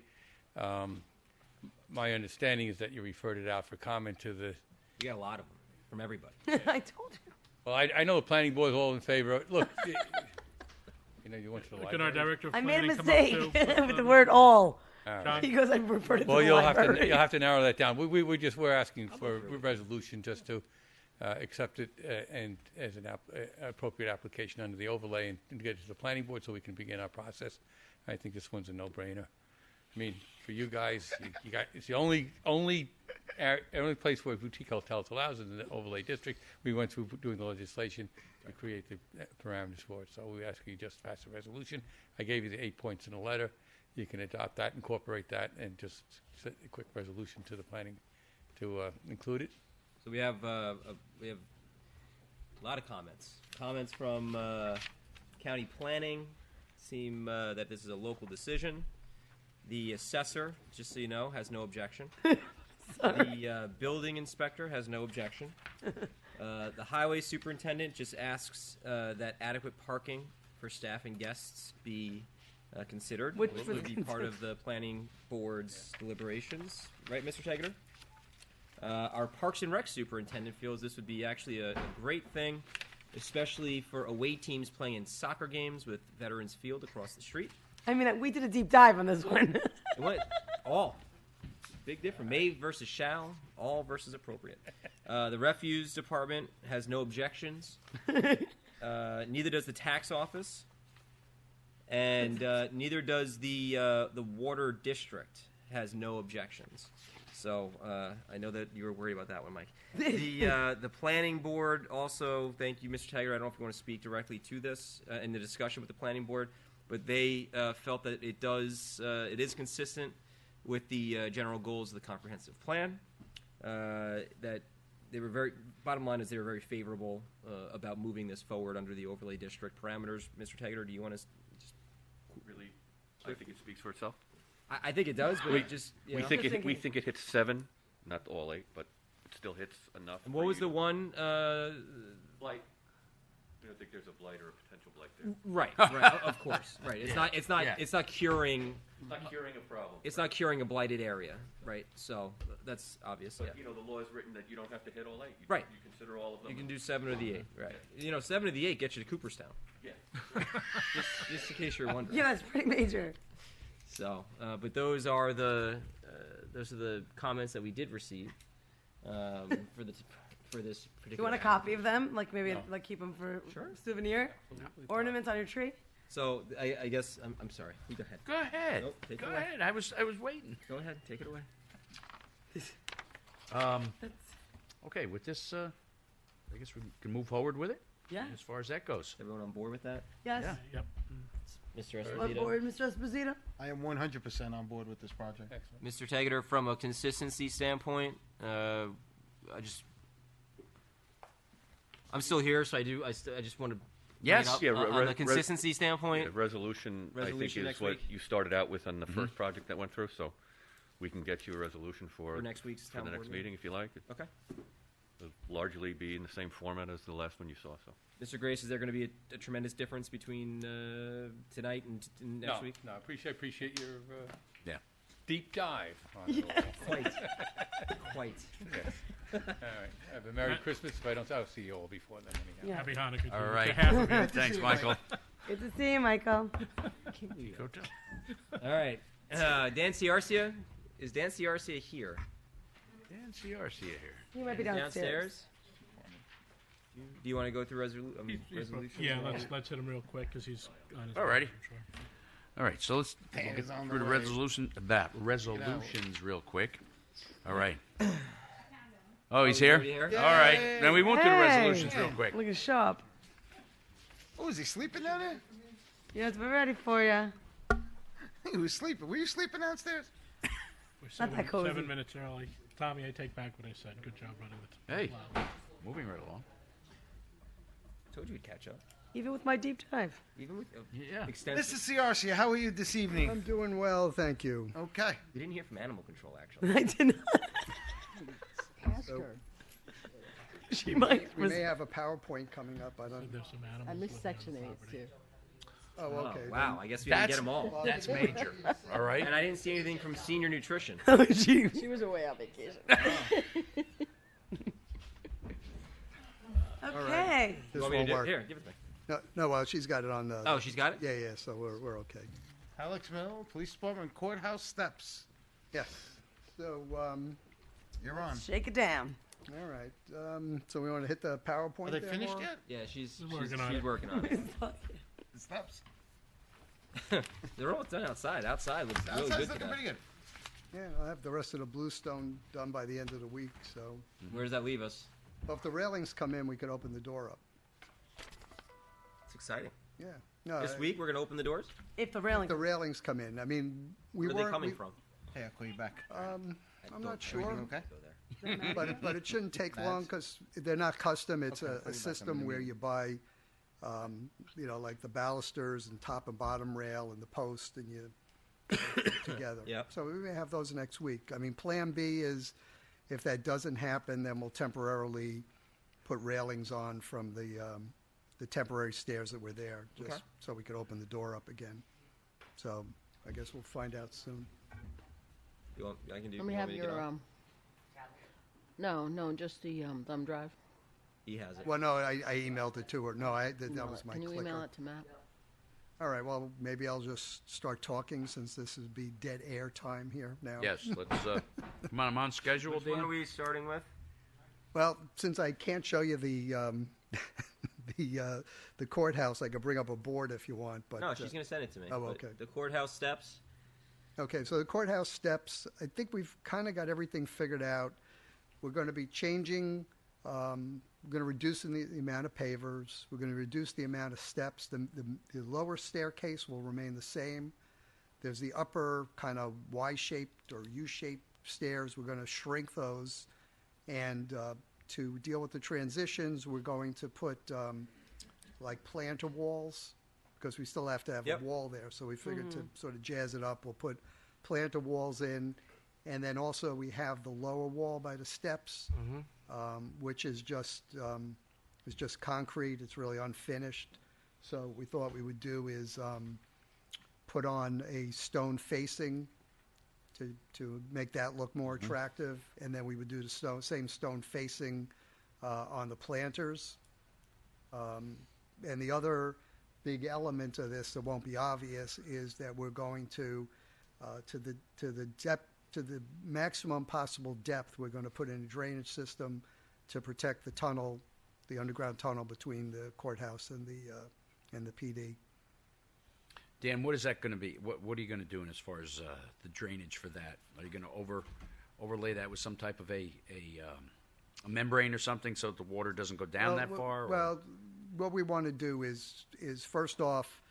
My understanding is that you referred it out for comment to the. We got a lot of them from everybody. I told you. Well, I know the planning board is all in favor. Look, you know, you went to the Look at library. our director of I made a planning come up mistake too. with the word all. All right. He goes, I referred to Well, the you'll library. have to narrow that down. We're asking for a resolution just to accept it and as an appropriate application under the overlay and get it to the planning board so we can begin our process. I think this one's a no-brainer. I mean, for you guys, you got it's the only place where boutique hotels allows it in the overlay district. We went through doing the legislation to create the parameters for it. So we ask you just to pass a resolution. I gave you the 8 points in the letter. You can adopt that, incorporate that, and just send a quick resolution to the planning to include it. So we have a lot of comments. Comments from county planning seem that this is a local decision. The assessor, just so you know, has no objection. The building inspector has no objection. The highway superintendent just asks that adequate parking for staff and guests be considered. Which Which was would be part of the planning board's deliberations, right, Mr. Tegeter? Our Parks and Rec superintendent feels this would be actually a great thing, especially for away teams playing in soccer games with Veterans Field across the street. I mean, we did a deep dive on this one. What? All. Big difference. May versus shall, all versus appropriate. The refuse department has no objections. Neither does the tax office. And neither does the water district has no objections. So I know that you were worried about that one, Mike. The planning board also, thank you, Mr. Tiger. I don't know if you want to speak directly to this in the discussion with the planning board, but they felt that it is consistent with the general goals of the comprehensive plan. That they were bottom line is they were very favorable about moving this forward under the overlay district parameters. Mr. Taggart, do you want to just really? I think it speaks for itself. I think it does, but we it just we think it hits 7, not all 8, but it still hits enough. And what was the one? Blight. I don't think there's a blight or a potential blight there. Right, of course, right. It's not curing. It's not curing a problem. It's not curing a blighted area, right? So that's obvious. But yeah. you know, the law is written that you don't have to hit all 8. Right. You consider all of them. You can do 7 of the 8, right? You know, 7 of the 8 gets you to Cooperstown. Yeah. just in case you're wondering. Yeah, that's pretty major. So, but those are the comments that we did receive for this particular. Do you want a copy of them? Like maybe like keep them for souvenir ornaments on your tree. So I guess I'm sorry. You go ahead. Go ahead. Nope, take Go it away. ahead. I was waiting. Go ahead. Take it away. Okay, with this, I guess we can move forward with it. Yeah. As far as that goes. Everyone on board with that? Yes. Yeah. Yep. Mr. On Esposito. board, Mr. Esposito. I am 100% on board with this project. Mr. Taggart, from a consistency standpoint, I'm still here, so I just want to. Yes. On the consistency standpoint. Resolution, I think, is next what week. you started out with on the first project that went through, so we can get you a resolution for next week's for town the board next meeting. meeting if you like. Okay. It'll largely be in the same format as the last one you saw. So, Mr. Grace, is there going to be a tremendous difference between tonight and next week? No, appreciate your Yeah. deep dive. On Yeah. Quite. Yes. All right. Have a Merry Christmas. If I'll see you all before then. Anyhow. Yeah. Happy Hanukkah. to All you. right. To half of you. Thanks, Michael. Good to see you, Michael. Go tell. All right. Dan Ciarcia. Is Dan Ciarcia here? Dan Ciarcia here. He might be downstairs. Do you want to go through resolutions? Yeah, let's hit him real quick because he's on his. All righty. way, I'm sure. All right, so let's Dan we'll is get on through the the way. resolutions real quick. All right. Oh, he's he's here? already here? All right. Then we won't do the resolutions real Hey, quick. Look at shop. Oh, is he sleeping down there? Yeah, we're ready for you. He was sleeping. Were you sleeping downstairs? We're Not that cozy. 7 minutes early. Tommy, I take back what I said. Good job running with. Hey, Wow. moving right along. Told you we'd catch up. Even with my deep dive. Even with Yeah. extensive. Mr. Ciarcia, how are you this evening? I'm doing well, thank you. Okay. We didn't hear from animal control, actually. I did not. Ask her. She might. We may have a PowerPoint coming up. I don't. There's some animals. I missed living on Section the 8 property. too. Oh, okay. Wow, I guess we didn't get them all. That's major. All right. And I didn't see anything from senior nutrition. She was away on vacation. Okay. This want me to won't do it? work. Here, give it to me. No, well, she's got it on the. Oh, she's got it? Yeah, so we're okay. Alex Mill, Police Department Courthouse Steps. Yes. So, You're on. Shake it down. all right. So we want to hit the PowerPoint. Are they there, finished Maura? yet? Yeah, she's working on it. working on it. The steps. They're all done outside. Outside looks really Outside's good looking today. pretty good. Yeah, I'll have the rest of the bluestone done by the end of the week. So, Where does that leave us? well, if the railings come in, we can open the door up. It's exciting. Yeah. No, This week we're gonna open the doors. If the if railing. the railings come in. I mean, we Where are weren't. they coming we- from? Hey, I'll call you back. I'm not Everything sure. okay? But it shouldn't take Mads? long because they're not custom. It's Okay, I'll a call you back. I'm system in a where meeting. you buy, like the balusters and top and bottom rail and the post, and you put it together. Yep. So we may have those next week. I mean, Plan B is, if that doesn't happen, then we'll temporarily put railings on from the temporary stairs that were there, just Okay. so we could open the door up again. So I guess we'll find out soon. You want? I can do. Let me you want have me to get your on? No, just the thumb drive. He has it. Well, no, I emailed it to her. No, that was my Can you clicker. email it to Matt? All right, well, maybe I'll just start talking since this would be dead air time here now. Yes, let's come on. I'm on schedule, Which one Dan. are we starting with? Well, since I can't show you the the courthouse, I could bring up a board if you want. But No, she's gonna send it to me. Oh, but okay. The courthouse steps. Okay, so the courthouse steps, I think we've kind of got everything figured out. We're going to be changing, we're going to reduce the amount of pavers. We're going to reduce the amount of steps. The lower staircase will remain the same. There's the upper kind of Y-shaped or U-shaped stairs. We're going to shrink those. And to deal with the transitions, we're going to put like planter walls, because we still have to have Yep. a wall there. So we figured to sort of jazz it up, we'll put planter walls in. And then also we have the lower wall by the steps, which is just concrete. It's really unfinished. So we thought we would do is put on a stone facing to make that look more attractive. And then we would do the same stone facing on the planters. And the other big element of this that won't be obvious is that we're going to the depth, to the maximum possible depth, we're going to put in a drainage system to protect the tunnel, the underground tunnel between the courthouse and the PD. Dan, what is that going to be? What are you going to do in as far as the drainage for that? Are you going to overlay that with some type of a membrane or something so that the water doesn't go down that far? Or? Well, what we want to do is first off,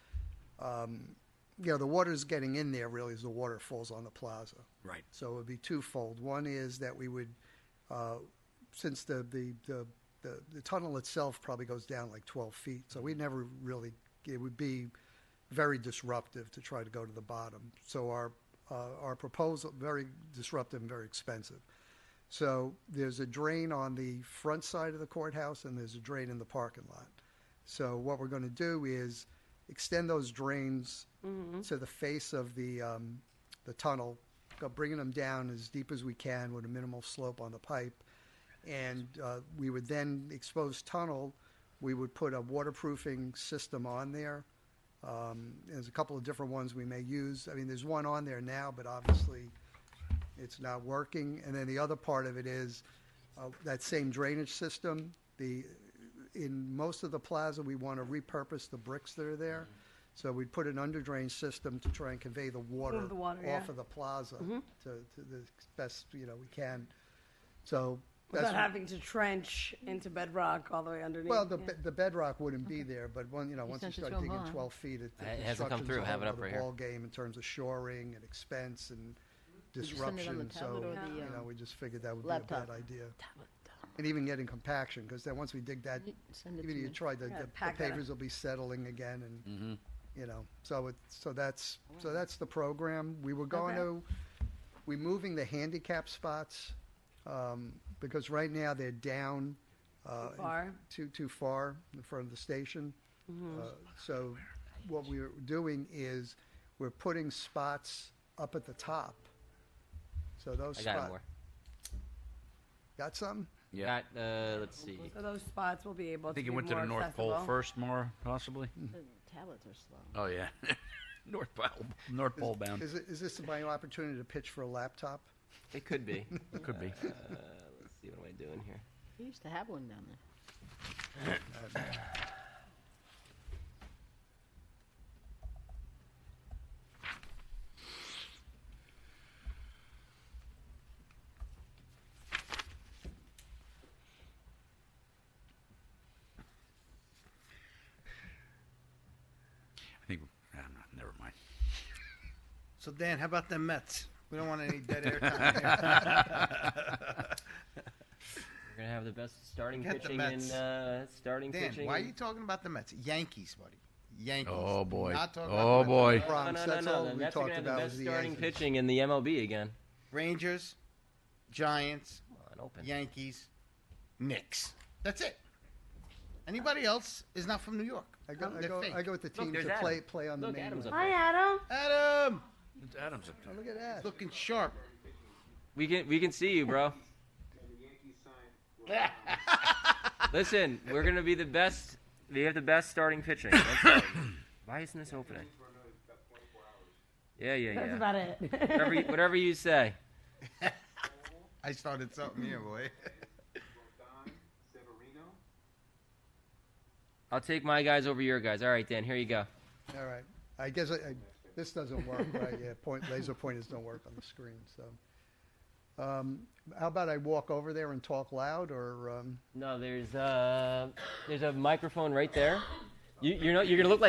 the water's getting in there really as the water falls on the plaza. Right. So it would be twofold. One is that we would, since the tunnel itself probably goes down like 12 feet, so we never really, it would be very disruptive to try to go to the bottom. So our proposal, very disruptive and very expensive. So there's a drain on the front side of the courthouse and there's a drain in the parking lot. So what we're going to do is extend those drains to the face of the tunnel, bringing them down as deep as we can with a minimal slope on the pipe. And we would then, exposed tunnel, we would put a waterproofing system on there. There's a couple of different ones we may use. I mean, there's one on there now, but obviously it's not working. And then the other part of it is that same drainage system. In most of the plaza, we want to repurpose the bricks that are there. So we'd put an underdrain system to try and convey the water, Move the water, off yeah. of the plaza to the best we can. So Without having to trench into bedrock all the way underneath. well, yeah. the bedrock wouldn't be there, but once you sent it start to him, digging huh? 12 feet, It hasn't come construction's through. a Have it whole up other right here. ball game in terms of shoring and expense and Did you send it on the disruption. So tablet or the, we just figured that would laptop? be a bad idea. And even getting compaction, because then once we dig that, Send it even to you me. try the pack that pavers will be settling again, and so that's the program. We were going to we moving the handicap spots because right now they're down far. too far in front of the station. So what we're doing is we're putting spots up at the top. So those I got spots. more. Got some? Yeah. Got, let's see. So those spots will be able I think to it be went to more the North accessible. Pole first, more possibly. The tablets are slow. Oh yeah, North Pole bound. Is this my opportunity to pitch for a laptop? It could be. It could be. Let's see, what am I doing here? We used to have one down there. I think. Never mind. So Dan, how about the Mets? We don't want any dead air time here. We're gonna have the best starting Forget the pitching Mets. starting Dan, pitching. why are you talking about the Mets? Yankees, buddy. Yankees. Oh, boy. Not talking Oh, about the boy. Mets. Bronx, that's all The we Mets are talked gonna have the about best was the starting Yankees. pitching in the MLB again. Rangers, Giants, open. Yankees, Knicks. That's it. Anybody else is not from New York. I go They're fake. with the team there's to Adam. play on the Look, main Adam's line. up Hi, there. Adam. Adam, It's Adams. Oh, look at that. looking sharp. We can see you, bro. Listen, we're gonna be the best. We have the best starting pitching. That's all. Why isn't this opening? Yeah. That's about it. Whatever you say. I started something here, boy. I'll take my guys over your guys. All right, Dan. Here you go. All right. I guess this doesn't work, right? Yeah, laser pointers don't work on the screen. So, how about I walk over there and talk loud, or? No, there's a microphone right there. You're gonna look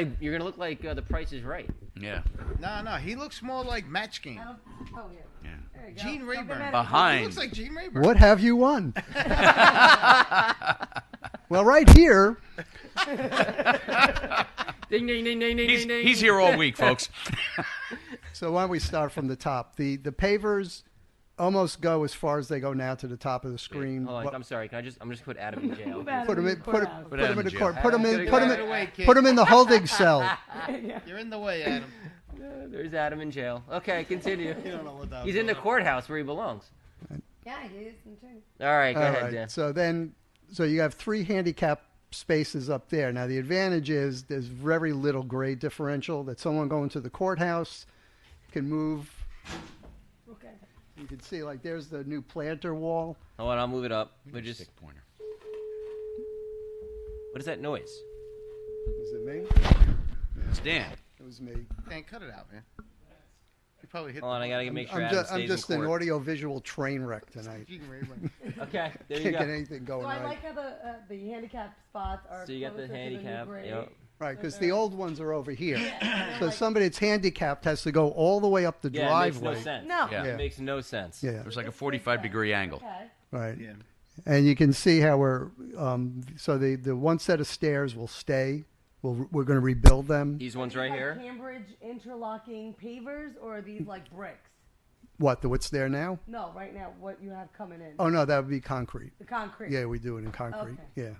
like The Price is Right. Yeah. No, he looks more like Match Game. Oh, yeah. Yeah. There you go. Gene Rayburn. He Behind. He looks like Gene Rayburn. What have you won? Well, right here. Ding ding ding ding ding He's, ding. he's here all week, folks. So why don't we start from the top? The pavers almost go as far as they go now to the top of the screen. Hold on, What- I'm sorry. I'm just gonna put Adam in jail. Put him in. Put him Adam in the in court. jail. Put him in. Adam, Put him get out of the way, in. kid. Put him in the holding cell. You're in the way, Adam. There's Adam in jail. Okay, continue. You don't know what that He's in the courthouse where he belongs. Yeah, he is. Too. All right, go All ahead, right. Dan. So you have 3 handicap spaces up there. Now the advantage is there's very little grade differential. That someone going to the courthouse can move. Okay. You can see like there's the new planter wall. Hold on, I'll move it up. We just. Stick pointer. What is that noise? Is it me? It's Dan. It was me. Dan, cut it out, man. You probably hit. Hold on, I gotta make sure I'm Adam just, stays just in an court. audio-visual train wreck tonight. Gene Rayburn. Okay, there you Can't go. get anything going So I right. like how the handicap spots are. So you got the closer to new handicap. grade. Yep. Right, because the old ones are over here. Yeah. So somebody that's handicapped has to go all the way up the Yeah, it makes driveway. no sense. No. Yeah. It makes no sense. Yeah, There's like a 45-degree angle. Okay. right. Yeah. And you can see how we're so the one set of stairs will stay. We're going to rebuild them. These ones right Like here. Cambridge interlocking pavers, or are these like bricks? What's there now? No, right now, what you have coming in. Oh no, that would be concrete. The concrete. Yeah, we do it in concrete. Okay. Yeah.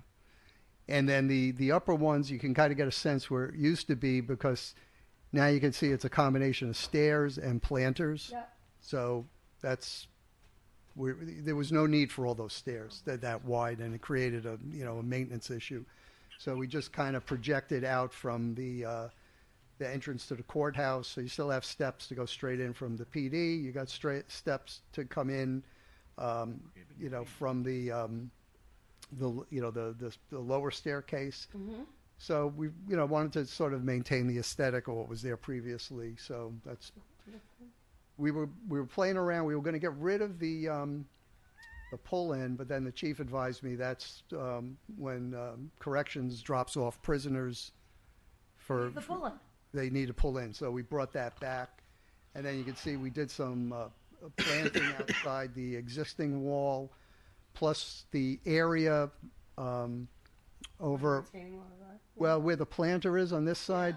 And then the upper ones, you can kind of get a sense where it used to be, because now you can see it's a combination of stairs and planters. Yep. So there was no need for all those stairs that wide, and it created a maintenance issue. So we just kind of projected out from the entrance to the courthouse. So you still have steps to go straight in from the PD. You got straight steps to come in, from the lower staircase. Mm-hmm. So we wanted to sort of maintain the aesthetic of what was there previously. So that's we were playing around. We were going to get rid of the pull-in, but then the chief advised me that's when corrections drops off prisoners for The pull-in. they need to pull in. So we brought that back, and then you can see we did some planting outside the existing wall, plus the area over. Retaining wall, right? Well, where the planter is on this side,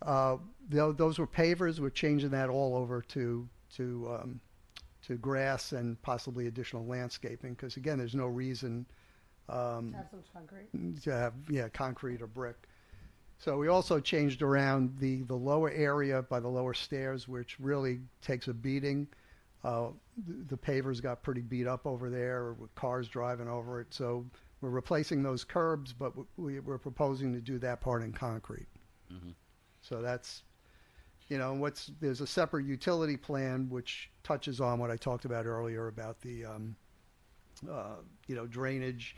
those were pavers. We're changing that all over to grass and possibly additional landscaping, because again, there's no reason Have some concrete. to have concrete or brick. So we also changed around the lower area by the lower stairs, which really takes a beating. The pavers got pretty beat up over there with cars driving over it. So we're replacing those curbs, but we're proposing to do that part in concrete. Mhm. So that's, there's a separate utility plan which touches on what I talked about earlier about the, drainage,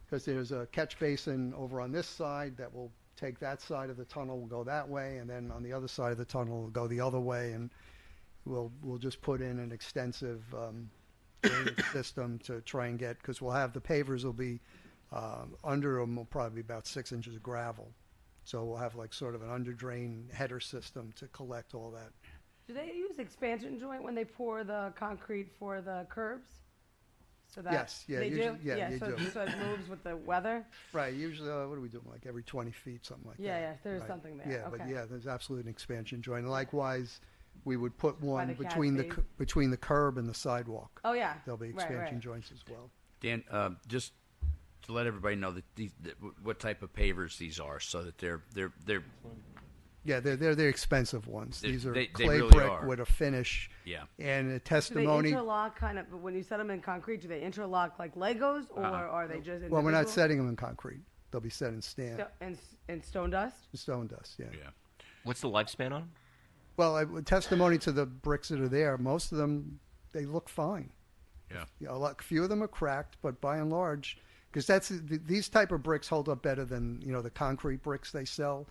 because there's a catch basin over on this side that will take that side of the tunnel, will go that way, and then on the other side of the tunnel will go the other way, and we'll just put in an extensive drainage system to try and get, because we'll have the pavers will be under them will probably be about 6 inches of gravel, so we'll have like sort of an under drain header system to collect all that. Do they use expansion joint when they pour the concrete for the curbs? So that Yes, yeah, they usually- do. yeah, they so, do. so it moves with the weather. Right, usually what are we doing, like every 20 feet, something like Yeah, that. yeah, there's Right. something there, Yeah, but okay. yeah, there's absolutely an expansion joint. And likewise, we would put one the catch between the curb and the sidewalk. Oh, yeah. There'll be Right, expansion right. joints as well. Dan, just to let everybody know that what type of pavers these are, so that they're Yeah, they're expensive ones. These are they clay really brick are. with a finish. Yeah. And a Do they testimony. interlock kind of, when you set them in concrete, do they interlock like Legos, or are they just Well, we're not individual? setting them in concrete. They'll be set in in stone dust? stone dust, yeah. What's the lifespan on them? Well, testimony to the bricks that are there, most of them, they look fine. Yeah. A few of them are cracked, but by and large, because these type of bricks hold up better than the concrete bricks they sell,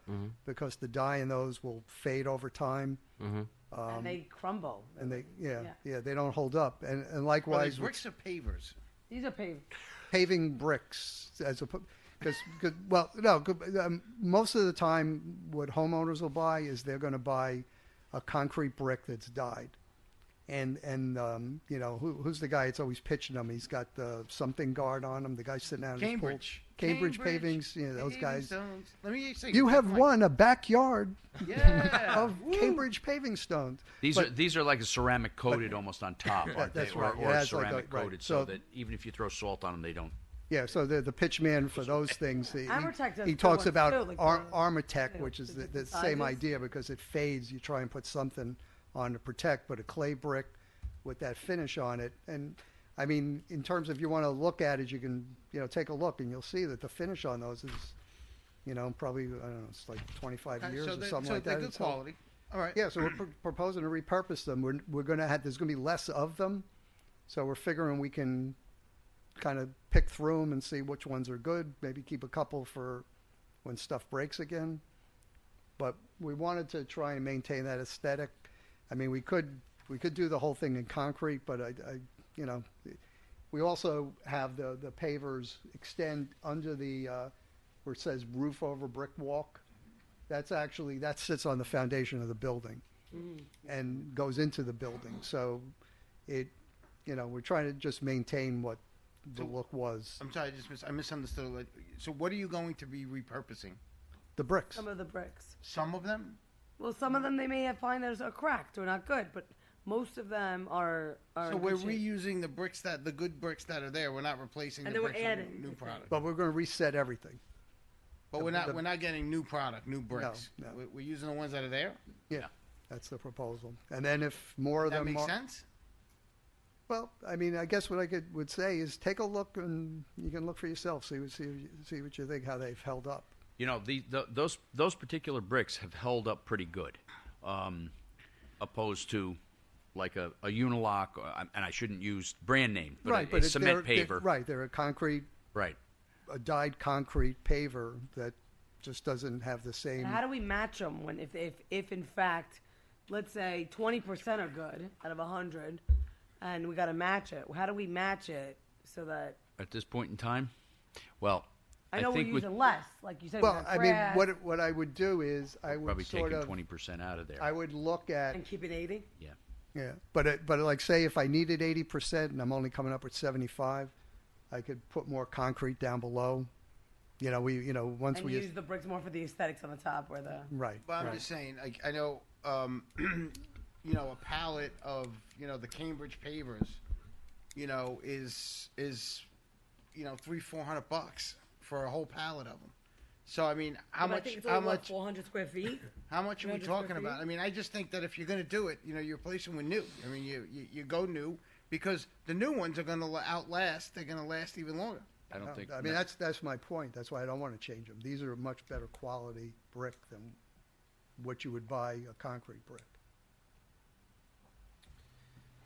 because the dye in those will fade over time. And they crumble. And they don't hold up. And Are likewise, they bricks or pavers? These are paved. paving bricks because most of the time what homeowners will buy is they're going to buy a concrete brick that's dyed. And who's the guy that's always pitching them? He's got the something guard on him. The guy sitting out in his pool. Cambridge Pavings, those guys. Stones. Let me say, You have won a backyard Yeah. of Cambridge Paving Stones. These are like a ceramic coated almost on top, aren't That's they? right. Or Yeah, it's like ceramic right. coated, So- so that even if you throw salt on them, they don't. Yeah, so the pitch man for those things, Armortech does he good talks ones about too, like Armortech, which is the different same sizes. idea because it fades. You try and put something on to protect, but a clay brick with that finish on it. And I mean, in terms of you want to look at it, you can take a look and you'll see that the finish on those is, probably I don't know, it's like 25 years or something like they're that. good quality. All right. Yeah, so we're proposing to repurpose them. We're going to have there's going to be less of them, so we're figuring we can kind of pick through them and see which ones are good. Maybe keep a couple for when stuff breaks again. But we wanted to try and maintain that aesthetic. I mean, we could do the whole thing in concrete, but we also have the pavers extend under the where it says roof over brick walk. That sits on the foundation of the building and goes into the building. So we're trying to just maintain what the look was. I'm sorry, I misunderstood. So what are you going to be repurposing? The bricks. Some of the bricks. Some of them? Well, some of them they may have find that are cracked or not good, but most of them are. So in we're good shape. reusing the good bricks that are there. We're not replacing And the then we're bricks with adding new product. But we're going to reset everything. But we're not getting new product, new bricks. No. We're using the ones that are there. Yeah, that's the proposal. And then if more of That them makes are, sense. well, I mean, I guess what I would say is take a look and you can look for yourself. See what you think, how they've held up. Those particular bricks have held up pretty good, opposed to like a Unilock, and I shouldn't use brand name, but a cement paver. They're a concrete, right, a dyed concrete paver that just doesn't have the same. And how do we match them when if in fact, let's say 20% are good out of 100, and we got to match it? How do we match it so that? At this point in time, well, I know think we're using with, less, like you said. Well, I mean, what I would do is I would probably sort taking of 20% out of there. I would look at and keep it 80. Yeah. Yeah, but like say if I needed 80% and I'm only coming up with 75, I could put more concrete down below. Once and we use the bricks more for the aesthetics on the top, where the right. But I'm right. just saying, like I know, a pallet of the Cambridge pavers, is $300-400 for a whole pallet of them. So I mean, how But I much? think it's How only, what, much? 400 square feet? How much are we 300 square talking about? feet? I mean, I just think that if you're going to do it, you're replacing with new. I mean, you go new because the new ones are going to outlast. They're going to last even longer. I don't think. I mean, that's my point. That's why I don't want to change them. These are a much better quality brick than what you would buy a concrete brick.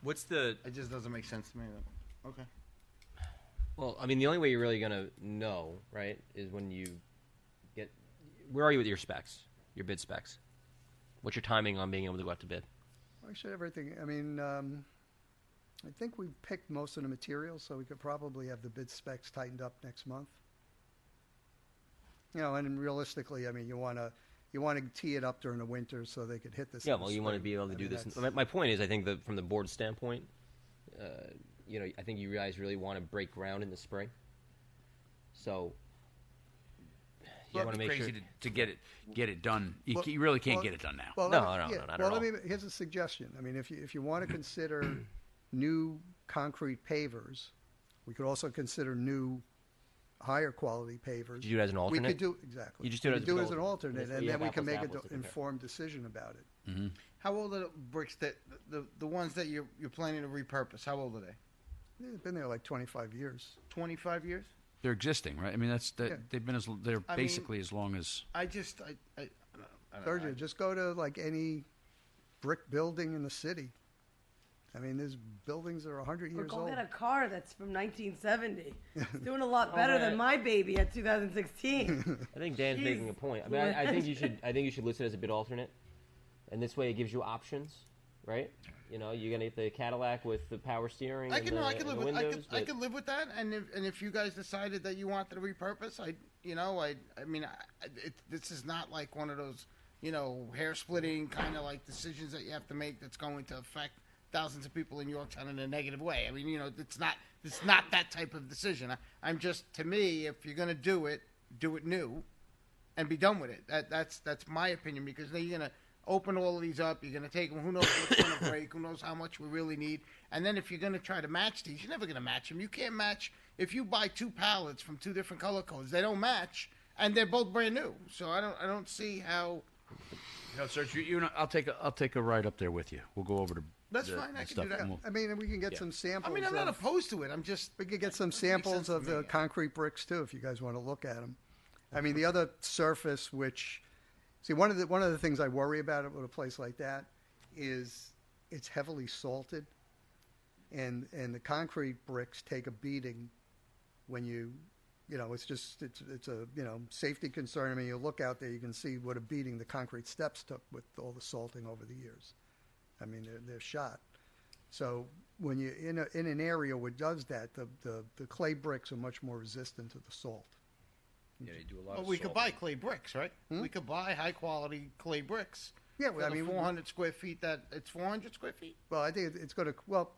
What's the? It just doesn't make sense to me. Okay. Well, I mean, the only way you're really gonna know, right, is when you get. Where are you with your specs? Your bid specs? What's your timing on being able to go out to bid? I should everything. I mean, I think we've picked most of the materials, so we could probably have the bid specs tightened up next month. And realistically, I mean, you want to tee it up during the winter so they could hit this. Yeah, well, you want to be able to do this. My point is, I think that from the board standpoint, I think you guys really want to break ground in the spring. So you want to make sure to get it done. You really can't get it done now. Well, no, not at all. Here's a suggestion. I mean, if you want to consider new concrete pavers, we could also consider new higher quality pavers. You do it as an alternate? We could do exactly. You just do it as an alternate, and you then have we can apples make to an apples to compare. informed decision about it. Mm-hmm. How old are the bricks that the ones that you're planning to repurpose? How old are they? They've been there like 25 years. 25 years? They're existing, right? I mean, they've been they're I basically mean, as long as. I don't know. Sergio, just go to like any brick building in the city. I mean, there's buildings that are 100 Or years go old. get a car that's from 1970. It's doing a lot better than my baby at 2016. I think Dan's Jeez. making a point. I mean, I think you should. I think you should list it as a bid alternate, and this way it gives you options, right? You're gonna get the Cadillac with the power steering. I and can the, live and the with windows, I but- could live with that, and if you guys decided that you wanted to repurpose, this is not like one of those hair splitting kind of like decisions that you have to make that's going to affect thousands of people in Yorktown in a negative way. I mean, it's not that type of decision. I'm just, to me, if you're gonna do it new, and be done with it. That's my opinion, because then you're gonna open all of these up. You're going to take them. Who knows what's going to break? Who knows how much we really need? And then if you're going to try to match these, you're never going to match them. You can't match. If you buy two pallets from two different color codes, they don't match, and they're both brand new. So I don't see how. Serge, I'll take a ride up there with you. We'll go over to. That's fine. I can do that. I mean, we can get some samples. I mean, I'm not opposed to it. I'm just. We could get some samples of the concrete bricks too, if you guys want to look at them. I mean, the other surface, which. See, one of the things I worry about with a place like that is it's heavily salted, and the concrete bricks take a beating when it's a safety concern. I mean, you look out there, you can see what a beating the concrete steps took with all the salting over the years. I mean, they're shot. So when you in an area where it does that, the clay bricks are much more resistant to the salt. Yeah, they do a lot. Well, we could buy clay bricks, right? We could buy high quality clay bricks. Yeah, well, I mean, 400 square feet. It's 400 square feet. Well, I think it's going to. Well,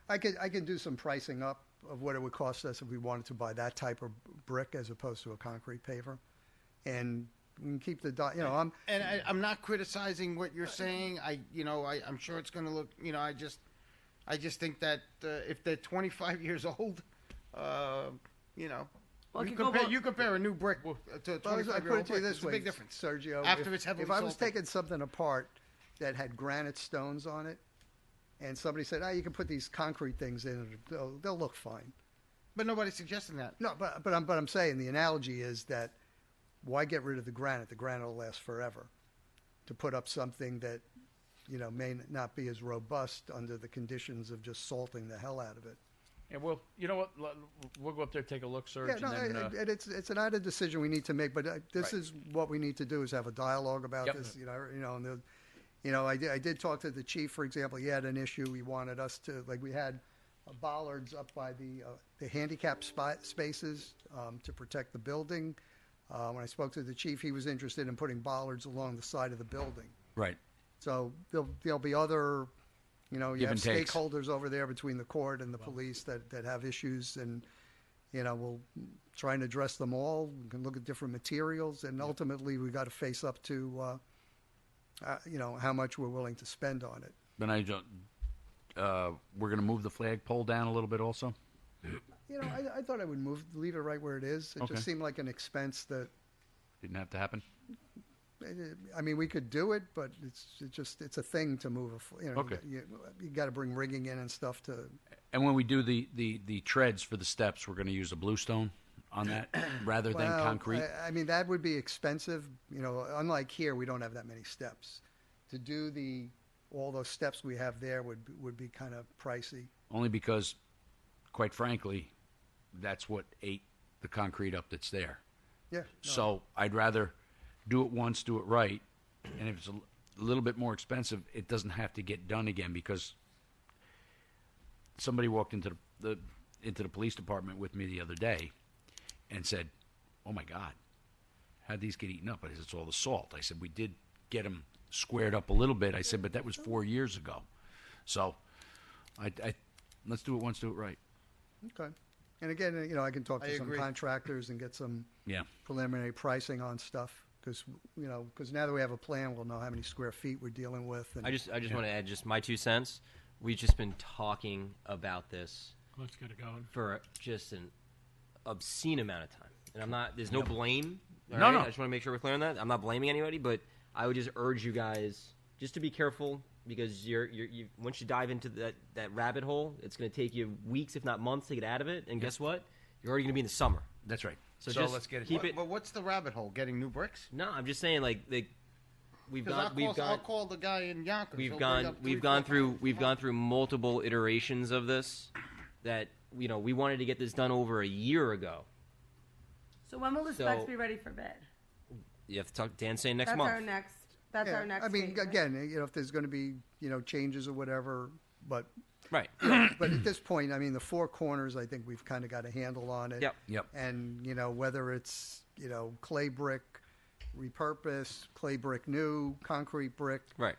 I can do some pricing up of what it would cost us if we wanted to buy that type of brick as opposed to a concrete paver, and we can keep the. I'm not criticizing what you're saying. I'm sure it's going to look. I just think that if they're 25 years old, Well, you compare a new brick to a 25-year-old I put it to you brick. this It's a way, big difference. Sergio. After it's heavily if I was salted. taking something apart that had granite stones on it, and somebody said, you can put these concrete things in, they'll look fine. But nobody's suggesting that. No, but I'm saying the analogy is that why get rid of the granite? The granite will last forever. To put up something that may not be as robust under the conditions of just salting the hell out of it. And we'll go up there, take a look, Serge. Yeah, and it's not a decision we need to make, but this is what we need to do: is have a dialogue about this. I did talk to the chief, for example. He had an issue. He wanted us to we had bollards up by the handicap spaces to protect the building. When I spoke to the chief, he was interested in putting bollards along the side of the building. Right. So there'll be other. You Give have and takes. stakeholders over there between the court and the police that have issues, and we'll try and address them all. We can look at different materials, and ultimately we got to face up to how much we're willing to spend on it. Then we're going to move the flagpole down a little bit, also. I thought I would leave it right where it is. It Okay. just seemed like an expense that Didn't have to happen. I mean, we could do it, but it's a thing to move. Okay. You got to bring rigging in and stuff to. And when we do the treads for the steps, we're going to use a bluestone on that rather than Well, concrete. I mean, that would be expensive. Unlike here, we don't have that many steps. To do all those steps we have there would be kind of pricey. Only because, quite frankly, that's what ate the concrete up that's there. Yeah. No. So I'd rather do it once, do it right, and if it's a little bit more expensive, it doesn't have to get done again, because somebody walked into the police department with me the other day and said, "Oh my God, how'd these get eaten up?" I said, "It's all the salt." I said, "We did get them squared up a little bit." I said, "But that was 4 years ago." So I let's do it once, do it right. Okay. And again, I can talk to some agree. contractors and get some Yeah. preliminary pricing on stuff, because now that we have a plan, we'll know how many square feet we're dealing with. And I just want to add just my 2 cents. We've just been talking about this Let's get it going. for just an obscene amount of time, and there's no blame. all No, right? no. I just want to make sure we're clear on that. I'm not blaming anybody, but I would just urge you guys just to be careful, because you once you dive into that rabbit hole, it's going to take you weeks, if not months, to get out of it. And guess what? You're already going to be in the summer. That's right. So So just let's get it- keep it. But what's the rabbit hole? Getting new bricks? No, I'm just saying, we've I'll call the guy in Yonkers. we've He'll gone bring up we've 3, gone 4 through pounds. we've gone through multiple iterations of this. That we wanted to get this done over a year ago. So when will the So- specs be ready for bid? You have to talk. Dan's saying next That's month. our next. That's Yeah, our next. I mean, meeting, right? again, if there's going to be changes or whatever, but Right. But at this point, I mean, the 4 corners, I think we've kind of got a handle on it. Yep. And whether it's clay brick, repurposed, clay brick new, concrete brick. Right.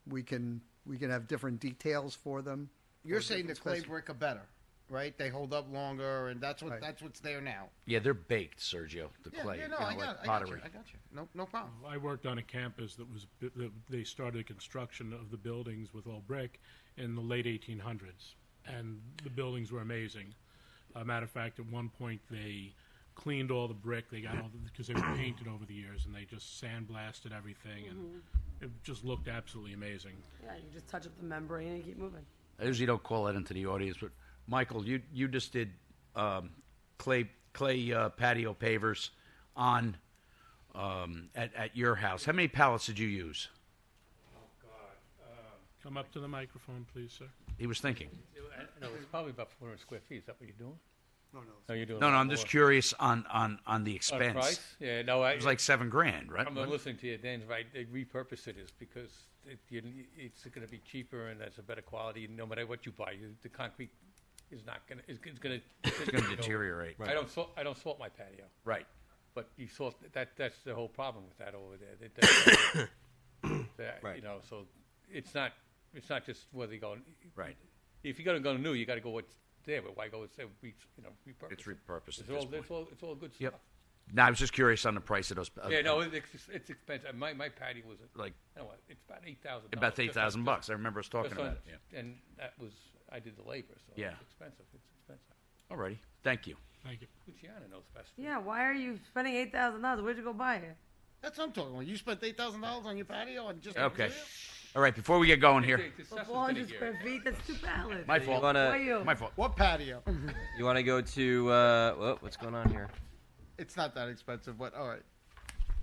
We can have different details for them. You're or saying the different clay brick are better, right? They hold up longer, and that's what's there now. Yeah, they're baked, Sergio. The clay, Yeah, no, like I got pottery. you. No problem. I worked on a campus that they started construction of the buildings with all brick in the late 1800s, and the buildings were amazing. Matter of fact, at one point they cleaned all the brick. They got because they were painted over the years, and they just sandblasted everything, and it just looked absolutely amazing. Yeah, you just touch up the membrane and keep moving. I usually don't call that into the audience, but Michael, you just did clay patio pavers on at your house. How many pallets did you use? Come up to the microphone, please, sir. He was thinking. No, it's probably about 400 square feet. Is that what you're doing? No. No, you're doing. No, a lot I'm just more. curious on the On expense. price? Yeah, no, It was like $7,000, right? I'm listening to you, Dan's right. They repurpose it is because it's going to be cheaper and that's a better quality. No matter what you buy, the concrete is not going to. It's going to deteriorate. I don't salt my patio. Right. But you salt that. That's the whole problem with that over there. Right. So it's not just whether you go. Right. If you're going to go new, you got to go what's there. But why go and say repurpose? It's repurposed. It's all good stuff. Yep. No, I was just curious on the price of those. Yeah, no, it's expensive. My patio was like it's about $8,000. about $8,000. I remember us talking just about on- it. Yeah. And that was I did the labor, so Yeah. it's expensive. It's expensive. Alrighty. Thank you. Thank you. Luciana knows best. Yeah, why are you spending $8,000? Where'd you go buy it? That's what I'm talking about. You spent $8,000 on your patio and just Okay. All right. Before we get going here, For 400 square feet, that's 2 pallets. my fault. wanna- Why you? My fault. What patio? You want to go to what's going on here? It's not that expensive, but all right.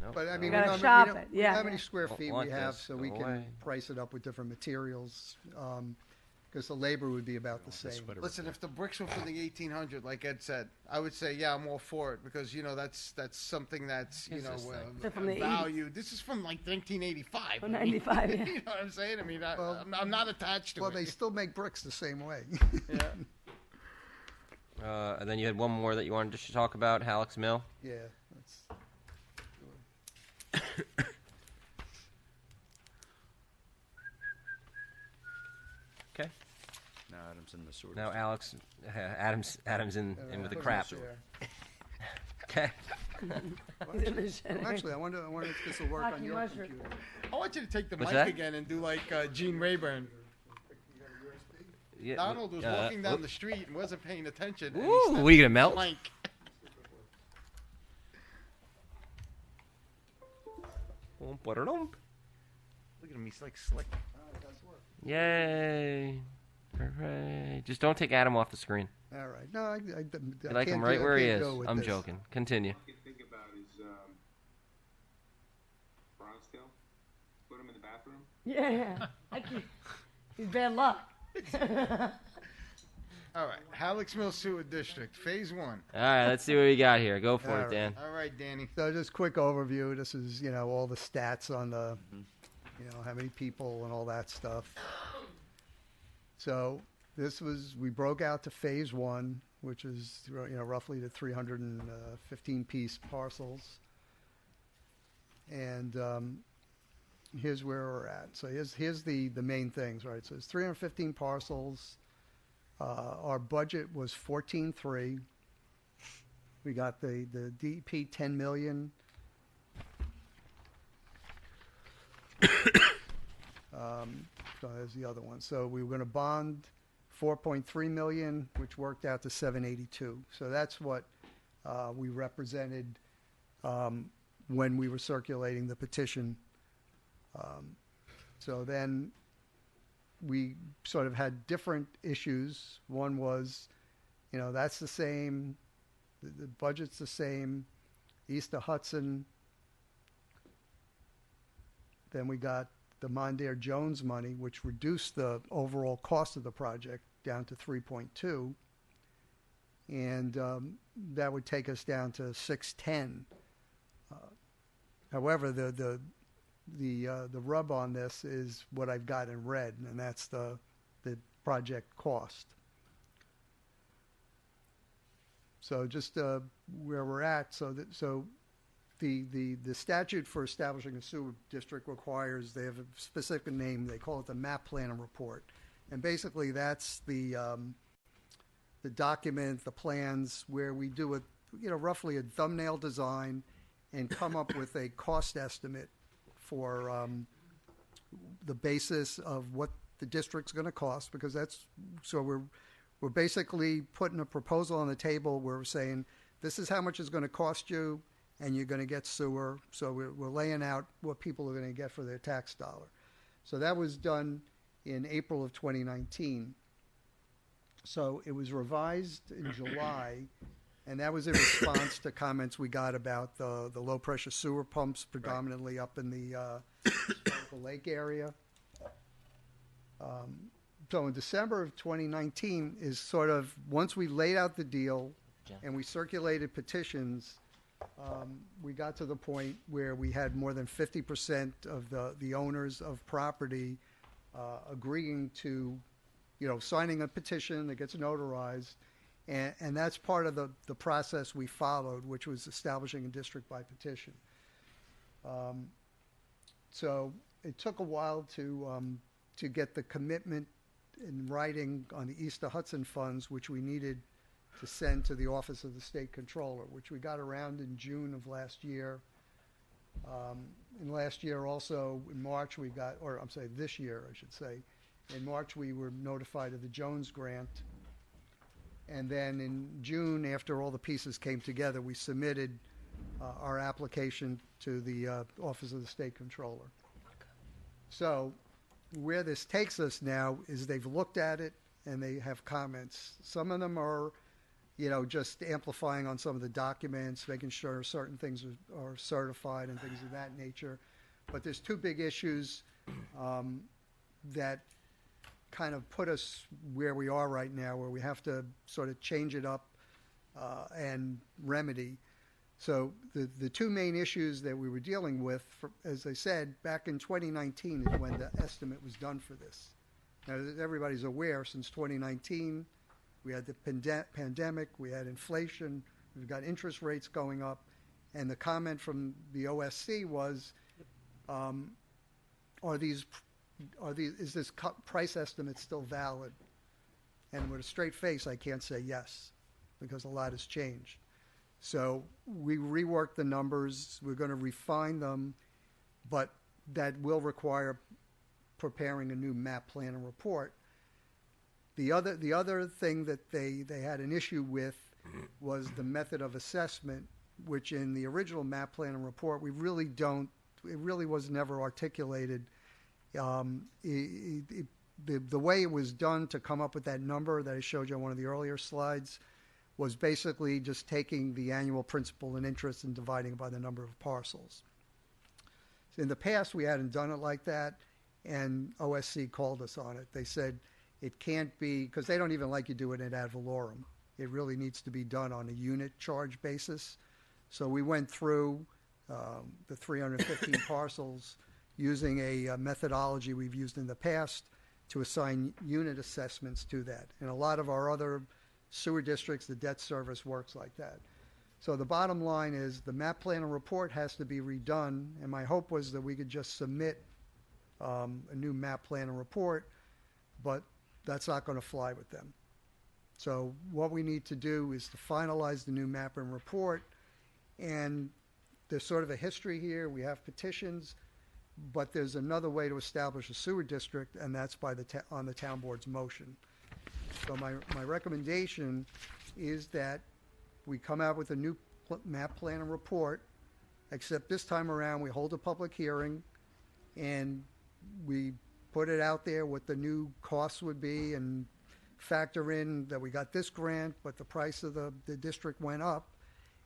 Nope. But I mean, gotta we don't, shop we don't, it, we yeah. know how many square Don't feet want we have, this. so we Go can away. price it up with different materials. Because the labor would be about the same. Listen, if the bricks were from the 1800, like Ed said, I would say, yeah, I'm all for it, because that's something that's Is this thing? They're from the 80s. value. This is from like 1985. Or 95, yeah. You know what I'm saying? I mean, I'm not attached to Well, it. they still make bricks the same way. And then you had one more that you wanted to talk about, Halleck's Mill. Yeah. That's, Okay. No, Adam's in the sewer. Now Adam's in with the put 'em crap. there. Okay. He's in the shed. Actually, I wonder if this will work on Hockey your mushroom. computer. I want you to take the What's mic that? again and do like Gene Rayburn. Yeah, Donald was walking down the street and wasn't paying attention. and he Ooh, stepped what are you gonna on the melt? plank. Look Look at him, he's like slick. Yay. Hooray. Just don't take Adam off the screen. All right. No, I You like him can't right do- I where he can't is. go with I'm this. joking. Continue. All I can think about is Bronxdale. Put him in the bathroom. Yeah. He's bad luck. All right, Halleck's Mill Sewer District, Phase 1. All right, let's see what we got here. Go for All it, right. Dan. All right, Danny. So just quick overview. This is, all the stats on the, how many people and all that stuff. So we broke out to phase 1, which is, roughly the 315 piece parcels. And here's where we're at. So here's the main things, right? So it's 315 parcels. Our budget was 14.3. We got the DEP 10 million. So there's the other one. So we were going to bond 4.3 million, which worked out to 782. So that's what we represented when we were circulating the petition. So then we sort of had different issues. One was, that's the same, the budget's the same, east of Hudson. Then we got the Mondaire Jones money, which reduced the overall cost of the project down to 3.2. And that would take us down to 610. However, the rub on this is what I've got in red, and that's the project cost. So just where we're at. So the statute for establishing a sewer district requires they have a specific name. They call it the map plan and report, and basically that's the document, the plans where we do roughly a thumbnail design and come up with a cost estimate for the basis of what the district's going to cost, because we're basically putting a proposal on the table where we're saying this is how much it's going to cost you, and you're going to get sewer. So we're laying out what people are going to get for their tax dollar. So that was done in April of 2019. So it was revised in July. And that was in response to comments we got about the low-pressure sewer pumps, predominantly up in the Sparkle Lake area. So in December of 2019 is sort of, once we laid out the deal and we circulated petitions, we got to the point where we had more than 50% of the owners of property agreeing to, signing a petition that gets notarized. And that's part of the process we followed, which was establishing a district by petition. So it took a while to get the commitment in writing on the East of Hudson funds, which we needed to send to the Office of the State Controller, which we got around in June of last year. And last year also, in March, this year, I should say. In March, we were notified of the Jones grant. And then in June, after all the pieces came together, we submitted our application to the Office of the State Controller. So where this takes us now is they've looked at it and they have comments. Some of them are, just amplifying on some of the documents, making sure certain things are certified and things of that nature. But there's two big issues that kind of put us where we are right now, where we have to sort of change it up and remedy. So the two main issues that we were dealing with, as I said, back in 2019 is when the estimate was done for this. Now, everybody's aware, since 2019, we had the pandemic, we had inflation, we've got interest rates going up, and the comment from the OSC was, is this price estimate still valid? And with a straight face, I can't say yes, because a lot has changed. So we reworked the numbers. We're going to refine them, but that will require preparing a new map plan and report. The other thing that they had an issue with was the method of assessment, which in the original map plan and report, we really don't it really was never articulated. The way it was done to come up with that number that I showed you on one of the earlier slides was basically just taking the annual principal and interest and dividing it by the number of parcels. In the past, we hadn't done it like that, and OSC called us on it. They said it can't be, because they don't even like you do it in ad valorem. It really needs to be done on a unit charge basis. So we went through the 315 parcels using a methodology we've used in the past to assign unit assessments to that. And a lot of our other sewer districts, the debt service works like that. So the bottom line is the map plan and report has to be redone, and my hope was that we could just submit a new map plan and report, but that's not going to fly with them. So what we need to do is to finalize the new map and report, and there's sort of a history here. We have petitions, but there's another way to establish a sewer district, and that's by on the town board's motion. So my recommendation is that we come out with a new map plan and report, except this time around we hold a public hearing and we put it out there what the new costs would be and factor in that we got this grant, but the price of the district went up.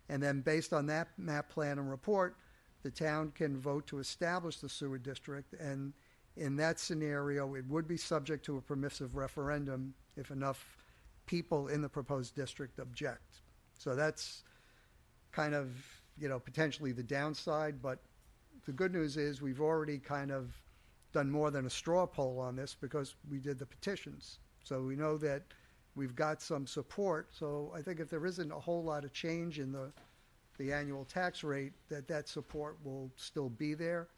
And then based on that map plan and report, the town can vote to establish the sewer district. And in that scenario, it would be subject to a permissive referendum if enough people in the proposed district object. So that's kind of, potentially the downside. But the good news is we've already kind of done more than a straw poll on this because we did the petitions. So we know that we've got some support. So I think if there isn't a whole lot of change in the annual tax rate, that support will still be there.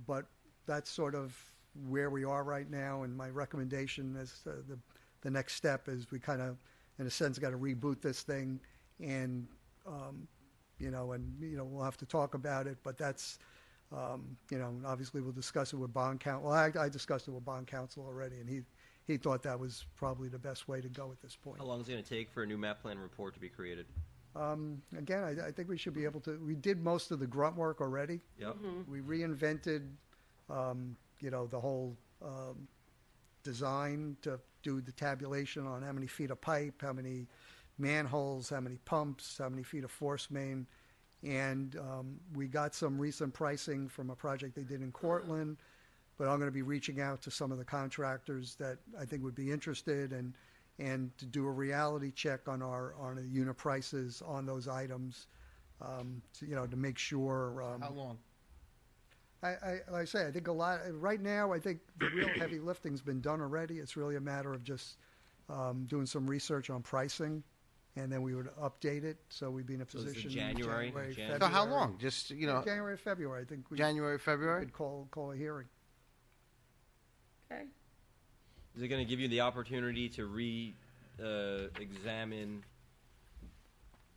But that's sort of where we are right now. And my recommendation is the next step is we kind of, in a sense, got to reboot this thing. And, we'll have to talk about it. But that's, obviously we'll discuss it with bond counsel. Well, I discussed it with bond counsel already, and he thought that was probably the best way to go at this point. How long is it going to take for a new map plan report to be created? Again, I think we should be able to. We did most of the grunt work already. Yep. We reinvented, the whole design to do the tabulation on how many feet of pipe, how many manholes, how many pumps, how many feet of force main. And we got some recent pricing from a project they did in Cortland. But I'm going to be reaching out to some of the contractors that I think would be interested and to do a reality check on the unit prices on those items, to make sure. How long? Like I say, I think a lot right now. I think the real heavy lifting's been done already. It's really a matter of just doing some research on pricing, and then we would update it so we'd be in a So is it position. January? February. So how long? Just January, February. I think. January, February. Could call a hearing. Okay. Is it going to give you the opportunity to examine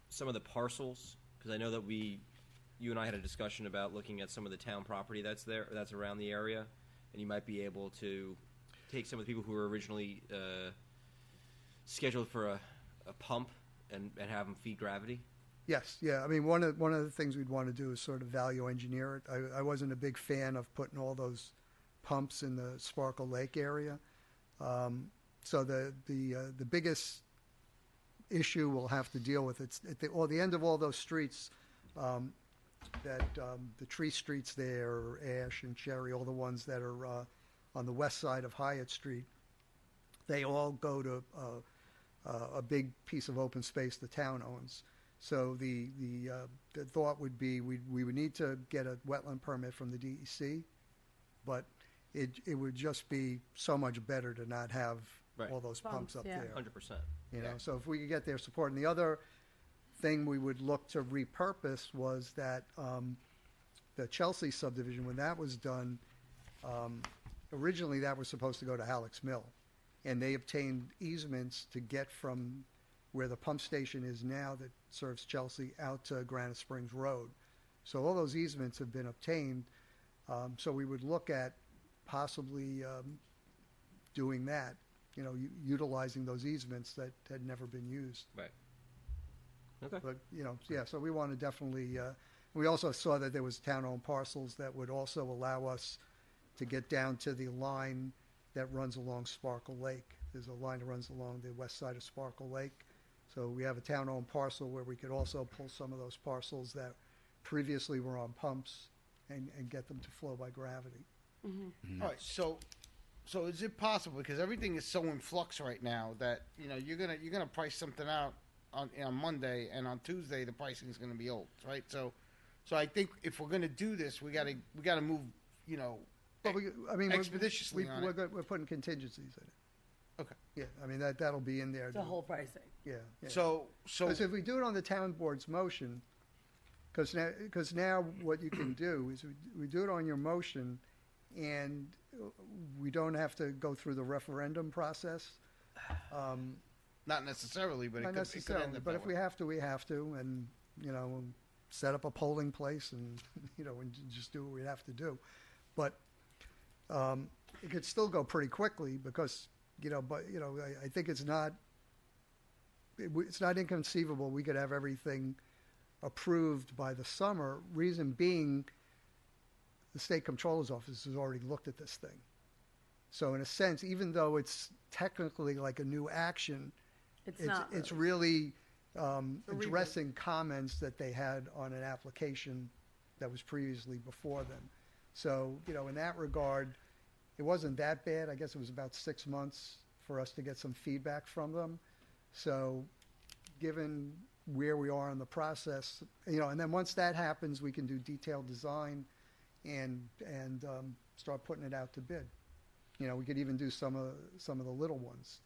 some of the parcels? Because I know that you and I had a discussion about looking at some of the town property that's around the area, and you might be able to take some of the people who were originally scheduled for a pump and have them feed gravity. Yes, yeah. I mean, one of the things we'd want to do is sort of value engineer it. I wasn't a big fan of putting all those pumps in the Sparkle Lake area. So the biggest issue we'll have to deal with it's at the end of all those streets, the tree streets there, Ash and Cherry, all the ones that are on the west side of Hyatt Street, they all go to a big piece of open space the town owns. So the thought would be we would need to get a wetland permit from the DEC, but it would just be so much better to not have all those pumps up there. 100%. So if we could get their support. And the other thing we would look to repurpose was that the Chelsea subdivision, when that was done, originally that was supposed to go to Halleck's Mill. And they obtained easements to get from where the pump station is now that serves Chelsea out to Granite Springs Road. So all those easements have been obtained. So we would look at possibly doing that, utilizing those easements that had never been used. Right. Okay. But, so we want to definitely We also saw that there was town-owned parcels that would also allow us to get down to the line that runs along Sparkle Lake. There's a line that runs along the west side of Sparkle Lake. So we have a town-owned parcel where we could also pull some of those parcels that previously were on pumps and get them to flow by gravity. All right, so is it possible, because everything is so in flux right now, that you're gonna price something out on Monday, and on Tuesday the pricing is gonna be old, right? So I think if we're gonna do this, we gotta move, But expeditiously on it. we're putting contingencies in it. Okay. Yeah, I mean that'll be in there. The whole pricing. Yeah. So 'Cause if we do it on the town board's motion, because now what you can do is we do it on your motion, and we don't have to go through the referendum process. Not necessarily, but Not it could necessarily, end up but that if way. we have to, we have to, and set up a polling place, and and just do what we have to do. But it could still go pretty quickly because I think it's not inconceivable we could have everything approved by the summer. Reason being, the state comptroller's office has already looked at this thing. So in a sense, even though it's technically like a new action, it's really addressing comments that they had on an application that was previously before them. So, in that regard, it wasn't that bad. I guess it was about 6 months for us to get some feedback from them. So given where we are in the process, and then once that happens, we can do detailed design and start putting it out to bid. We could even do some of the little ones.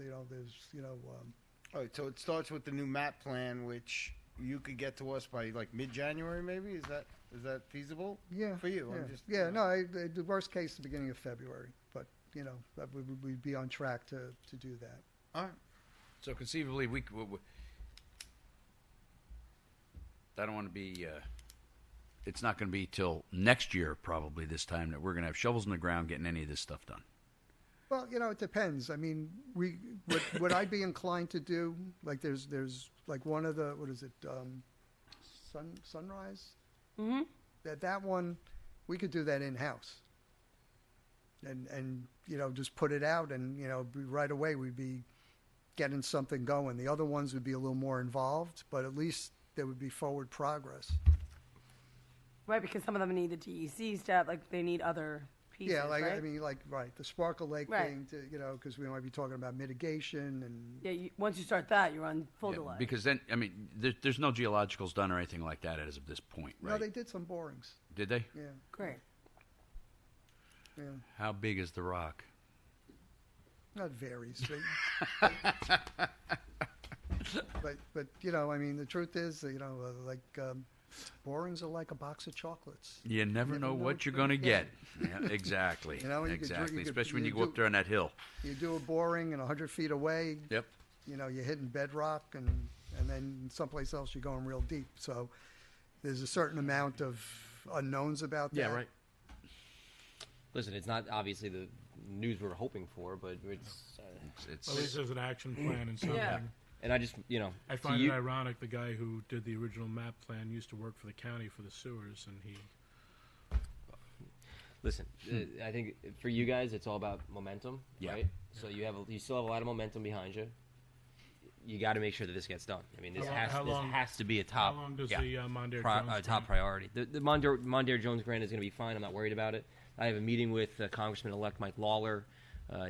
All right, so it starts with the new map plan, which you could get to us by like mid-January, maybe. Is that feasible? Yeah, for you. Yeah. No, the worst case, the beginning of February, but that we'd be on track to do that. All right. So conceivably, I don't want to be. It's not going to be till next year, probably this time, that we're going to have shovels in the ground getting any of this stuff done. Well, it depends. I mean, would I be inclined to do like there's like one of the, what is it, Sunrise? Mm-hmm. That one, we could do that in house. And just put it out, and right away we'd be getting something going. The other ones would be a little more involved, but at least there would be forward progress. Right, because some of them need the DEC stuff, like they need other pieces. Yeah, right? I mean, the Sparkle Lake Right. thing, because we might be talking about mitigation and. Yeah, once you start that, you're on full delay. Because then, I mean, there's no geologicals done or anything like that as of this point, right? No, they did some borings. Did they? Yeah. Great. Yeah. How big is the rock? That varies. but I mean, the truth is, borings are like a box of chocolates. You never know what you're going to get. Yeah, exactly. Exactly. Especially when you go up there on that hill. You do a boring and 100 feet away. Yep. You're hitting bedrock, and then someplace else you're going real deep. So there's a certain amount of unknowns about that. Yeah, right. Listen, it's not obviously the news we're hoping for, but it's At least there's an action plan and something. Yeah. And I just, I find it ironic the guy who did the original map plan used to work for the county for the sewers, and he. Listen, I think for you guys, it's all about momentum, right? So you still have a lot of momentum behind you. You got to make sure that this gets done. I mean, this has to be a top. How long does the Mondaire Jones top priority? The Mondaire Jones grant is going to be fine. I'm not worried about it. I have a meeting with Congressman-elect Mike Lawler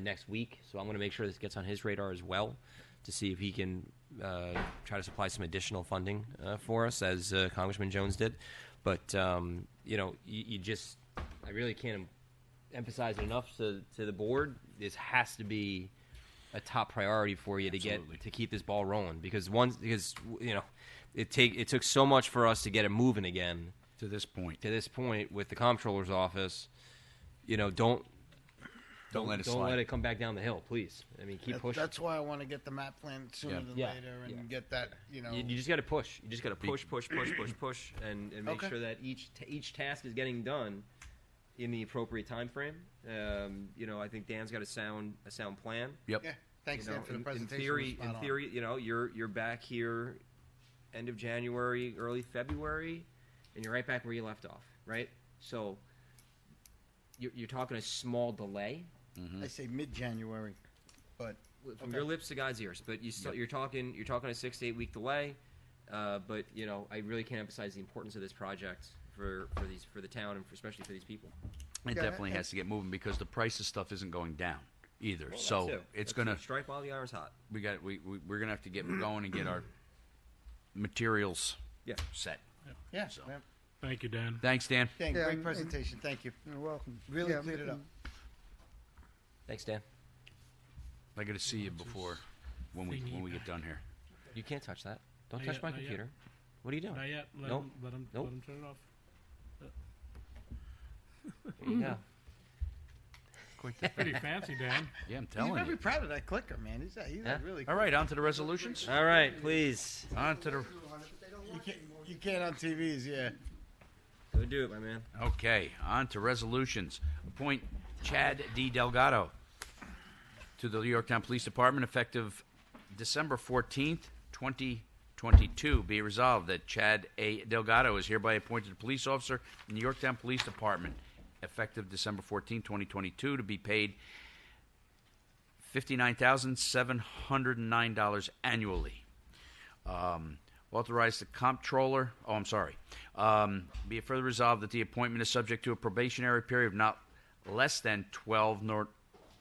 next week, so I'm going to make sure this gets on his radar as well to see if he can try to supply some additional funding for us, as Congressman Jones did. But you just, I really can't emphasize it enough to the board. This has to be a top priority for you to keep this ball rolling, because it took so much for us to get it moving again to this point with the comptroller's office. Don't let it slide. Don't let it come back down the hill, please. I mean, keep pushing. That's why I want to get the map plan sooner than later, and get that. You just got to push. You just got to push, and make sure that each task is getting done in the appropriate time frame. I think Dan's got a sound plan. Yep. Yeah. Thanks, Dan, for the presentation. In theory, you're back here end of January, early February. and you're right back where you left off, right? So you're talking a small delay. I say mid-January, but From okay. your lips to God's ears, but you're talking a 6 to 8 week delay. But I really can't emphasize the importance of this project for the town and especially for these people. It definitely has to get moving because the price of stuff isn't going down either. Well, so that too. it's That's going to true. Strike while the iron's hot. We're going to have to get going and get our materials set. Yeah. So. yeah. Thank you, Dan. Thanks, Dan. Dan, Yeah, great and- presentation. Thank you. You're welcome. Really Yeah, cleared it up. Thanks, Dan. I got to see you before when we get done here. You can't touch that. Don't Not touch yet, my not yet. computer. What are you doing? Not yet. Nope. Let him Nope. turn it off. There you go. Pretty fancy, Dan. Yeah, I'm He's telling very you. proud of that clicker, man. He's Yeah. really All right, on to the resolutions. All right, please. On to the. You can't on TVs, yeah. Go do it, my man. Okay, on to resolutions. Appoint Chad D. Delgado to the Yorktown Police Department effective December 14th, 2022. Be it resolved that Chad A. Delgado is hereby appointed police officer in the Yorktown Police Department effective December 14th, 2022, to be paid $59,709 annually. Authorize the comptroller. Oh, I'm sorry. Be it further resolved that the appointment is subject to a probationary period of not less than 12 nor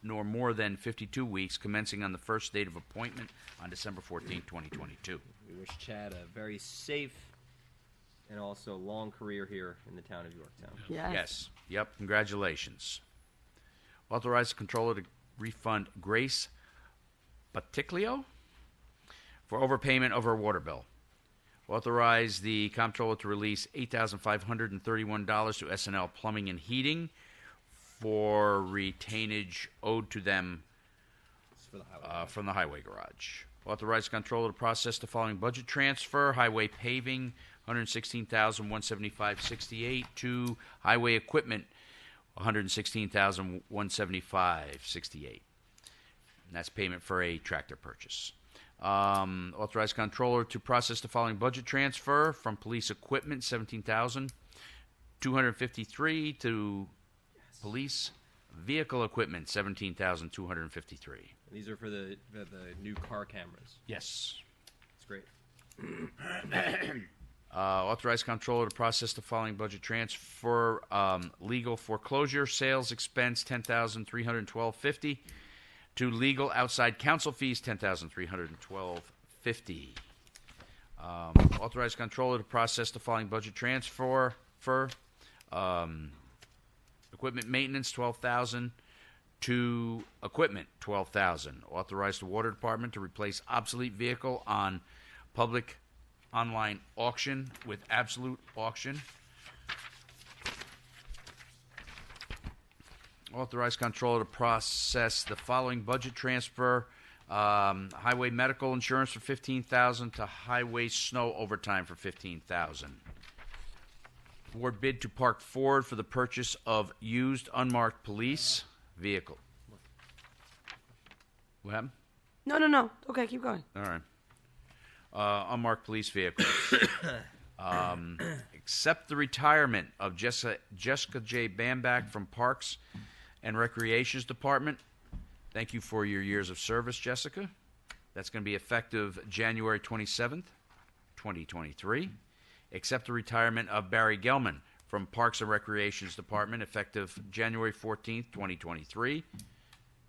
more than 52 weeks, commencing on the first date of appointment on December 14, 2022. We wish Chad a very safe and also long career here in the town of Yorktown. Yes. Yep. Congratulations. Authorize the controller to refund Grace Baticlio for overpayment of her water bill. Authorize the comptroller to release $8,531 to SNL Plumbing and Heating for retainage owed to them from the highway garage. Authorize the comptroller to process the following budget transfer: highway paving, $116,175.68 to highway equipment, $116,175.68. And that's payment for a tractor purchase. Authorize comptroller to process the following budget transfer: from police equipment, $17,253 to police vehicle equipment, $17,253. These are for the new car cameras. Yes. It's great. Authorize comptroller to process the following budget transfer: legal foreclosure sales expense, $10,312.50 to legal outside counsel fees, $10,312.50. Authorize comptroller to process the following budget transfer: equipment maintenance, $12,000 to equipment, $12,000. Authorize the water department to replace obsolete vehicle on public online auction with Absolute Auction. Authorize comptroller to process the following budget transfer: highway medical insurance for $15,000 to highway snow overtime for $15,000. Award bid to Park Ford for the purchase of used unmarked police vehicle. What happened? No. Okay, keep going. All right. Unmarked police vehicles. Accept the retirement of Jessica J. Bamback from Parks and Recreations Department. Thank you for your years of service, Jessica. That's going to be effective January 27th, 2023. Accept the retirement of Barry Gelman from Parks and Recreations Department, effective January 14th, 2023.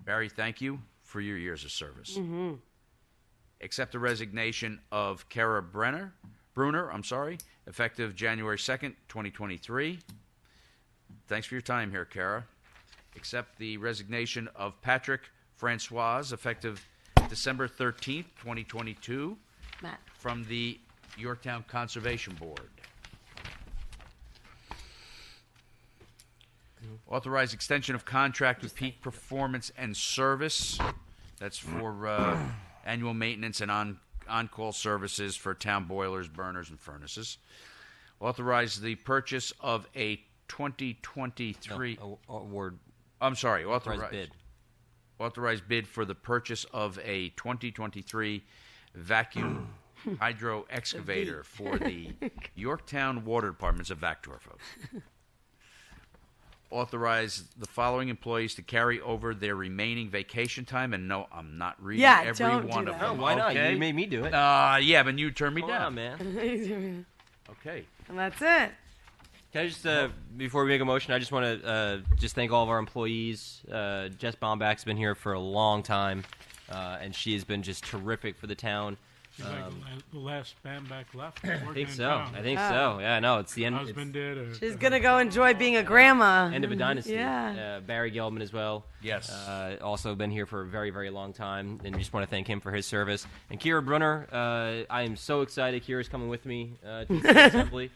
Barry, thank you for your years of service. Mm-hmm. Accept the resignation of Kara Brunner, effective January 2nd, 2023. Thanks for your time here, Kara. Accept the resignation of Patrick Francois, effective December 13th, 2022, Matt. from the Yorktown Conservation Board. Authorize extension of contract with Peak Performance and Service. That's for annual maintenance and on-call services for town boilers, burners, and furnaces. Authorize the purchase of a 2023 award. I'm sorry. Authorized bid. Authorized bid for the purchase of a 2023 vacuum hydro excavator for the Yorktown Water Department's a Vactor, folks. Authorize the following employees to carry over their remaining vacation time, and no, I'm not reading every don't one do of that. them. Oh, why not? Okay? You made me do it. Yeah, but you turned me Come down. on, man. Okay. And that's it. Can I just, before we make a motion, I just want to just thank all of our employees. Jess Bomback's been here for a long time, and she has been just terrific for the town. She's like the last Bamback left. I think so. I think so. Yeah, no, it's the end. Husband did. Or She's gonna go enjoy being a grandma. End of a dynasty. Yeah. Barry Gelman as well. Yes. Also been here for a very, very long time, and just want to thank him for his service. And Kira Brunner, I am so excited. Kira's coming with me to the assembly.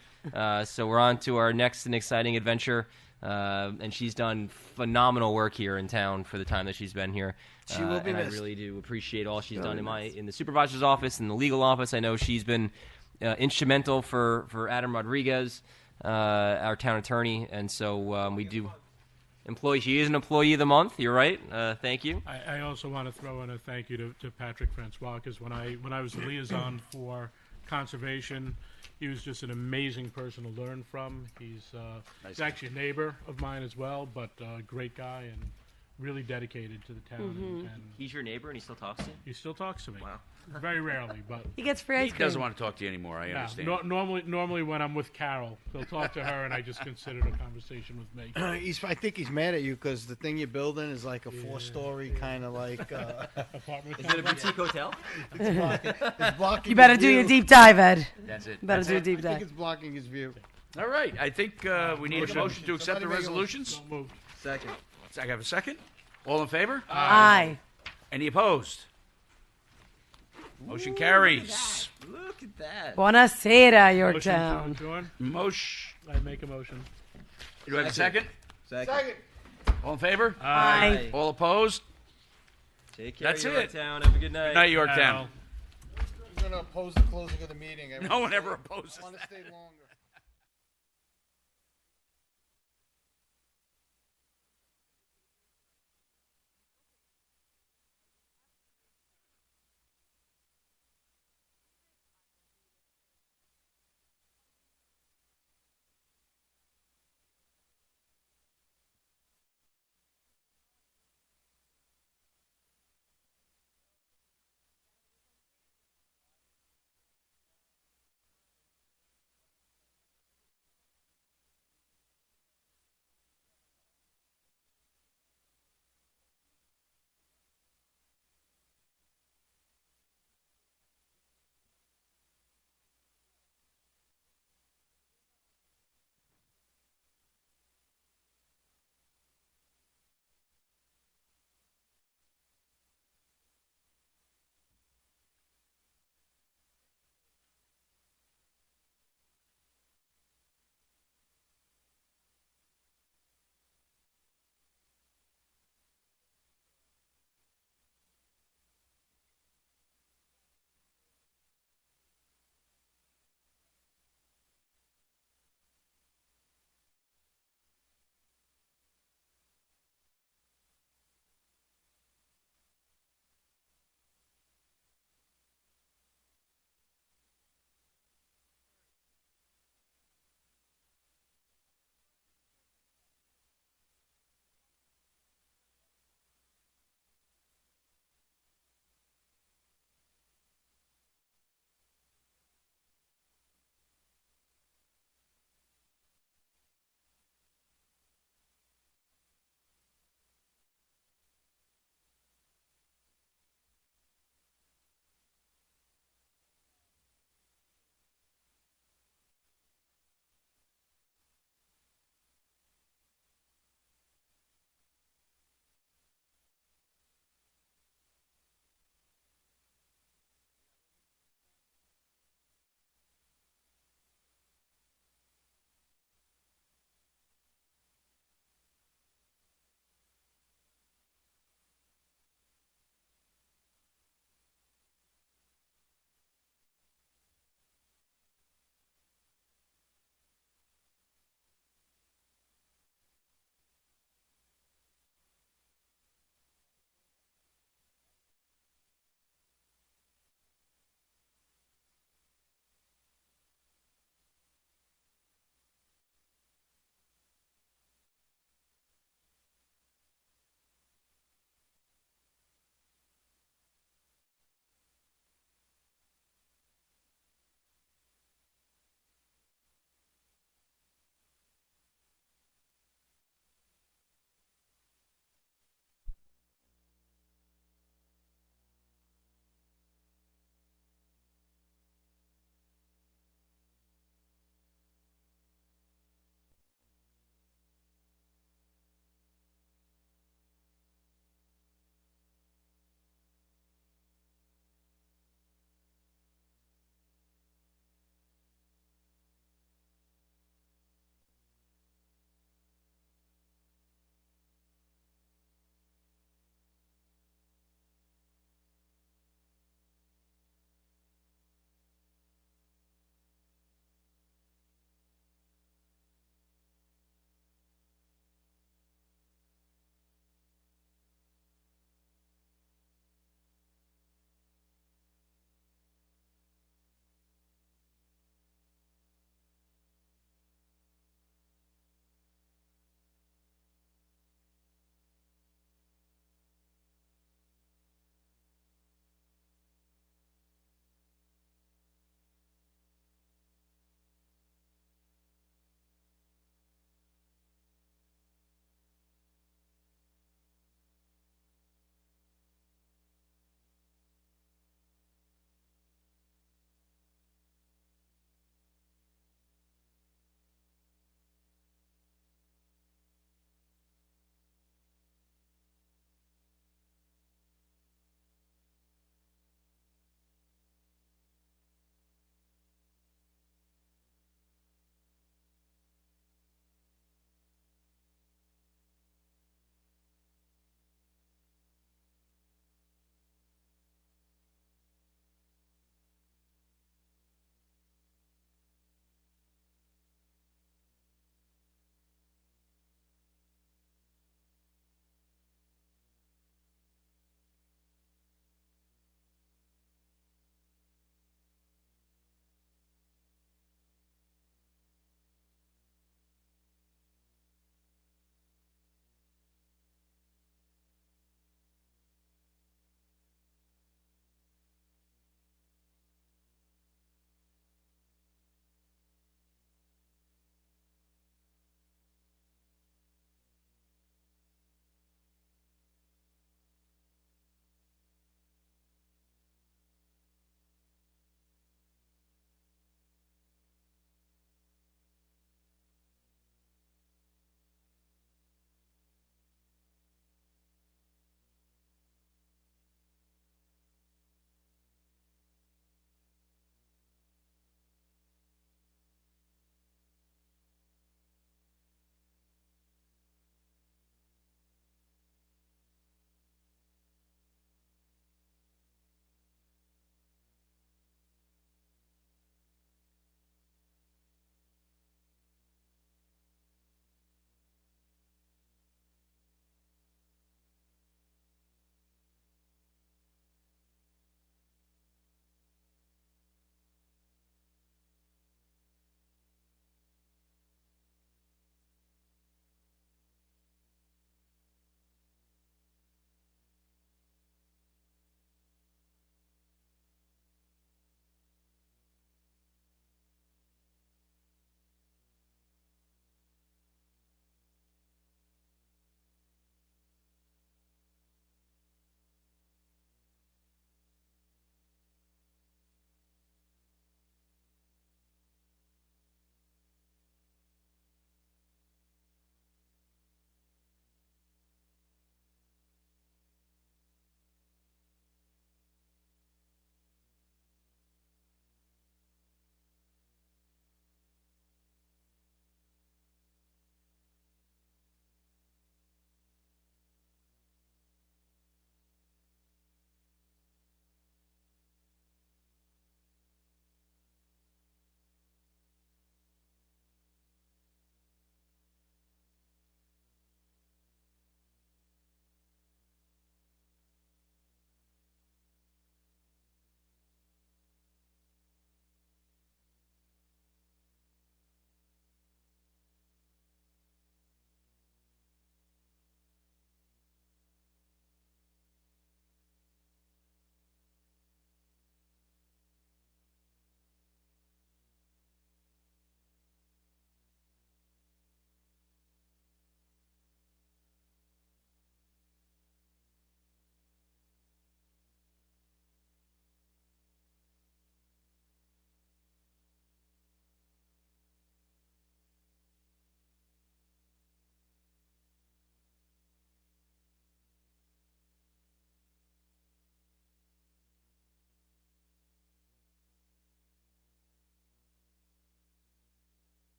So we're on to our next and exciting adventure. And she's done phenomenal work here in town for the time that she's been here. She will be and missed. I really do appreciate all she's done in the supervisor's office and the legal office. I know she's been instrumental for Adam Rodriguez, our town attorney, and so we do. She is an employee of the month. You're right. Thank you. I also want to throw in a thank you to Patrick Francois, because when I was the liaison for conservation, he was just an amazing person to learn from. He's actually a neighbor of mine as well, but a great guy and really dedicated to the town. And He's your neighbor, and he still talks to you? he still talks to me. Wow. Very rarely, but He gets free ice He cream. doesn't want to talk to you anymore. I understand. normally when I'm with Carol, he'll talk to her, and I just consider the conversation with me. I think he's mad at you because the thing you're building is like a 4-story kind of like. Apartment. Is it a boutique hotel? It's blocking You better his do your view. deep dive, Ed. That's it. Better That's do a it. deep I think dive. it's blocking his view. All right. I think we need a motion to accept the Somebody make a resolutions. So moved. Second. I have a second. All in favor? Aye. Any opposed? Motion carries. Look at that. Buonasera, Motion Yorktown. to adjourn? Motion. I make a motion. Do I have a second? Second. All in favor? Aye. All opposed? Take care, That's it. Yorktown. Have a good night. Good night, Yorktown. Al. I'm going to oppose the closing of the meeting. No one ever opposes I want to that. stay longer.